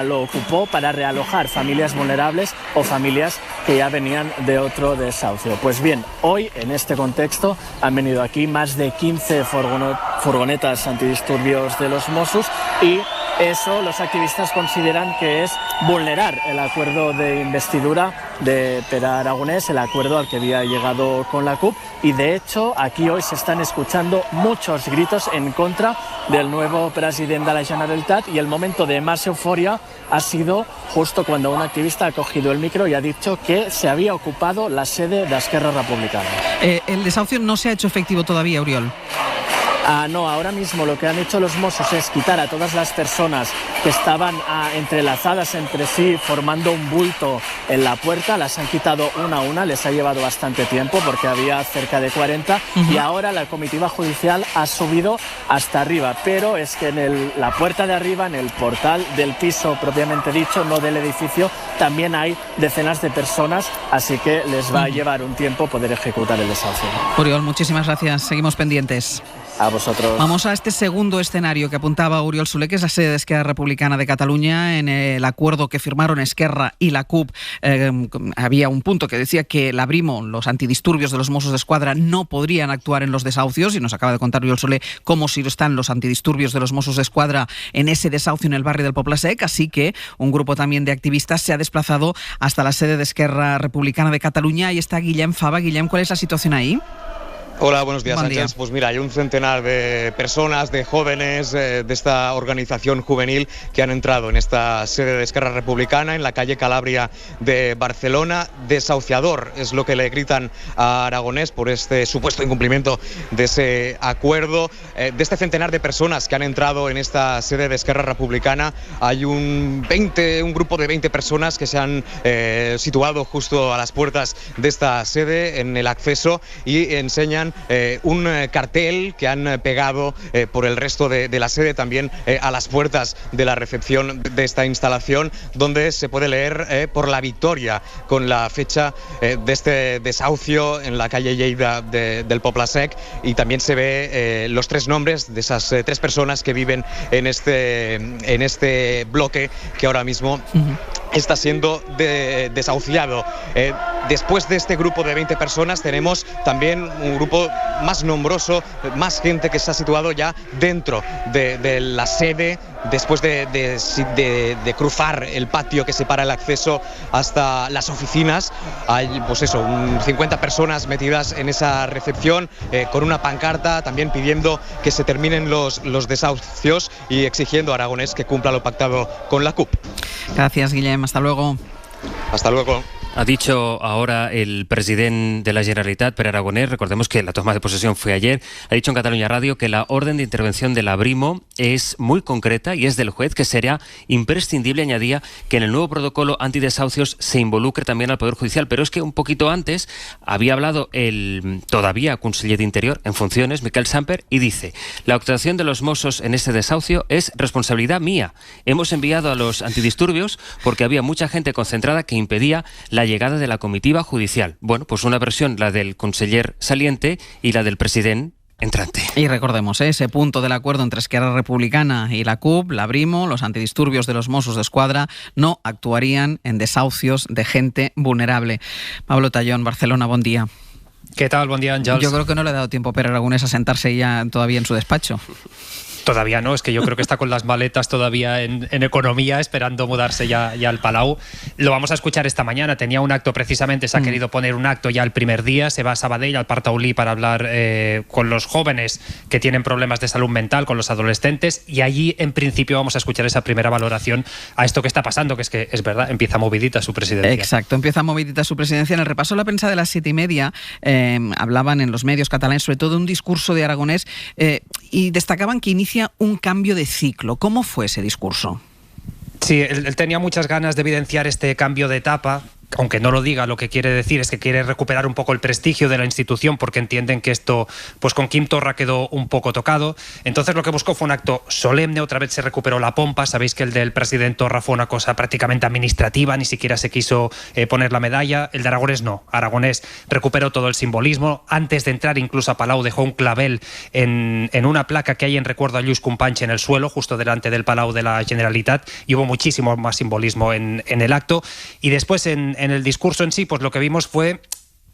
lo ocupó para realojar familias vulnerables o familias que ya venían de otro desahucio. Pues bien, hoy en este contexto han venido aquí más de 15 furgonetas antidisturbios de los Mossos, y eso los activistas consideran que es vulnerar el acuerdo de investidura de Pere Aragonès, el acuerdo al que había llegado con la CUP, y de hecho aquí hoy se están escuchando muchos gritos en contra del nuevo presidente de la Generalitat, y el momento de más euforia ha sido justo cuando un activista ha cogido el micro y ha dicho que se había ocupado la sede de Esquerra Republicana. El desahucio no se ha hecho efectivo todavía, Oriol. No, ahora mismo lo que han hecho los Mossos es quitar a todas las personas que estaban entrelazadas entre sí, formando un bulto en la puerta. Las han quitado una a una, les ha llevado bastante tiempo porque había cerca de 40, y ahora la comitiva judicial ha subido hasta arriba, pero es que en la puerta de arriba, en el portal del piso propiamente dicho, no del edificio, también hay decenas de personas, así que les va a llevar un tiempo poder ejecutar el desahucio. Oriol, muchísimas gracias, seguimos pendientes. A vosotros. Vamos a este segundo escenario que apuntaba Oriol Soler, que es la sede de Esquerra Republicana de Cataluña. En el acuerdo que firmaron Esquerra y la CUP había un punto que decía que la Brimo, los antidisturbios de los Mossos d'Esquadra, no podrían actuar en los desahucios, y nos acaba de contar Oriol Soler cómo si están los antidisturbios de los Mossos d'Esquadra en ese desahucio en el barrio del Poble Sec. Así que un grupo también de activistas se ha desplazado hasta la sede de Esquerra Republicana de Cataluña. Ahí está Guillem Fava. Guillem, ¿cuál es la situación ahí? Hola, buenos días, Buen Sánchez. día. Pues mira, hay un centenar de personas, de jóvenes de esta organización juvenil que han entrado en esta sede de Esquerra Republicana en la calle Calabria de Barcelona. Desahuciador es lo que le gritan a Aragonès por este supuesto incumplimiento de ese acuerdo. De este centenar de personas que han entrado en esta sede de Esquerra Republicana, hay un grupo de 20 personas que se han situado justo a las puertas de esta sede en el acceso y enseñan encuentran un cartel que han pegado por el resto de la sede, también a las puertas de la recepción de esta instalación, donde se puede leer por la victoria, con la fecha de este desahucio en la calle Lleida del Poble Sec, y también se ve los 3 nombres de esas 3 personas que viven en este bloque que ahora mismo está siendo desahuciado. Después de este grupo de 20 personas tenemos también un grupo más nombroso, más gente que se ha situado ya dentro de la sede, después de cruzar el patio que separa el acceso hasta las oficinas. Hay pues eso, 50 personas metidas en esa recepción, con una pancarta también pidiendo que se terminen los desahucios y exigiendo a Aragonés que cumpla lo pactado con la CUP. Gracias, Guillem. Hasta luego. Hasta luego. Ha dicho ahora el presidente de la Generalitat, Pere Aragonès, recordemos que la toma de posesión fue ayer, ha dicho en Cataluña Radio que la orden de intervención de la Brimo es muy concreta y es del juez, que será imprescindible, añadía, que en el nuevo protocolo antidesahucios se involucre también al Poder Judicial. Pero es que un poquito antes había hablado el todavía conseller de Interior en funciones, Miquel Samper, y dice: la actuación de los Mossos en este desahucio es responsabilidad mía. Hemos enviado a los antidisturbios porque había mucha gente concentrada que impedía la llegada de la comitiva judicial. Bueno, pues una versión, la del conseller saliente, y la del presidente entrante. Y recordemos ese punto del acuerdo entre Esquerra Republicana y la CUP, la Brimo, los antidisturbios de los Mossos d'Esquadra no actuarían en desahucios de gente vulnerable. Pablo Tallón, Barcelona, buen día. ¿Qué tal? Buen día, Àngels. Yo creo que no le ha dado tiempo a Pere Aragonès a sentarse ya todavía en su despacho. Todavía no, es que yo creo que está con las maletas todavía en Economía, esperando mudarse ya al Palau. Lo vamos a escuchar esta mañana. Tenía un acto precisamente, se ha querido poner un acto ya el primer día. Se va a Sabadell, al Parc Taulí, para hablar con los jóvenes que tienen problemas de salud mental, con los adolescentes. Y allí, en principio, vamos a escuchar esa primera valoración a esto que está pasando, que es verdad, empieza movidita su presidencia. Exacto, empieza movidita su presidencia. En el repaso de la prensa de las 7:30 hablaban en los medios catalanes sobre todo de un discurso de Aragonès y destacaban que inicia un cambio de ciclo. ¿Cómo fue ese discurso? Sí, él tenía muchas ganas de evidenciar este cambio de etapa. Aunque no lo diga, lo que quiere decir es que quiere recuperar un poco el prestigio de la institución, porque entienden que esto, pues con Quim Torra quedó un poco tocado. Entonces lo que buscó fue un acto solemne, otra vez se recuperó la pompa. Sabéis que el del presidente Torra fue una cosa prácticamente administrativa, ni siquiera se quiso poner la medalla. El de Aragonès no. Aragonès recuperó todo el simbolismo. Antes de entrar incluso a Palau dejó un clavel en una placa que hay en recuerdo a Lluís Companys en el suelo, justo delante del Palau de la Generalitat, y hubo muchísimo más simbolismo en el acto. Y después en el discurso en sí, pues lo que vimos fue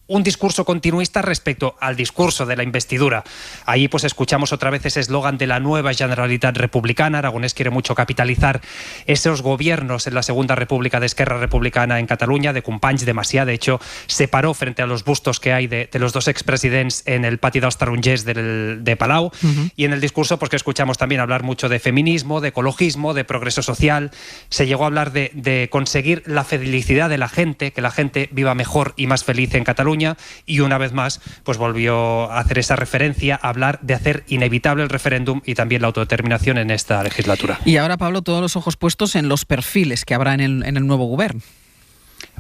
un discurso continuista respecto al discurso de la investidura. Ahí pues escuchamos otra vez ese eslogan de la nueva Generalitat Republicana. Aragonès quiere mucho capitalizar esos gobiernos en la Segunda República de Esquerra Republicana en Cataluña, de Companys, de Macià. De hecho, se paró frente a los bustos que hay de los dos expresidents en el pati dels Tarongers de Palau. Y en el discurso pues que escuchamos también hablar mucho de feminismo, de ecologismo, de progreso social. Se llegó a hablar de conseguir la felicidad de la gente, que la gente viva mejor y más feliz en Cataluña. Y una vez más pues volvió a hacer esa referencia, a hablar de hacer inevitable el referéndum y también la autodeterminación en esta legislatura. Y ahora, Pablo, todos los ojos puestos en los perfiles que habrá en el nuevo gobierno.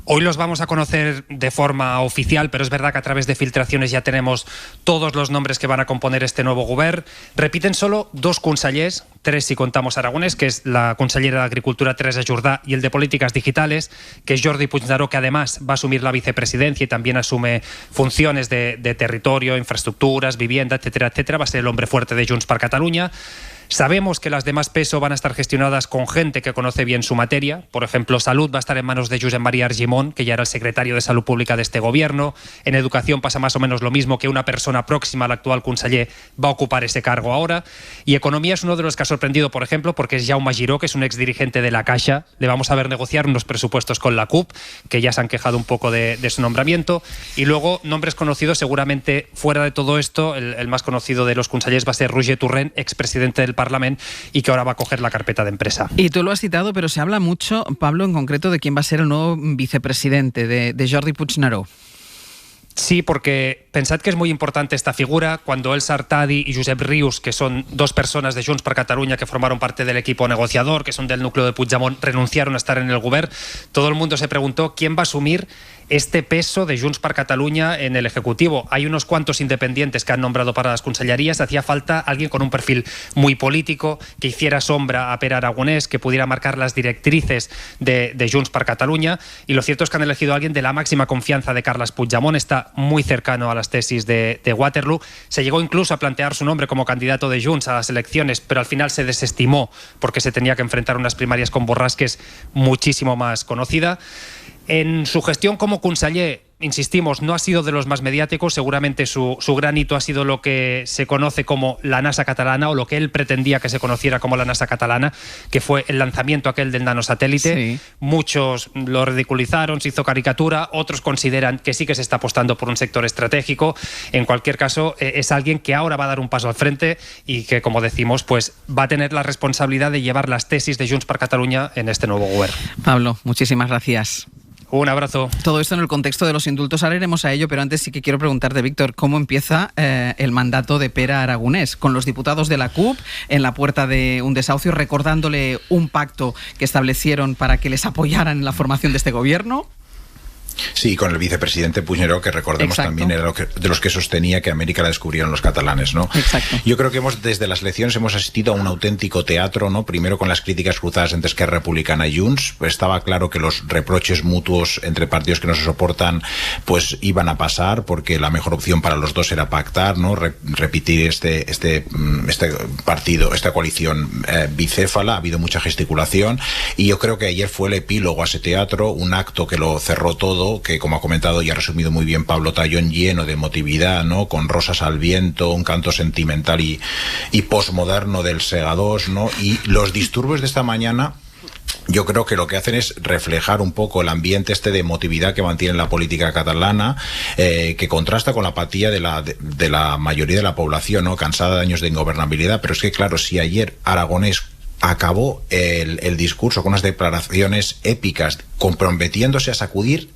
Hoy los vamos a conocer de forma oficial, pero es verdad que a través de filtraciones ya tenemos todos los nombres que van a componer este nuevo govern. Repiten solo 2 consellers, 3 si contamos Aragonès, que es la consellera de Agricultura Teresa Jordà, y el de Políticas Digitales, que es Jordi Puigneró, que además va a asumir la vicepresidencia y también asume funciones de territorio, infraestructuras, vivienda, etcétera, etcétera. Va a ser el hombre fuerte de Junts per Catalunya. Sabemos que las demás peso van a estar gestionadas con gente que conoce bien su materia. Por ejemplo, Salud va a estar en manos de Josep María Argimon, que ya era el secretario de Salud Pública de este gobierno. En Educación pasa más o menos lo mismo, que una persona próxima al actual conseller va a ocupar ese cargo ahora. Y Economía es uno de los que ha sorprendido, por ejemplo, porque es Jaume Giró, que es un exdirigente de la Caixa. Le vamos a ver negociar unos presupuestos con la CUP, que ya se han quejado un poco de su nombramiento. Y luego, nombres conocidos, seguramente fuera de todo esto, el más conocido de los consellers va a ser Roger Torrent, expresidente del Parlamento, y que ahora va a coger la carpeta de empresa. Y tú lo has citado, pero se habla mucho, Pablo, en concreto, de quién va a ser el nuevo vicepresidente, de Jordi Puigneró. Sí, porque pensad que es muy importante esta figura. Cuando Elsa Artadi y Josep Rius, que son dos personas de Junts per Catalunya que formaron parte del equipo negociador, que son del núcleo de Puigdemont, renunciaron a estar en el Govern, todo el mundo se preguntó quién va a asumir este peso de Junts per Catalunya en el Ejecutivo. Hay unos cuantos independientes que han nombrado para las consellerías. Hacía falta alguien con un perfil muy político, que hiciera sombra a Pere Aragonès, que pudiera marcar las directrices de Junts per Catalunya. Y lo cierto es que han elegido a alguien de la máxima confianza de Carles Puigdemont. Está muy cercano a las tesis de Waterloo. Se llegó incluso a plantear su nombre como candidato de Junts a las elecciones, pero al final se desestimó porque se tenía que enfrentar a unas primarias con Borràs, que es muchísimo más conocida. En su gestión como conseller, insistimos, no ha sido de los más mediáticos. Seguramente su gran hito ha sido lo que se conoce como la NASA catalana, o lo que él pretendía que se conociera como la NASA catalana, que fue el lanzamiento aquel del nanosatélite. Sí. Muchos lo ridiculizaron, se hizo caricatura, otros consideran que sí que se está apostando por un sector estratégico. En cualquier caso, es alguien que ahora va a dar un paso al frente y que, como decimos, pues va a tener la responsabilidad de llevar las tesis de Junts per Catalunya en este nuevo gobierno. Pablo, muchísimas gracias. Un abrazo. Todo esto en el contexto de los indultos, ahora iremos a ello, pero antes sí que quiero preguntarte, Víctor, ¿cómo empieza el mandato de Pere Aragonès? Con los diputados de la CUP en la puerta de un desahucio, recordándole un pacto que establecieron para que les apoyaran en la formación de este gobierno. Sí, con el vicepresidente Puigneró, que recordemos también era de los que sostenía que América la descubrieron los catalanes, ¿no? Exacto. Yo creo que desde las elecciones hemos asistido a un auténtico teatro, ¿no? Primero con las críticas cruzadas entre Esquerra Republicana y Junts. Pues estaba claro que los reproches mutuos entre partidos que no se soportan pues iban a pasar, porque la mejor opción para los dos era pactar, ¿no? Repetir este partido, esta coalición bicéfala. Ha habido mucha gesticulación y yo creo que ayer fue el epílogo a ese teatro, un acto que lo cerró todo, que, como ha comentado y ha resumido muy bien Pablo Tallón, lleno de emotividad, ¿no? Con rosas al viento, un canto sentimental y posmoderno del Segadós, ¿no? Y los disturbios de esta mañana, yo creo que lo que hacen es reflejar un poco el ambiente de emotividad que mantiene la política catalana, que contrasta con la apatía de la mayoría de la población, ¿no? Cansada de años de ingobernabilidad. Pero es que, claro, si ayer Aragonès acabó el discurso con unas declaraciones épicas, comprometiéndose a sacudir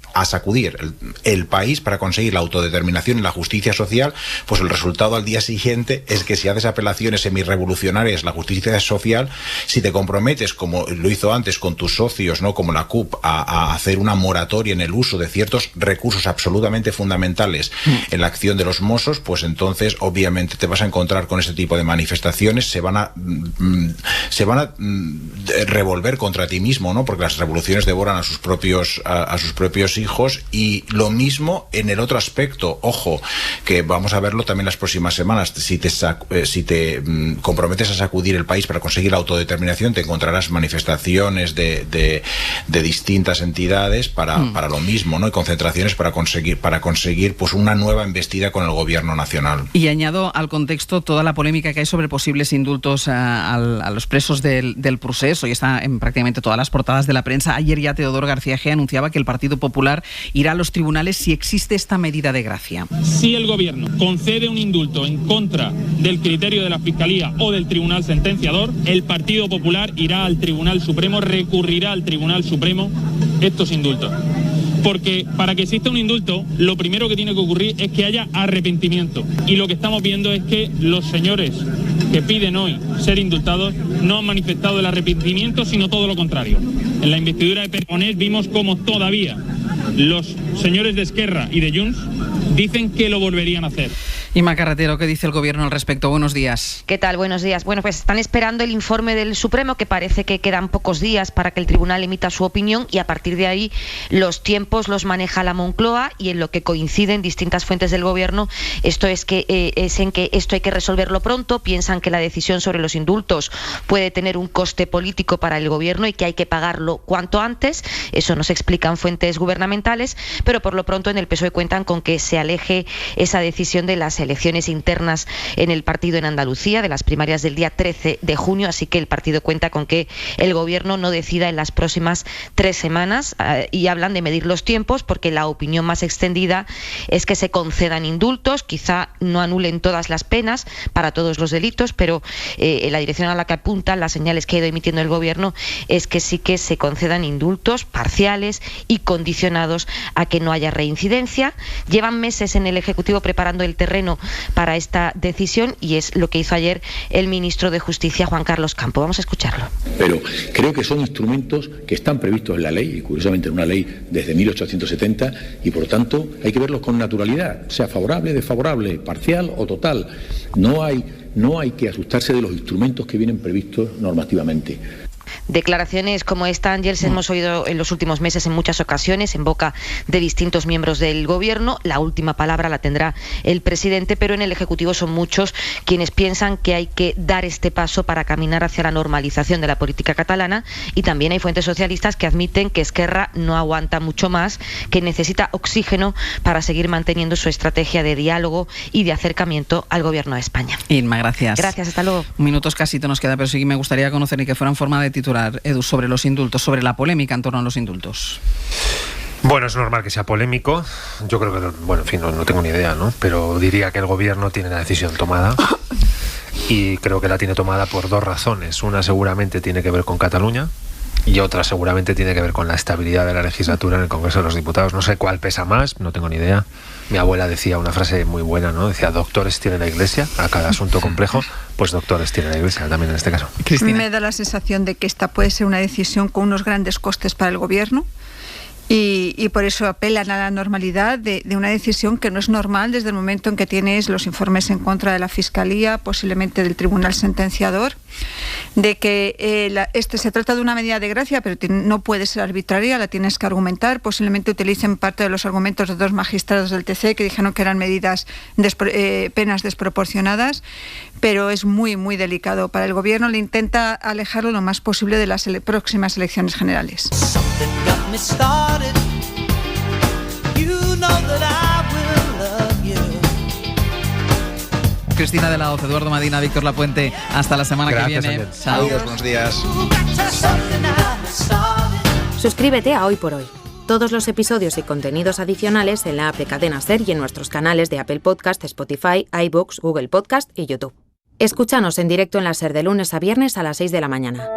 el país para conseguir la autodeterminación y la justicia social, pues el resultado al día siguiente es que si haces apelaciones semirevolucionarias a la justicia social, si te comprometes, como lo hizo antes con tus socios, ¿no? Como la CUP, a hacer una moratoria en el uso de ciertos recursos absolutamente fundamentales en la acción de los Mossos, pues entonces obviamente te vas a encontrar con este tipo de manifestaciones, se van a revolver contra ti mismo, ¿no? Porque las revoluciones devoran a sus propios hijos. Y lo mismo en el otro aspecto, ojo, que vamos a verlo también las próximas semanas. Si te comprometes a sacudir el país para conseguir la autodeterminación, te encontrarás manifestaciones de distintas entidades para lo mismo, ¿no? Y concentraciones para conseguir pues una nueva embestida con el gobierno nacional. Y añado al contexto toda la polémica que hay sobre posibles indultos a los presos del Procés. Hoy está en prácticamente todas las portadas de la prensa. Ayer ya Teodoro García Egea anunciaba que el Partido Popular irá a los tribunales si existe esta medida de gracia. Si el Gobierno concede un indulto en contra del criterio de la Fiscalía o del Tribunal Sentenciador, el Partido Popular irá al Tribunal Supremo, recurrirá al Tribunal Supremo estos indultos. Porque para que exista un indulto, lo primero que tiene que ocurrir es que haya arrepentimiento. Y lo que estamos viendo es que los señores que piden hoy ser indultados no han manifestado el arrepentimiento, sino todo lo contrario. En la investidura de Pere Aragonès vimos cómo todavía los señores de Esquerra y de Junts dicen que lo volverían a hacer. Inma Carretero, ¿qué dice el Gobierno al respecto? Buenos días. ¿Qué tal? Buenos días. Bueno, pues están esperando el informe del Supremo, que parece que quedan pocos días para que el Tribunal emita su opinión, y a partir de ahí los tiempos los maneja la Moncloa, y en lo que coinciden distintas fuentes del Gobierno es en que esto hay que resolverlo pronto. Piensan que la decisión sobre los indultos puede tener un coste político para el Gobierno y que hay que pagarlo cuanto antes. Eso nos explican fuentes gubernamentales, pero por lo pronto en el PSOE cuentan con que se aleje esa decisión de las elecciones internas en el partido en Andalucía, de las primarias del día 13 de junio, así que el partido cuenta con que el gobierno no decida en las próximas 3 semanas y hablan de medir los tiempos porque la opinión más extendida es que se concedan indultos, quizá no anulen todas las penas para todos los delitos, pero la dirección a la que apuntan las señales que ha ido emitiendo el gobierno es que sí que se concedan indultos parciales y condicionados a que no haya reincidencia. Llevan meses en el Ejecutivo preparando el terreno para esta decisión y es lo que hizo ayer el ministro de Justicia, Juan Carlos Campo. Vamos a escucharlo. Pero creo que son instrumentos que están previstos en la ley, y curiosamente en una ley desde 1870, y por tanto hay que verlos con naturalidad, sea favorable, desfavorable, parcial o total. No hay que asustarse de los instrumentos que vienen previstos normativamente. Declaraciones como esta, Ángels, hemos oído en los últimos meses en muchas ocasiones en boca de distintos miembros del gobierno. La última palabra la tendrá el presidente, pero en el Ejecutivo son muchos quienes piensan que hay que dar este paso para caminar hacia la normalización de la política catalana, y también hay fuentes socialistas que admiten que Esquerra no aguanta mucho más, que necesita oxígeno para seguir manteniendo su estrategia de diálogo y de acercamiento al gobierno de España. Irma, gracias. Gracias, hasta luego. Minutos casi te nos queda, pero sí que me gustaría conocer y que fuera en forma de titular, Edu, sobre los indultos, sobre la polémica en torno a los indultos. Bueno, es normal que sea polémico. Yo creo que, bueno, en fin, no tengo ni idea, ¿no? Pero diría que el gobierno tiene la decisión tomada y creo que la tiene tomada por 2 razones. Una seguramente tiene que ver con Cataluña y otra seguramente tiene que ver con la estabilidad de la legislatura en el Congreso de los Diputados. No sé cuál pesa más, no tengo ni idea. Mi abuela decía una frase muy buena, ¿no? Decía, doctores tiene la Iglesia, a cada asunto complejo, pues doctores tiene la Iglesia también en este caso. Cristina. Me da la sensación de que esta puede ser una decisión con unos grandes costes para el gobierno. Y por eso apelan a la normalidad de una decisión que no es normal desde el momento en que tienes los informes en contra de la Fiscalía, posiblemente del Tribunal Sentenciador, de que se trata de una medida de gracia, pero no puede ser arbitraria, la tienes que argumentar. Posiblemente utilicen parte de los argumentos de 2 magistrados del TC que dijeron que eran penas desproporcionadas, pero es muy, muy delicado para el gobierno. Le intenta alejarlo lo más posible de las próximas elecciones generales. Cristina de la Hoz, Eduardo Madina, Víctor Lapuente, hasta la semana que viene. Adiós, buenos días. Suscríbete a Hoy por Hoy. Todos los episodios y contenidos adicionales en la app de Cadena SER y en nuestros canales de Apple Podcast, Spotify, iVoox, Google Podcast y YouTube. Escúchanos en directo en la SER de lunes a viernes a las 6 de la mañana.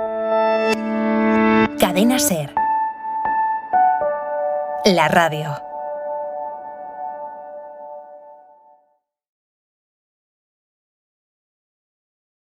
Cadena SER. La radio.